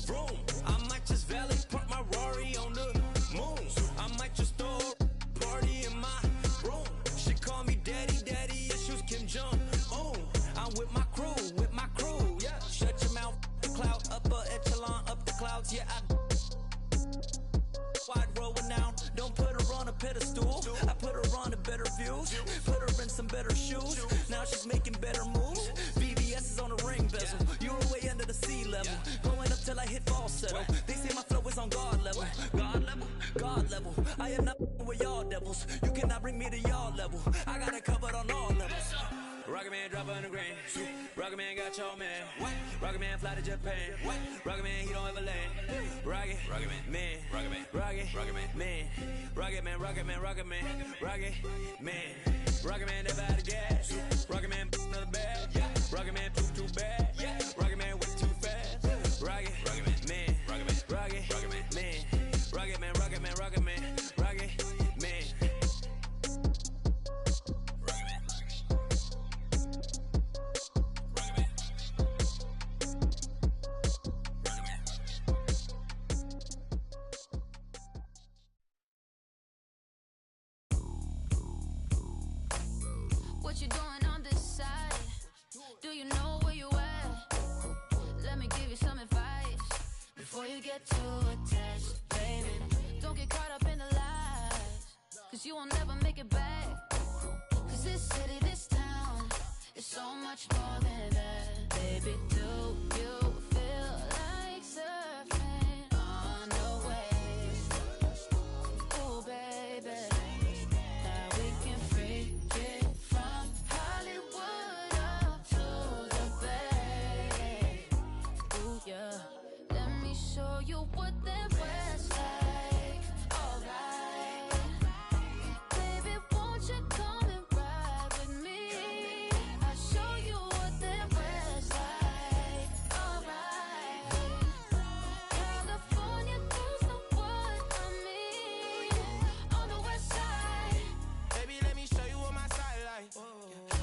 Vroom, I might just valet park my Rari on the moon. I might just throw a party in my room. She call me daddy, issues Kim Jong. Oh, I'm with my crew, yeah. Shut your mouth, cloud, upper echelon, up the clouds, yeah. I wide rolling down, don't put her on a pedestal. I put her on a better views, put her in some better shoes. Now she's making better moves. VVS is on the ring bezel. You're way under the sea level, going up till I hit falsetto. They say my flow is on God level, God level, God level. I am not with y'all devils. You cannot bring me to y'all level. I got it covered on all levels. Rocket Man drop on the grain. Rocket Man got your man. Rocket Man fly to Japan. Rocket Man, he don't ever land. Rocket Man, Rocket Man, Rocket Man, Rocket Man, Rocket Man, Rocket Man, Rocket Man, Rocket Man never out of gas. Rocket Man another bag. Rocket Man too bad. Rocket Man whip too fast. Rocket Man, Rocket Man, Rocket Man, Rocket Man, Rocket Man, Rocket Man, Rocket Man. What you doing on this side? Do you know where you at? Let me give you some advice before you get too attached, baby. Don't get caught up in the lies, cause you will never make it back. Cause this city, this town, is so much more than that. Baby, do you feel like surfing on the waves? Ooh, baby, now we can freak it from Hollywood up to the Bay. Ooh, yeah, let me show you what that West like. Alright, baby, won't you come and ride with me? I'll show you what that West like. Alright, California girls know what I mean. On the West side, Baby, let me show you what my side like.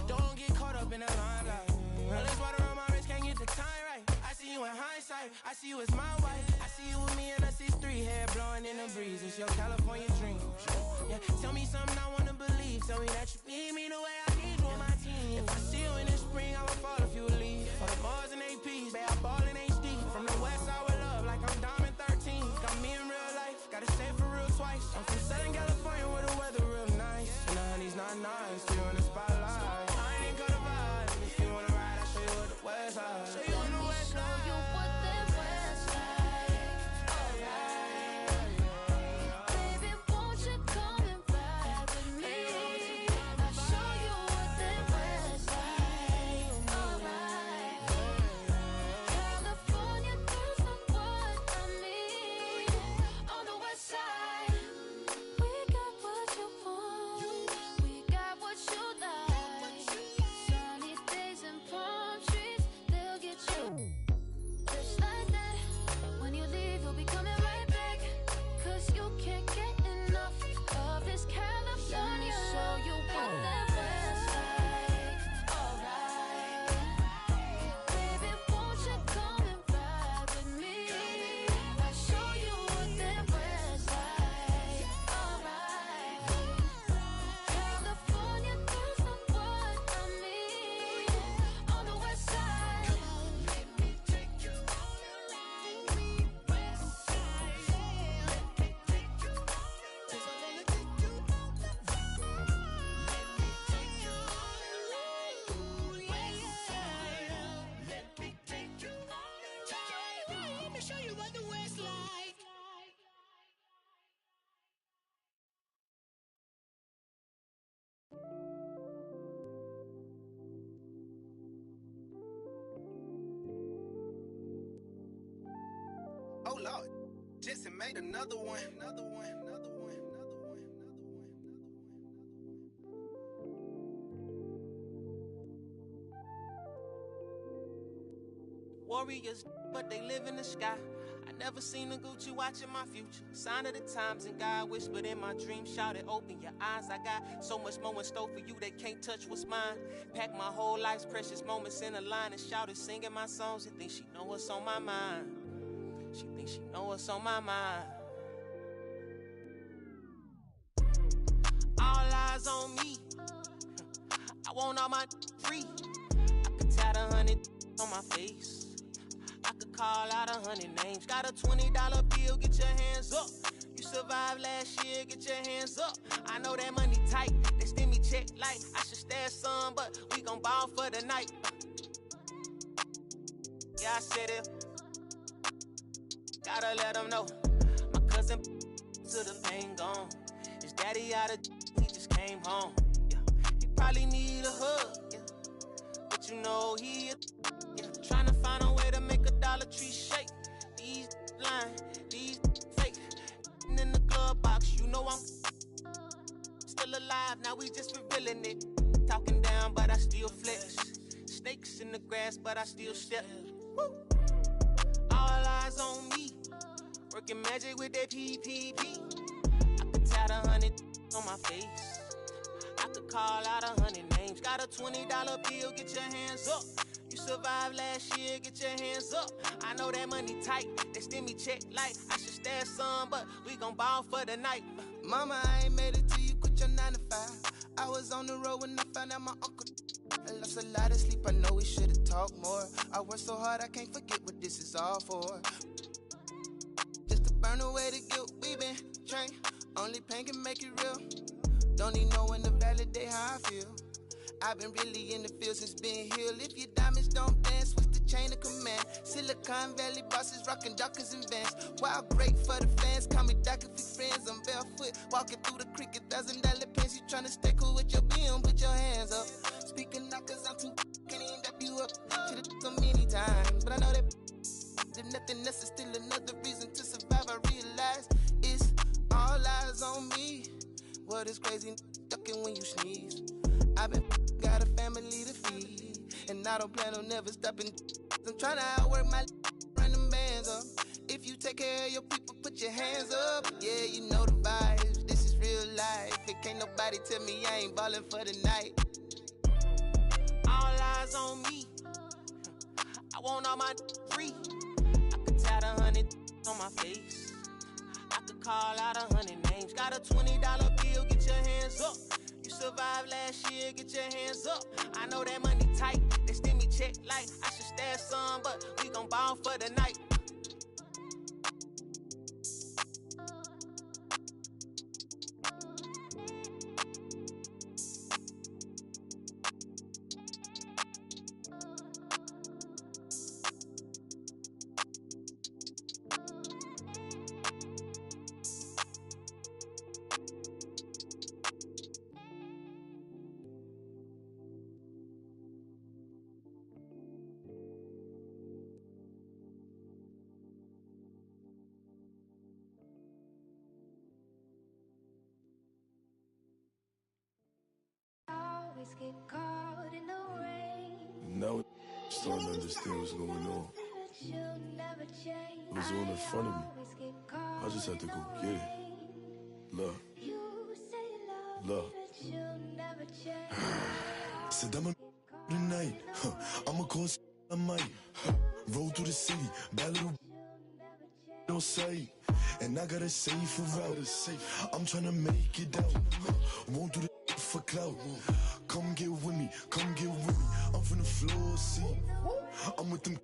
Don't get caught up in the limelight. All this water on my wrist, can't get the time right. I see you in hindsight, I see you as my wife. I see you with me in a 6'3", hair blowing in the breeze. It's your California dream. Yeah, tell me something I wanna believe. Tell me that you need me the way I need you on my team. If I see you in the spring, I will fall if you would leave. For the Mars and APs, babe, I ball in HD. From the West side with love, like I'm Diamond 13. Got me in real life, gotta say for real twice. I'm from Southern California where the weather real nice. And the honey's not nice, you in the spotlight. I ain't gonna vibe. If you wanna ride, I'll show you what the West side. Show you on the West show side. you what that West like. Alright, baby, won't you come and ride with me? I'll show you what that West like. Alright, California girls know what I mean. On the West side, we got what you want, we got what you like. Sunny days and palm trees, they'll get you. Just like that, when you leave, you'll be coming right back. 'Cause you can't get enough of this California. Let me show you what that West like. Alright, baby, won't you come and ride with me? I'll show you what that West like. Alright, California girls know what I mean. On the West side, let me take you all around me. West side, let me take you all around. 'Cause I wanna take you all around. Let me take you all around. West side, let me take you all around. Let me show you what the West like. Oh Lord, Jetson made another one. Another one. Another one. Another one. Warriors, but they live in the sky. I never seen a Gucci watching my future. Sign of the times, and God whispered in my dream, shouted, open your eyes. I got so much more in store for you that can't touch what's mine. Packed my whole life's precious moments in a line and shouted, singing my songs. You think she know what's on my mind? She thinks she know what's on my mind. All eyes on me. I want all my free. I could tat 100 on my face. I could call out 100 names. Got a $20 bill, get your hands up. You survived last year, get your hands up. I know that money tight, they send me check like I should stash some, but we gon' ball for the night. Yeah, I said it. Gotta let them know. My cousin to the pain gone. His daddy out of he just came home. Yeah, he probably need a hug. Yeah, but you know he trying to find a way to make a Dollar Tree shake. These lying, these fake. And in the glove box, you know I'm still alive. Now we just revealing it. Talking down, but I still flex. Snakes in the grass, but I still step. Woo. All eyes on me. Working magic with that PPP. I could tat 100 on my face. I could call out 100 names. Got a $20 bill, get your hands up. You survived last year, get your hands up. I know that money tight, they send me check like I should stash some, but we gon' ball for the night. Mama, I ain't made it till you quit your 9 to 5. I was on the road when I found out my uncle I lost a lot of sleep, I know we should've talked more. I worked so hard, I can't forget what this is all for. Just to burn away the guilt, we been trained. Only pain can make it real. Don't need no one to validate how I feel. I've been really in the field since being healed. If your diamonds don't dance, switch the chain of command. Silicon Valley bosses rocking Dockers and Vans. Wild great for the fans, call me Doc if we friends. I'm barefoot, walking through the creek, $1,000 pants. You tryna stay cool with your BM, put your hands up. Speaking up, cause I'm too can't even dap you up. Should've so many times, but I know that nothing else is still another reason to survive. I realize it's all eyes on me. What is crazy, ducking when you sneeze. I've been got a family to feed, and I don't plan on never stopping. I'm trying to outwork my run them bands up. If you take care of your people, put your hands up. Yeah, you know the vibes. This is real life. It can't nobody tell me I ain't ballin' for the night. All eyes on me. I want all my free. I could tat 100 on my face. I could call out 100 names. Got a $20 bill, get your hands up. You survived last year, get your hands up. I know that money tight, they send me check like I should stash some, but we gon' ball for the night. Get caught in the rain. Now I'm starting to understand what's going on. It was all in front of me. I just had to go get it. Love. Love. Said I'm tonight. I'ma cause I might. Roll through the city. Bad little no sight. And I got a safe route. I'm trying to make it out. Won't do the for clout. Come get with me, come get with me. I'm from the floor, see. I'm with them.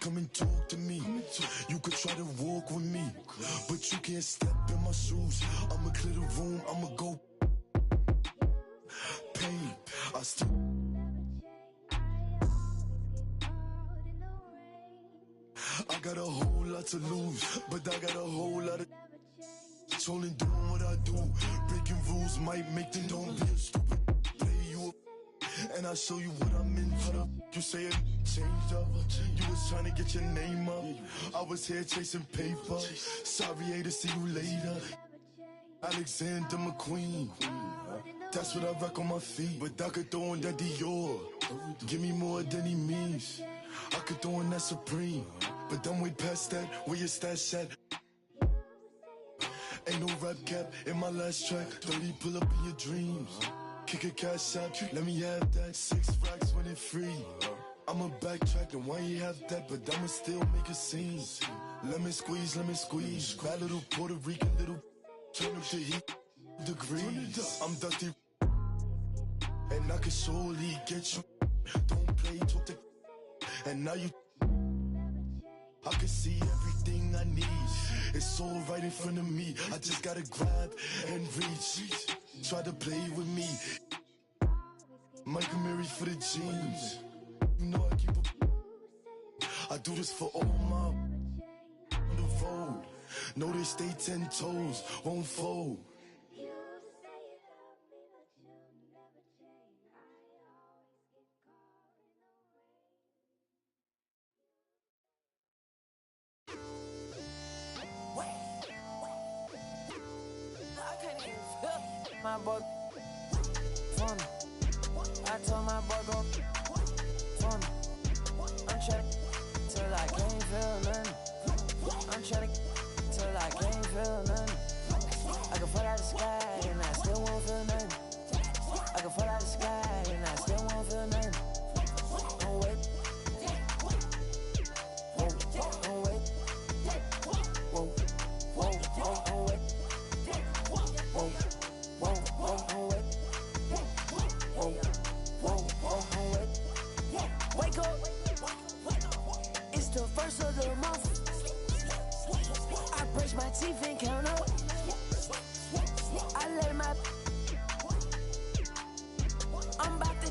Come and talk to me. You could try to walk with me, but you can't step in my shoes. I'ma clear the room, I'ma go. Pain, I still. I got a whole lot to lose, but I got a whole lot of. Trolling, doing what I do. Breaking rules might make them don't be a stupid. And I'll show you what I'm in. How the you say it changed up? You was trying to get your name up. I was here chasing paper. Sorry, to see you later. Alexander McQueen. That's what I rock on my feet. But I could throw in that Dior. Give me more than he means. I could throw in that Supreme. But I'm way past that. Where your stash at? Ain't no rap cap in my last track. 30 pull up in your dreams. Kick a cash out, let me have that. 6 racks when it free. I'ma backtrack and why you have that, but I'ma still make a scene. Let me squeeze. Bad little Puerto Rican little. Turn up the heat degrees. I'm dusty, and I can surely get you. Don't play, talk to. And now you. I can see everything I need. It's all right in front of me. I just gotta grab and reach. Try to play with me. Michael Mary for the jeans. You know I keep a. I do this for all my on the road. Know they stay 10 toes, won't fold. My boy, fun. I told my boy go fun. I'm trying till I can't feel nothing. I'm trying till I can't feel nothing. I can fall out the sky and I still won't feel nothing. I can fall out the sky and I still won't feel nothing. Don't wait. Whoa, don't wait. Whoa, don't wait. Wake up, it's the first of the month. I brush my teeth and count up. I let my, I'm about to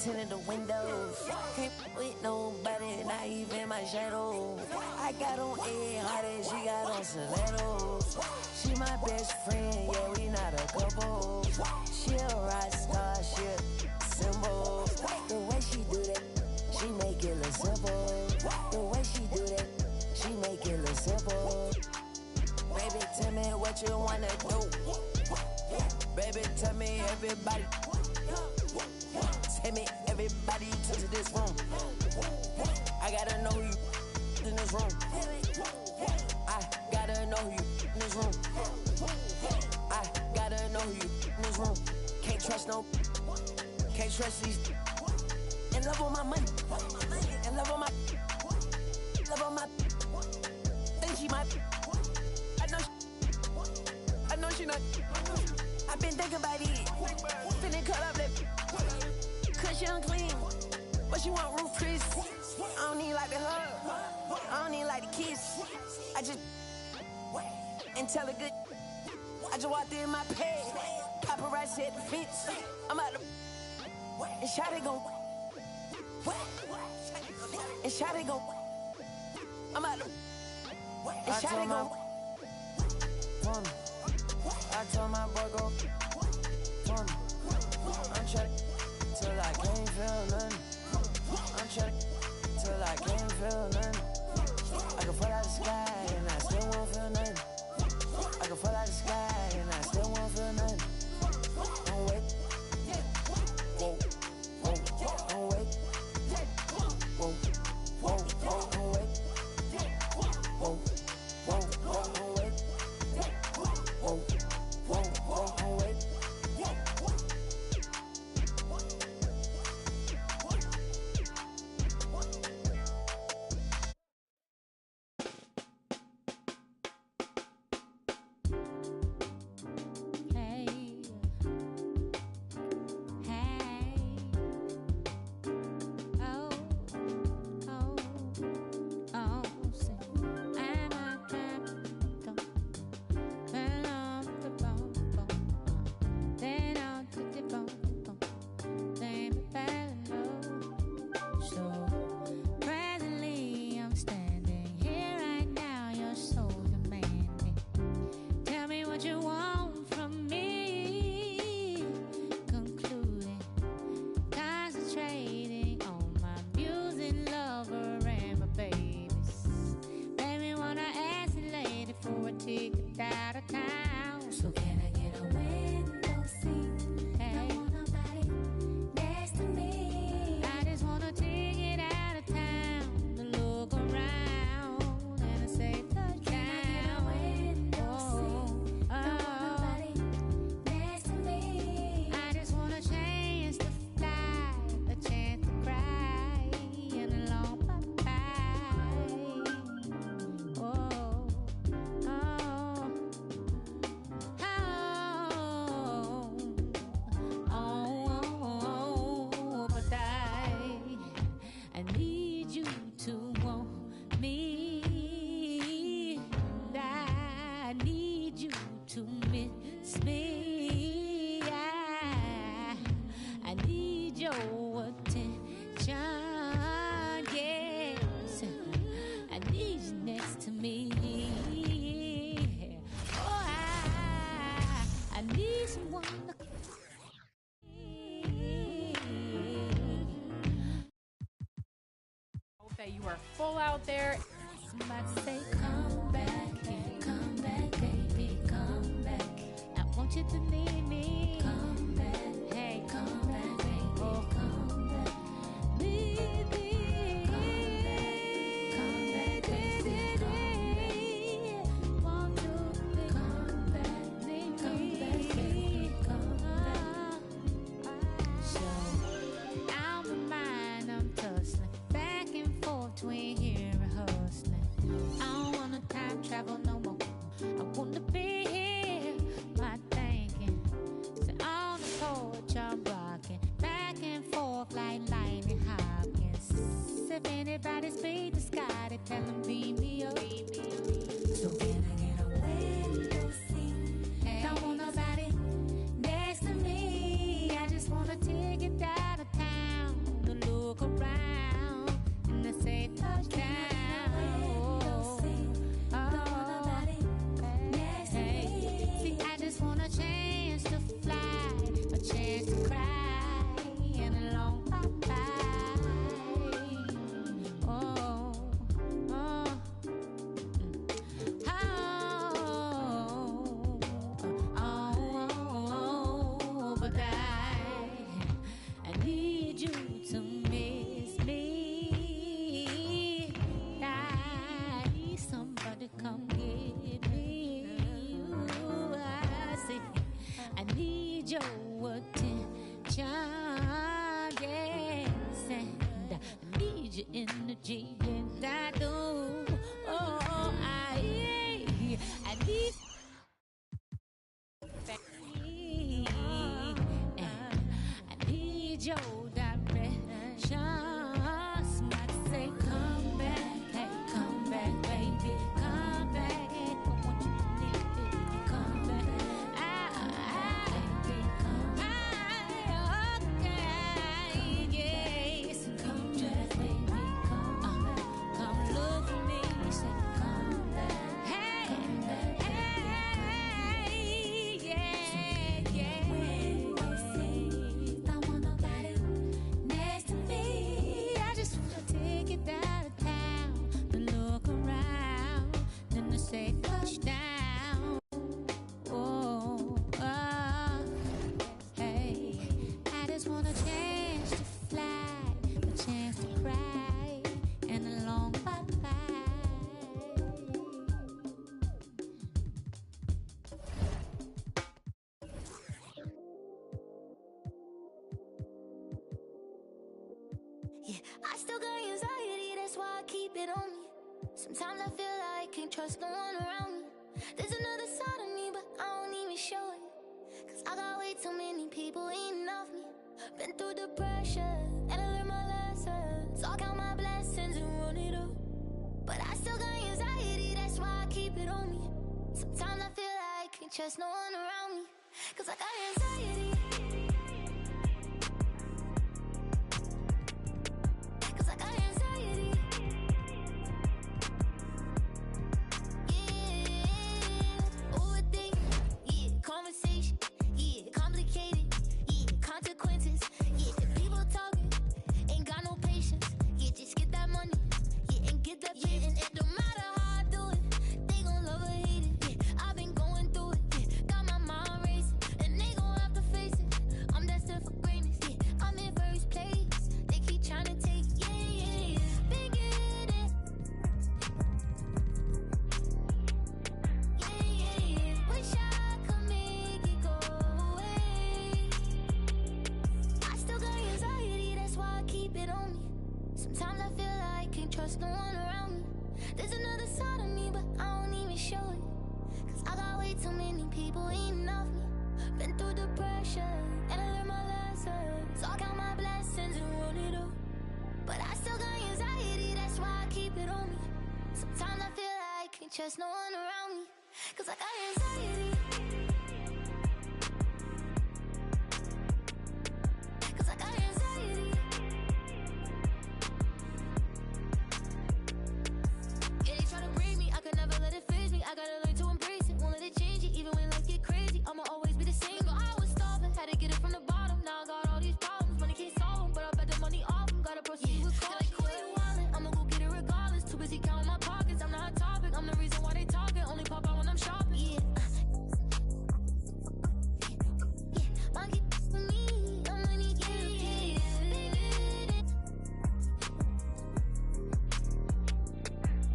tinted the windows. Can't with nobody, not even my shadow. I got on A Hardy, she got on stilettos. She my best friend, yeah, we not a couple. She a rock star, she a symbol. The way she do that, she make it look simple. The way she do that, she make it look simple. Baby, tell me what you wanna do. Baby, tell me everybody. Tell me everybody to this room. I gotta know you in this room. I gotta know you in this room. I gotta know you in this room. Can't trust these. In love on my money. In love on my. Think she might. I know she not. I've been thinking about it. Finna cut up that. Cause she unclean. But she want roof Chris. I don't need like the hug. I don't need like the kiss. I just. And tell her good. I just walked in my pad. Paparazzi at the fence. I'm out the. And Shawty gon'. And Shawty gon'. I'm out the. And Shawty gon'. I told my boy go. I'm trying till I can't feel nothing. I'm trying till I can't feel nothing. I can fall out the sky and I still won't feel nothing. I can fall out the sky and I still won't feel nothing. Don't wait. Whoa, whoa, don't wait. Whoa, whoa, whoa, don't wait. Whoa, whoa, whoa, don't wait. Whoa, whoa, whoa, don't wait. You are full out there. Somebody say, come back, baby, come back. I want you to need me. Come back, hey, come back, baby, come back. Need me. Come back, baby. Want to be. Come back, need me. Come back. So, out my mind, I'm tussling. Back and forth between here and hustling. I don't wanna time travel no more. I wanna be here, my thinking. So on the porch I'm rocking, back and forth like lightning Hopkins. If anybody speak the sky, they tell them beam me up. So can I get a window seat? Hey. Don't want nobody next to me. I just wanna take it out of town. energy, and I do. Oh, I need I need your direction. Somebody say, come back, hey, come back, baby, come back. I want you to need it, come back. Okay, yes, come just baby, come look for me, say, come back, hey, hey, yeah, yeah. Don't want nobody next to me. I just wanna take it downtown, then look around, then I say touchdown. Oh, hey, I just want a chance to fly, a chance to cry, and a long bye-bye. Yeah, I still got anxiety, that's why I keep it on me. Sometimes I feel like I can't trust no one around me. There's another side of me, but I don't even show it. Cause I got way too many people eating off me. Been through the pressure, and I learned my lessons. So I count my blessings and run it up. But I still got anxiety, that's why I keep it on me. Sometimes I feel like I can't trust no one around me. Cause I got anxiety. Cause I got anxiety. Yeah, overthink, yeah, conversation, yeah, complicated, yeah, consequences, yeah, people talking, ain't got no patience, yeah, just get that money, yeah, and get that business, and it don't matter how I do it, they gon' love or hate it, yeah, I've been going through it, yeah, got my mind racing, and they gon' have to face it, I'm destined for greatness, yeah, I'm in first place, they keep trying to take, yeah, yeah, yeah, figured it, yeah, yeah, yeah, wish I could make it go away, I still got anxiety, that's why I keep it on me, sometimes I feel like I can't trust no one around me, there's another side of me, but I don't even show it, cause I got way too many people eating off me, been through the pressure, and I learned my lessons, so I count my blessings and run it up, but I still got anxiety, that's why I keep it on me, sometimes I feel like I can't trust no one around me, cause I got anxiety, cause I got anxiety, yeah, they try to break me, I could never let it phase me, I gotta learn to embrace it, won't let it change it, even when life get crazy, I'ma always be the same, but I was starving, had to get it from the bottom, now I got all these problems, money can't solve them, but I bet the money off them, gotta proceed with caution, like quit wildin', I'ma go get it regardless, too busy counting my pockets, I'm not a topic, I'm the reason why they talking, only pop out when I'm shopping, yeah, monkey for me, I'm money, yeah, yeah, yeah,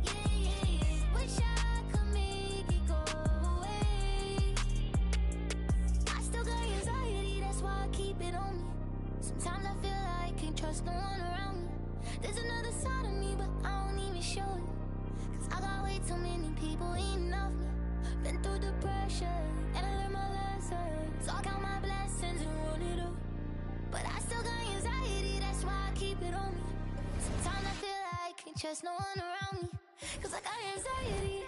yeah, yeah, wish I could make it go away, I still got anxiety, that's why I keep it on me, sometimes I feel like I can't trust no one around me, there's another side of me, but I don't even show it, cause I got way too many people eating off me, been through the pressure, and I learned my lessons, so I count my blessings and run it up, but I still got anxiety, that's why I keep it on me, sometimes I feel like I can't trust no one around me, cause I got anxiety.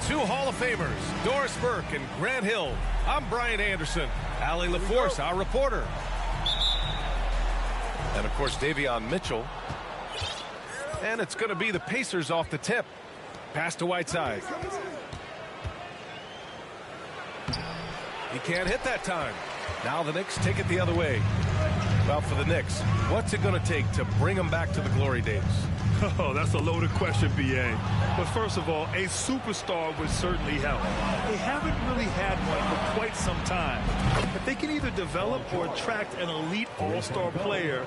Two Hall of Famers, Doris Burke and Grant Hill. I'm Brian Anderson. Allie LaForce, our reporter. And, of course, Davion Mitchell. And it's going to be the Pacers off the tip. Pass to Whiteside. He can't hit that time. Now the Knicks take it the other way. Well, for the Knicks, what's it going to take to bring them back to the glory days? Oh, that's a loaded question, B.A. But first of all, a superstar would certainly help. They haven't really had one for quite some time. If they can either develop or attract an elite all-star player,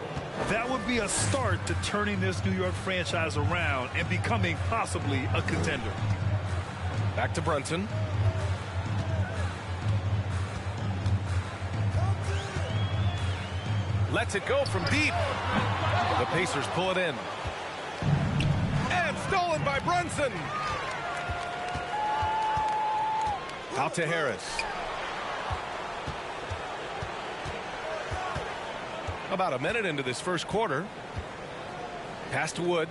that would be a start to turning this New York franchise around and becoming possibly a contender. Back to Brunson. Lets it go from deep. The Pacers pull it in. And stolen by Brunson. Out to Harris. About a minute into this first quarter. Pass to Wood.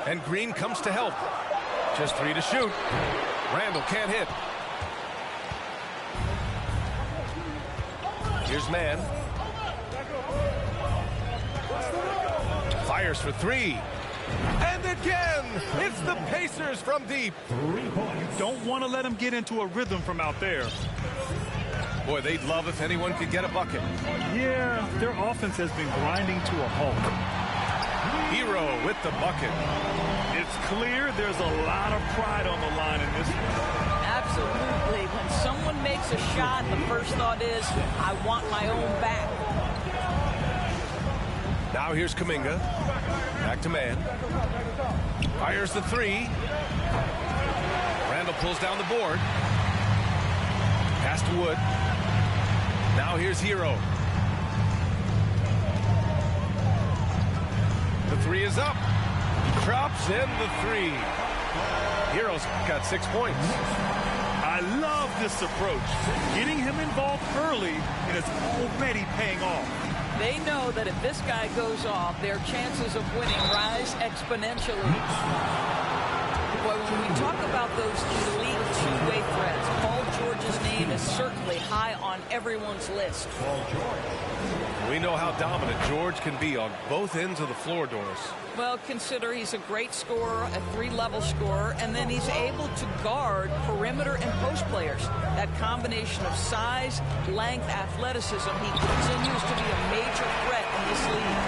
And Green comes to help. Just 3 to shoot. Randall can't hit. Here's Mann. Fires for 3. And again, it's the Pacers from deep. You don't want to let them get into a rhythm from out there. Boy, they'd love if anyone could get a bucket. Yeah, their offense has been grinding to a halt. Hero with the bucket. It's clear there's a lot of pride on the line in this one. Absolutely. When someone makes a shot, the first thought is, I want my own back. Now here's Kuminga. Back to Mann. Fires the 3. Randall pulls down the board. Pass to Wood. Now here's Hero. The 3 is up. Drops in the 3. Hero's got 6 points. I love this approach. Getting him involved early, and it's already paying off. They know that if this guy goes off, their chances of winning rise exponentially. Boy, when we talk about those elite two-way threats, Paul George's name is certainly high on everyone's list. We know how dominant George can be on both ends of the floor, Doris. Well, consider he's a great scorer, a 3-level scorer, and then he's able to guard perimeter and post players. That combination of size, length, athleticism, he continues to be a major threat in this league.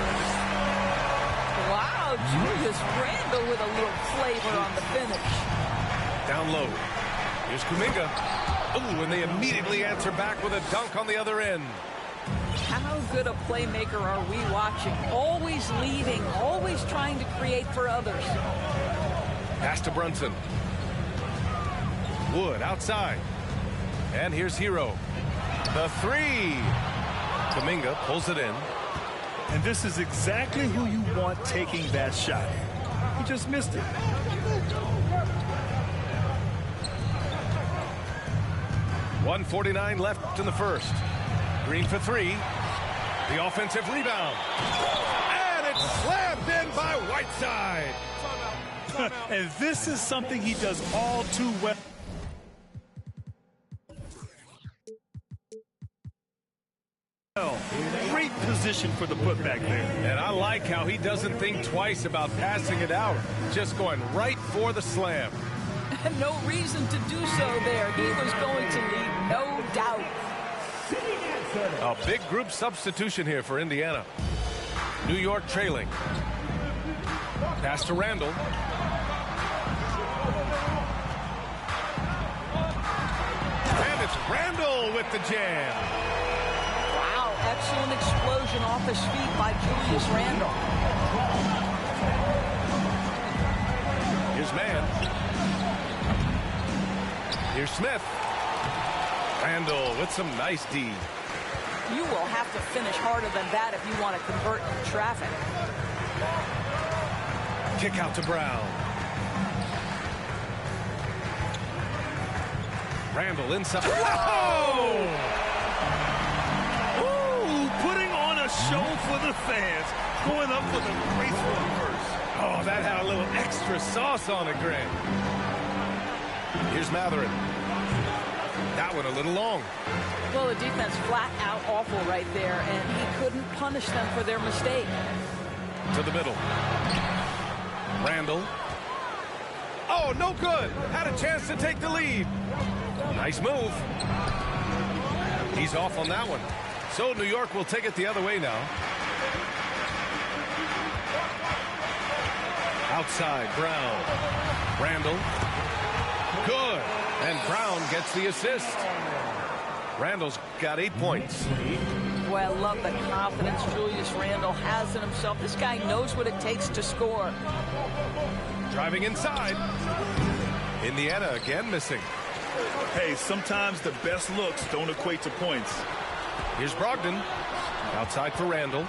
Wow, Julius Randle with a little flavor on the finish. Down low. Here's Kuminga. Ooh, and they immediately answer back with a dunk on the other end. How good a playmaker are we watching? Always leading, always trying to create for others. Pass to Brunson. Wood outside. And here's Hero. The 3. Kuminga pulls it in. And this is exactly who you want taking that shot. He just missed it. .149 left in the first. Green for 3. The offensive rebound. And it's slammed in by Whiteside. And this is something he does all too well. Great position. position for the putback there. And I like how he doesn't think twice about passing it out. Just going right for the slam. No reason to do so there. He was going to lead, no doubt. A big group substitution here for Indiana. New York trailing. Pass to Randall. And it's Randall with the jam. Wow, excellent explosion off his feet by Julius Randall. Here's man. Here's Smith. Randall with some nice D. You will have to finish harder than that if you want to convert in traffic. Kick out to Brown. Randall inside. Oh! Ooh, putting on a show for the fans. Going up with a graceful reverse. Oh, that had a little extra sauce on it, Grant. Here's Matherin. That one a little long. Well, the defense flat out awful right there, and he couldn't punish them for their mistake. To the middle. Randall. Oh, no good. Had a chance to take the lead. Nice move. He's off on that one. So New York will take it the other way now. Outside, Brown. Randall. Good. And Brown gets the assist. Randall's got 8 points. Well, I love the confidence Julius Randall has in himself. This guy knows what it takes to score. Driving inside. Indiana again missing. Hey, sometimes the best looks don't equate to points. Here's Brogdon. Outside for Randall.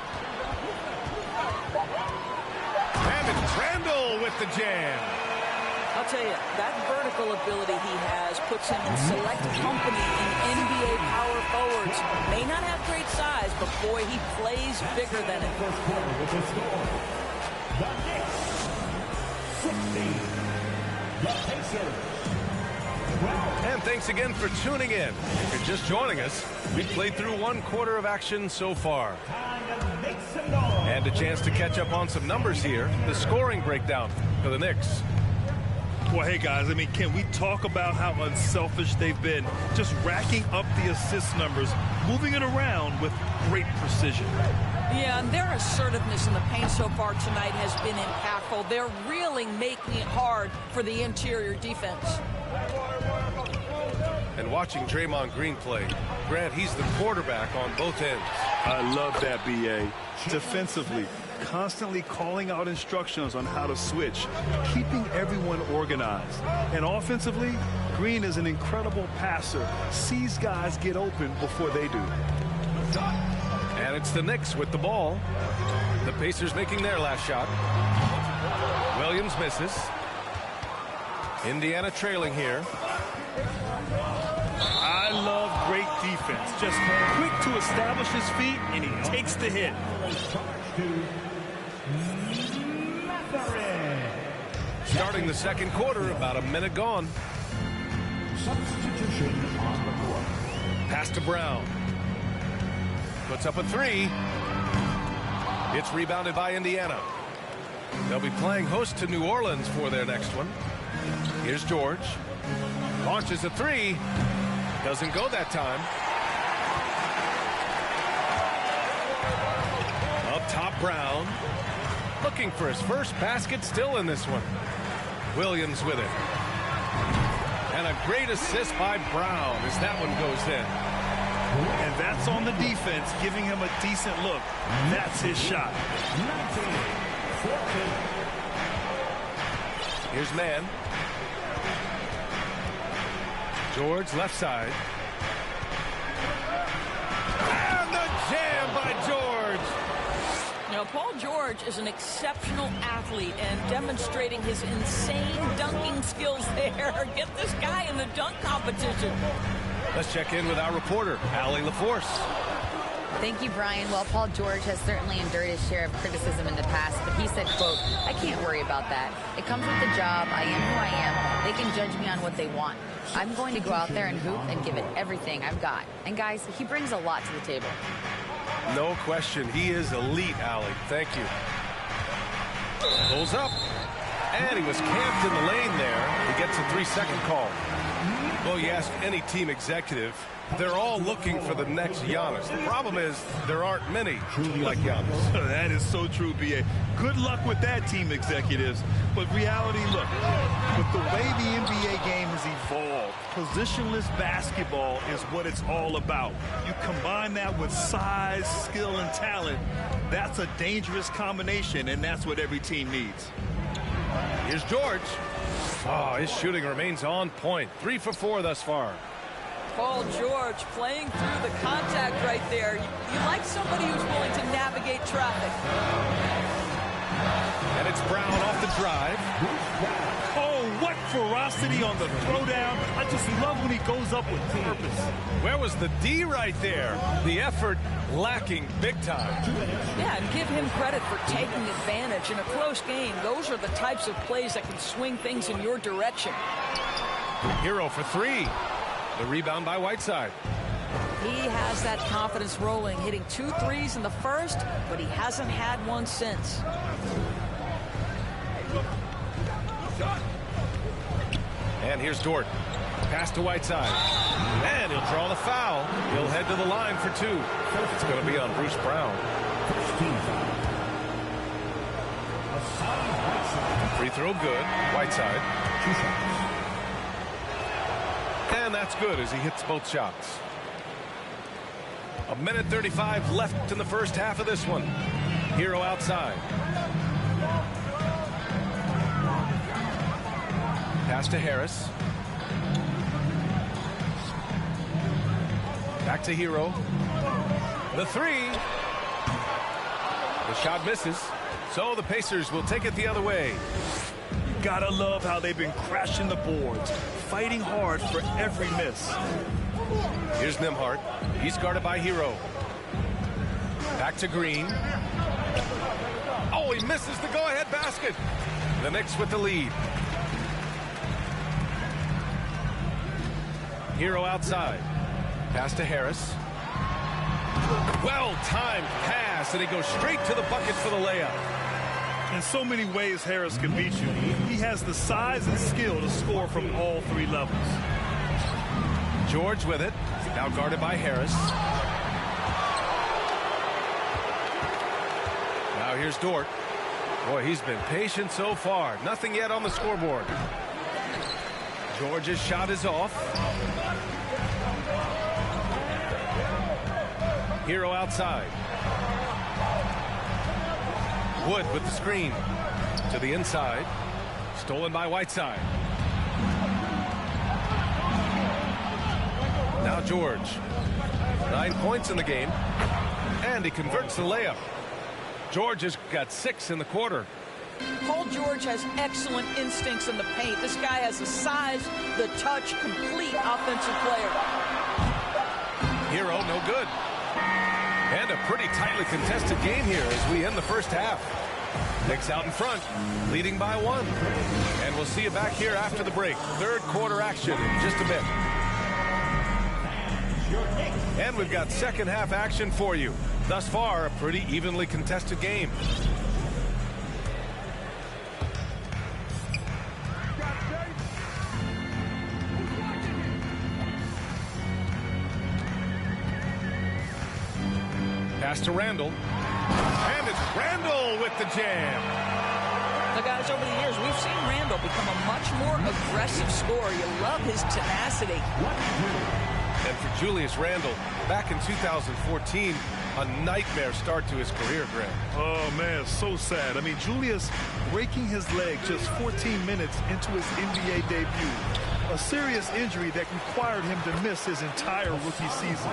And it's Randall with the jam. I'll tell you, that vertical ability he has puts him in select company in NBA power forwards. May not have great size, but boy, he plays bigger than it. And thanks again for tuning in. If you're just joining us, we've played through 1 quarter of action so far. And a chance to catch up on some numbers here. The scoring breakdown for the Knicks. Well, hey, guys, I mean, can we talk about how unselfish they've been? Just racking up the assist numbers, moving it around with great precision. Yeah, and their assertiveness in the paint so far tonight has been impactful. They're really making it hard for the interior defense. And watching Draymond Green play, Grant, he's the quarterback on both ends. I love that, B.A. Defensively, constantly calling out instructions on how to switch, keeping everyone organized. And offensively, Green is an incredible passer, sees guys get open before they do. And it's the Knicks with the ball. The Pacers making their last shot. Williams misses. Indiana trailing here. I love great defense. Just quick to establish his feet, and he takes the hit. Starting the second quarter, about a minute gone. Substitution on the court. Pass to Brown. Puts up a 3. It's rebounded by Indiana. They'll be playing host to New Orleans for their next one. Here's George. Launches a 3. Doesn't go that time. Up top, Brown. Looking for his first basket still in this one. Williams with it. And a great assist by Brown as that one goes in. And that's on the defense, giving him a decent look. That's his shot. 19-14. Here's man. George, left side. And the jam by George. Now, Paul George is an exceptional athlete and demonstrating his insane dunking skills there. Get this guy in the dunk competition. Let's check in with our reporter, Allie LaForce. Thank you, Brian. Well, Paul George has certainly endured his share of criticism in the past, but he said, quote, "I can't worry about that. It comes with the job. I am who I am. They can judge me on what they want. I'm going to go out there and hoop and give it everything I've got." And guys, he brings a lot to the table. No question. He is elite, Allie. Thank you. Pulls up. And he was camped in the lane there. He gets a 3-second call. Well, you ask any team executive, they're all looking for the next Giannis. The problem is there aren't many like Giannis. That is so true, B.A. Good luck with that, team executives. But reality, look, with the way the NBA game has evolved, positionless basketball is what it's all about. You combine that with size, skill, and talent, that's a dangerous combination, and that's what every team needs. Here's George. Oh, his shooting remains on point. 3 for 4 thus far. Paul George playing through the contact right there. You like somebody who's willing to navigate traffic. And it's Brown off the drive. Oh, what ferocity on the throwdown. I just love when he goes up with purpose. Where was the D right there? The effort lacking big time. Yeah, and give him credit for taking advantage. In a close game, those are the types of plays that can swing things in your direction. Hero for 3. The rebound by Whiteside. He has that confidence rolling, hitting 2 threes in the first, but he hasn't had one since. And here's Dort. Pass to Whiteside. And he'll draw the foul. He'll head to the line for 2. It's going to be on Bruce Brown. Free throw good. Whiteside. And that's good as he hits both shots. 1:35 left in the first half of this one. Hero outside. Pass to Harris. Back to Hero. The 3. The shot misses. So the Pacers will take it the other way. You gotta love how they've been crashing the boards, fighting hard for every miss. Here's Nembhard. He's guarded by Hero. Back to Green. Oh, he misses the go-ahead basket. The Knicks with the lead. Hero outside. Pass to Harris. Well-timed pass, and he goes straight to the bucket for the layup. In so many ways, Harris can beat you. He has the size and skill to score from all 3 levels. George with it. Now guarded by Harris. Now here's Dort. Boy, he's been patient so far. Nothing yet on the scoreboard. George's shot is off. Hero outside. Wood with the screen. To the inside. Stolen by Whiteside. Now George. 9 points in the game. And he converts the layup. George has got 6 in the quarter. Paul George has excellent instincts in the paint. This guy has the size, the touch, complete offensive player. Hero, no good. And a pretty tightly contested game here as we end the first half. Knicks out in front, leading by 1. And we'll see you back here after the break. Third quarter action in just a bit. And we've got second half action for you. Thus far, a pretty evenly contested game. Pass to Randall. And it's Randall with the jam. Now, guys, over the years, we've seen Randall become a much more aggressive scorer. You love his tenacity. And for Julius Randle, back in 2014, a nightmare start to his career, Grant. Oh, man, so sad. I mean, Julius breaking his leg just 14 minutes into his NBA debut. A serious injury that required him to miss his entire rookie season.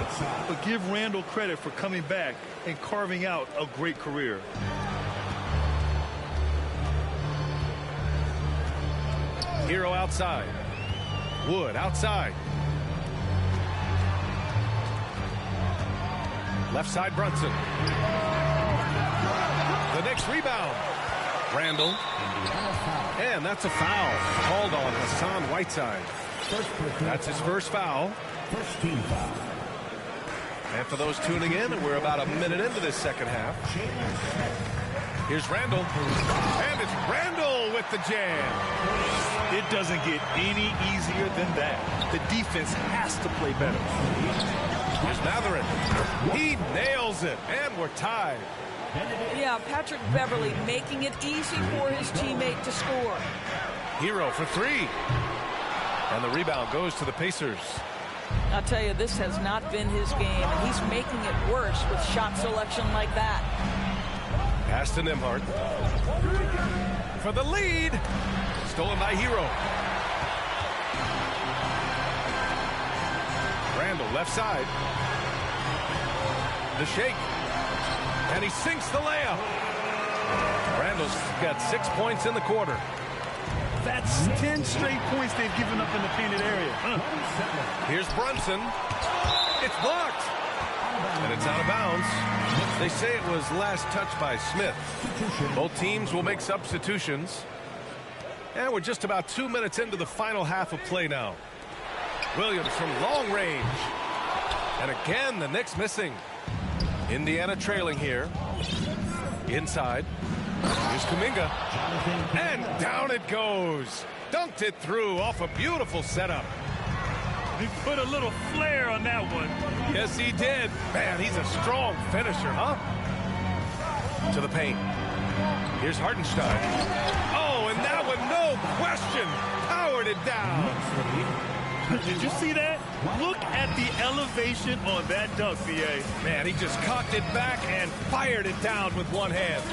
But give Randall credit for coming back and carving out a great career. Hero outside. Wood outside. Left side Brunson. The Knicks rebound. Randall. And that's a foul called on Hassan Whiteside. That's his first foul. First team foul. And for those tuning in, we're about a minute into this second half. Here's Randall. And it's Randall with the jam. It doesn't get any easier than that. The defense has to play better. Here's Matherin. He nails it, and we're tied. Yeah, Patrick Beverly making it easy for his teammate to score. Hero for three. And the rebound goes to the Pacers. I'll tell you, this has not been his game, and he's making it worse with shot selection like that. Pass to Nembhard. For the lead. Stolen by Hero. Randall left side. The shake. And he sinks the layup. Randall's got 6 points in the quarter. That's 10 straight points they've given up in the painted area. Here's Brunson. It's blocked. And it's out of bounds. They say it was last touched by Smith. Both teams will make substitutions. And we're just about 2 minutes into the final half of play now. Williams from long range. And again, the Knicks missing. Indiana trailing here. Inside. Here's Kuminga. And down it goes. Dunked it through off a beautiful setup. He put a little flair on that one. Yes, he did. Man, he's a strong finisher, huh? To the paint. Here's Hartenstein. Oh, and that one, no question, powered it down. Did you see that? Look at the elevation on that dunk, B.A. Man, he just cocked it back and fired it down with one hand.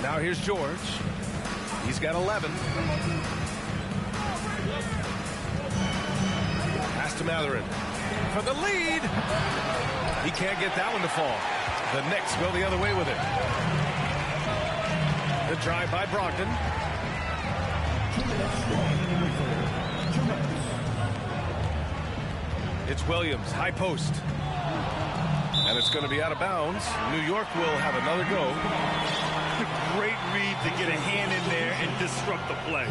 Now here's George. He's got 11. Pass to Matherin. For the lead. He can't get that one to fall. The Knicks go the other way with it. The drive by Brogdon. It's Williams, high post. And it's going to be out of bounds. New York will have another go. Great read to get a hand in there and disrupt the play.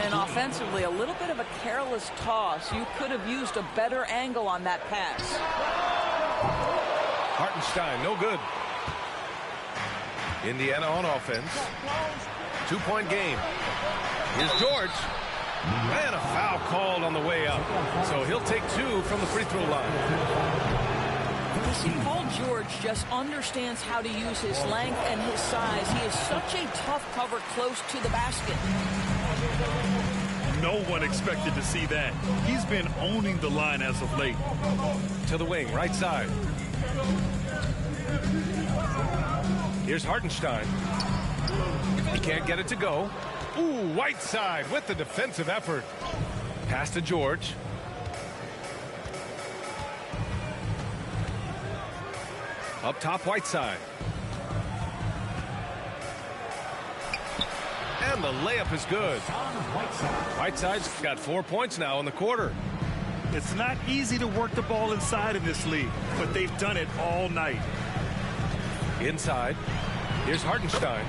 And offensively, a little bit of a careless toss. You could have used a better angle on that pass. Hartenstein, no good. Indiana on offense. 2-point game. Here's George. And a foul called on the way up. So he'll take 2 from the free throw line. Paul George just understands how to use his length and his size. He is such a tough cover close to the basket. No one expected to see that. He's been owning the line as of late. To the wing, right side. Here's Hartenstein. He can't get it to go. Ooh, Whiteside with the defensive effort. Pass to George. Up top, Whiteside. And the layup is good. Whiteside's got 4 points now in the quarter. It's not easy to work the ball inside in this league, but they've done it all night. Inside. Here's Hartenstein.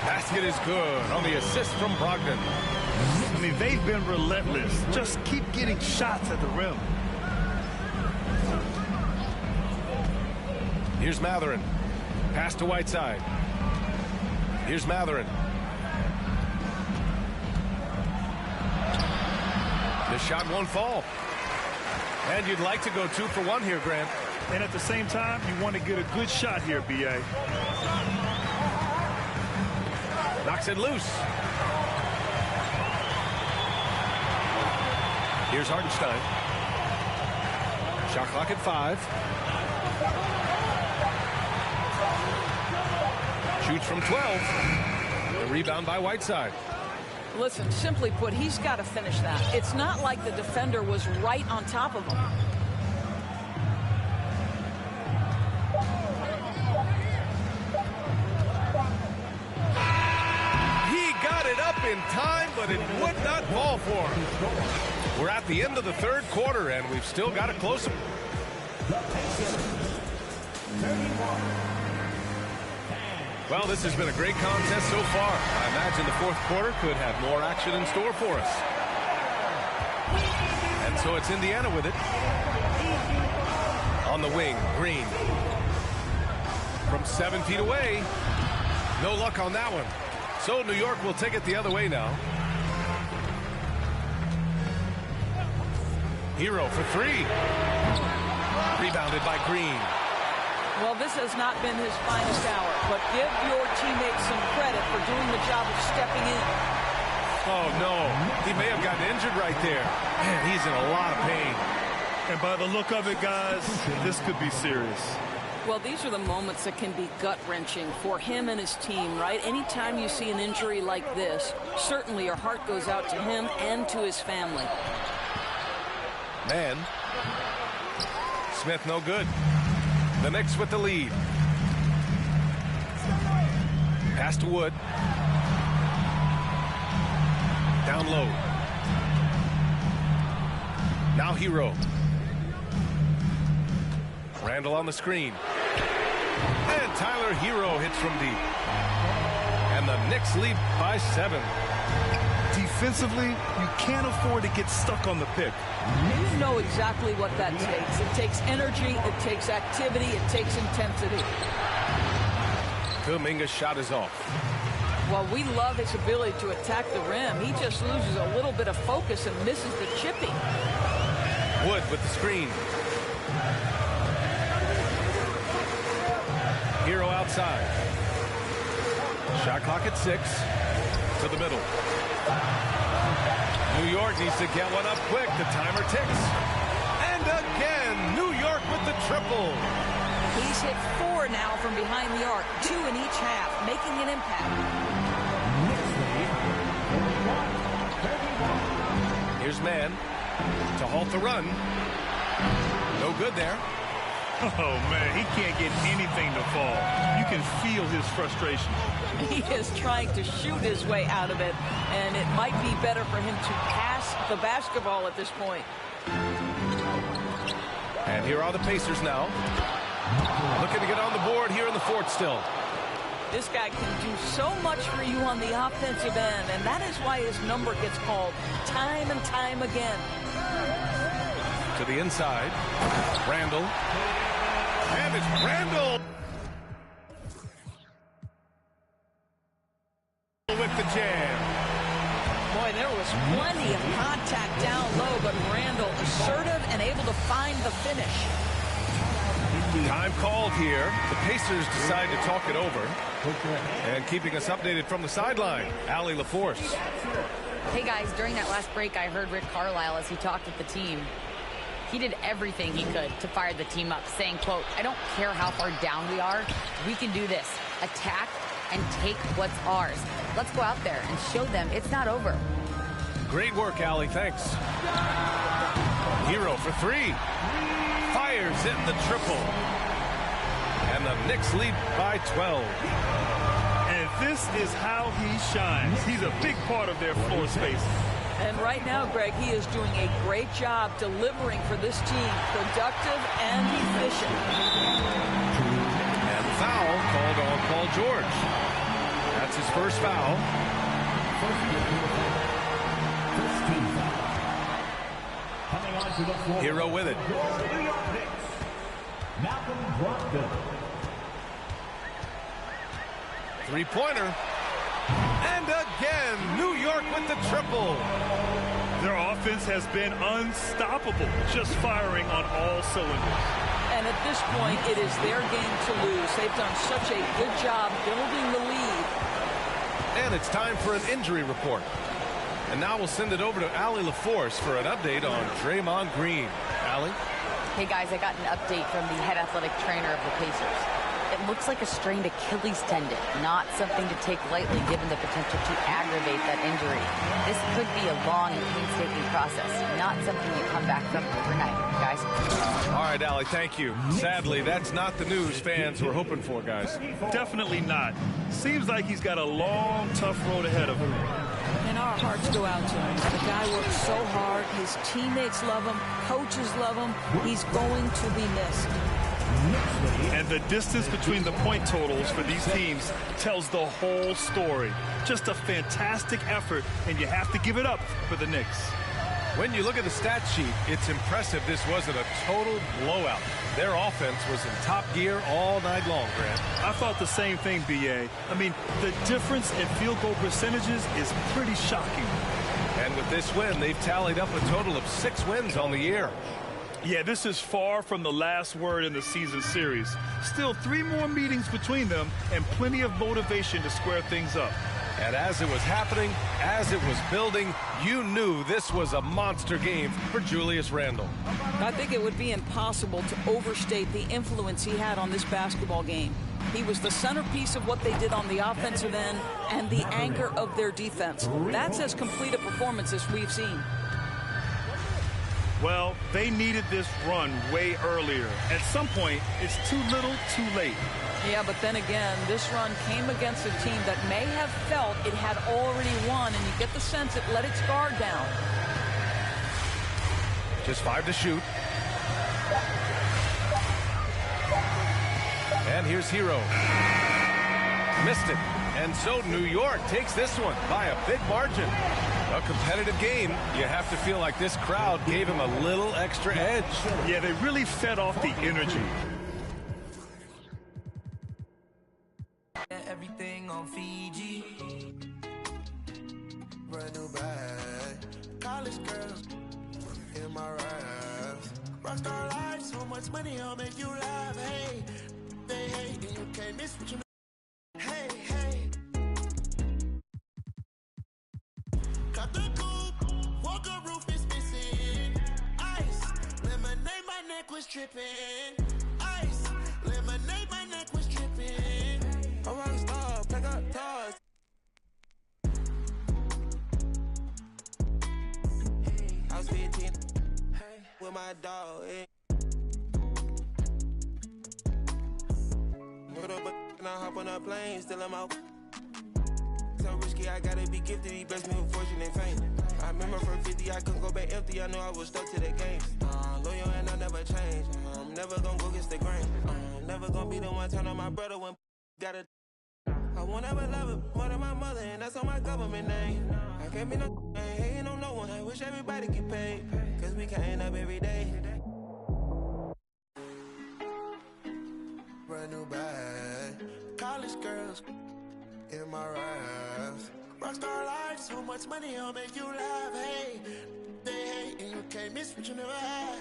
Basket is good on the assist from Brogdon. I mean, they've been relentless. Just keep getting shots at the rim. Here's Matherin. Pass to Whiteside. Here's Matherin. The shot won't fall. And you'd like to go 2 for 1 here, Grant. And at the same time, you want to get a good shot here, B.A. Knocks it loose. Here's Hartenstein. Shot clock at 5. Shoots from 12. The rebound by Whiteside. Listen, simply put, he's got to finish that. It's not like the defender was right on top of him. He got it up in time, but it would not fall for him. We're at the end of the third quarter, and we've still got to close it. Well, this has been a great contest so far. I imagine the fourth quarter could have more action in store for us. And so it's Indiana with it. On the wing, Green. From 7 feet away. No luck on that one. So New York will take it the other way now. Hero for 3. Rebounded by Green. Well, this has not been his finest hour, but give your teammates some credit for doing the job of stepping in. Oh, no. He may have gotten injured right there. Man, he's in a lot of pain. And by the look of it, guys, this could be serious. Well, these are the moments that can be gut-wrenching for him and his team, right? Anytime you see an injury like this, certainly your heart goes out to him and to his family. Man. Smith no good. The Knicks with the lead. Pass to Wood. Down low. Now Hero. Randall on the screen. And Tyler Hero hits from deep. And the Knicks lead by 7. Defensively, you can't afford to get stuck on the pick. You know exactly what that takes. It takes energy, it takes activity, it takes intensity. Kuminga's shot is off. Well, we love his ability to attack the rim. He just loses a little bit of focus and misses the chipping. Wood with the screen. Hero outside. Shot clock at 6. To the middle. New York needs to get one up quick. The timer ticks. And again, New York with the triple. He's hit 4 now from behind the arc, 2 in each half, making an impact. Here's Man to halt the run. No good there. Oh, man, he can't get anything to fall. You can feel his frustration. He is trying to shoot his way out of it, and it might be better for him to pass the basketball at this point. And here are the Pacers now. Looking to get on the board here in the fourth still. This guy can do so much for you on the offensive end, and that is why his number gets called time and time again. To the inside. Randall. And it's Randall with the jam. Boy, there was plenty of contact down low, but Randall assertive and able to find the finish. Time called here. The Pacers decide to talk it over. And keeping us updated from the sideline, Allie LaForce. Hey, guys, during that last break, I heard Rick Carlisle as he talked with the team. He did everything he could to fire the team up, saying, quote, I don't care how far down we are. We can do this. Attack and take what's ours. Let's go out there and show them it's not over. Great work, Allie. Thanks. Hero for 3. Fires in the triple. And the Knicks lead by 12. And this is how he shines. He's a big part of their floor space. And right now, Greg, he is doing a great job delivering for this team, productive and efficient. And foul called on Paul George. That's his first foul. Hero with it. Three-pointer. And again, New York with the triple. Their offense has been unstoppable, just firing on all cylinders. And at this point, it is their game to lose. They've done such a good job building the lead. And it's time for an injury report. And now we'll send it over to Allie LaForce for an update on Draymond Green. Allie? Hey, guys, I got an update from the head athletic trainer of the Pacers. It looks like a strained Achilles tendon, not something to take lightly given the potential to aggravate that injury. This could be a long and painstaking process, not something you come back from overnight, guys. All right, Allie, thank you. Sadly, that's not the news fans were hoping for, guys. Definitely not. Seems like he's got a long, tough road ahead of him. And our hearts go out to him. The guy works so hard. His teammates love him. Coaches love him. He's going to be missed. And the distance between the point totals for these teams tells the whole story. Just a fantastic effort, and you have to give it up for the Knicks. When you look at the stat sheet, it's impressive this wasn't a total blowout. Their offense was in top gear all night long, Grant. I thought the same thing, B.A. I mean, the difference in field goal percentages is pretty shocking. And with this win, they've tallied up a total of 6 wins on the year. Yeah, this is far from the last word in the season series. Still 3 more meetings between them and plenty of motivation to square things up. And as it was happening, as it was building, you knew this was a monster game for Julius Randle. I think it would be impossible to overstate the influence he had on this basketball game. He was the centerpiece of what they did on the offensive end and the anchor of their defense. That's as complete a performance as we've seen. Well, they needed this run way earlier. At some point, it's too little, too late. Yeah, but then again, this run came against a team that may have felt it had already won, and you get the sense it let its guard down. Just 5 to shoot. And here's Hero. Missed it. And so New York takes this one by a big margin. A competitive game. You have to feel like this crowd gave him a little extra edge. Yeah, they really fed off the energy. Everything on Fiji. Brand new bag. College girls in my raps. Rockstar life, so much money, I'll make you laugh. Hey, they hate and you can't miss what you know. Hey, hey. Cut the coupe, walker roof is missing. Ice, lemonade, my neck was dripping. Ice, lemonade, my neck was dripping. A rock star, pack up toys. I was 15, with my dog. Put up and I hop on a plane, still I'm out. So risky, I gotta be gifted. He blessed me with fortune and fame. I remember from 50, I couldn't go back empty. I know I was stuck to the game. Loyal and I never change. I'm never gonna go against the grain. I'm never gonna be the one turn on my brother when gotta. I won't ever love it more than my mother, and that's on my government name. I can't be no hating on no one. I wish everybody get paid, cause we can't up every day. Brand new bag, college girls in my raps. Rockstar life, so much money, I'll make you laugh. Hey, they hate and you can't miss what you never had.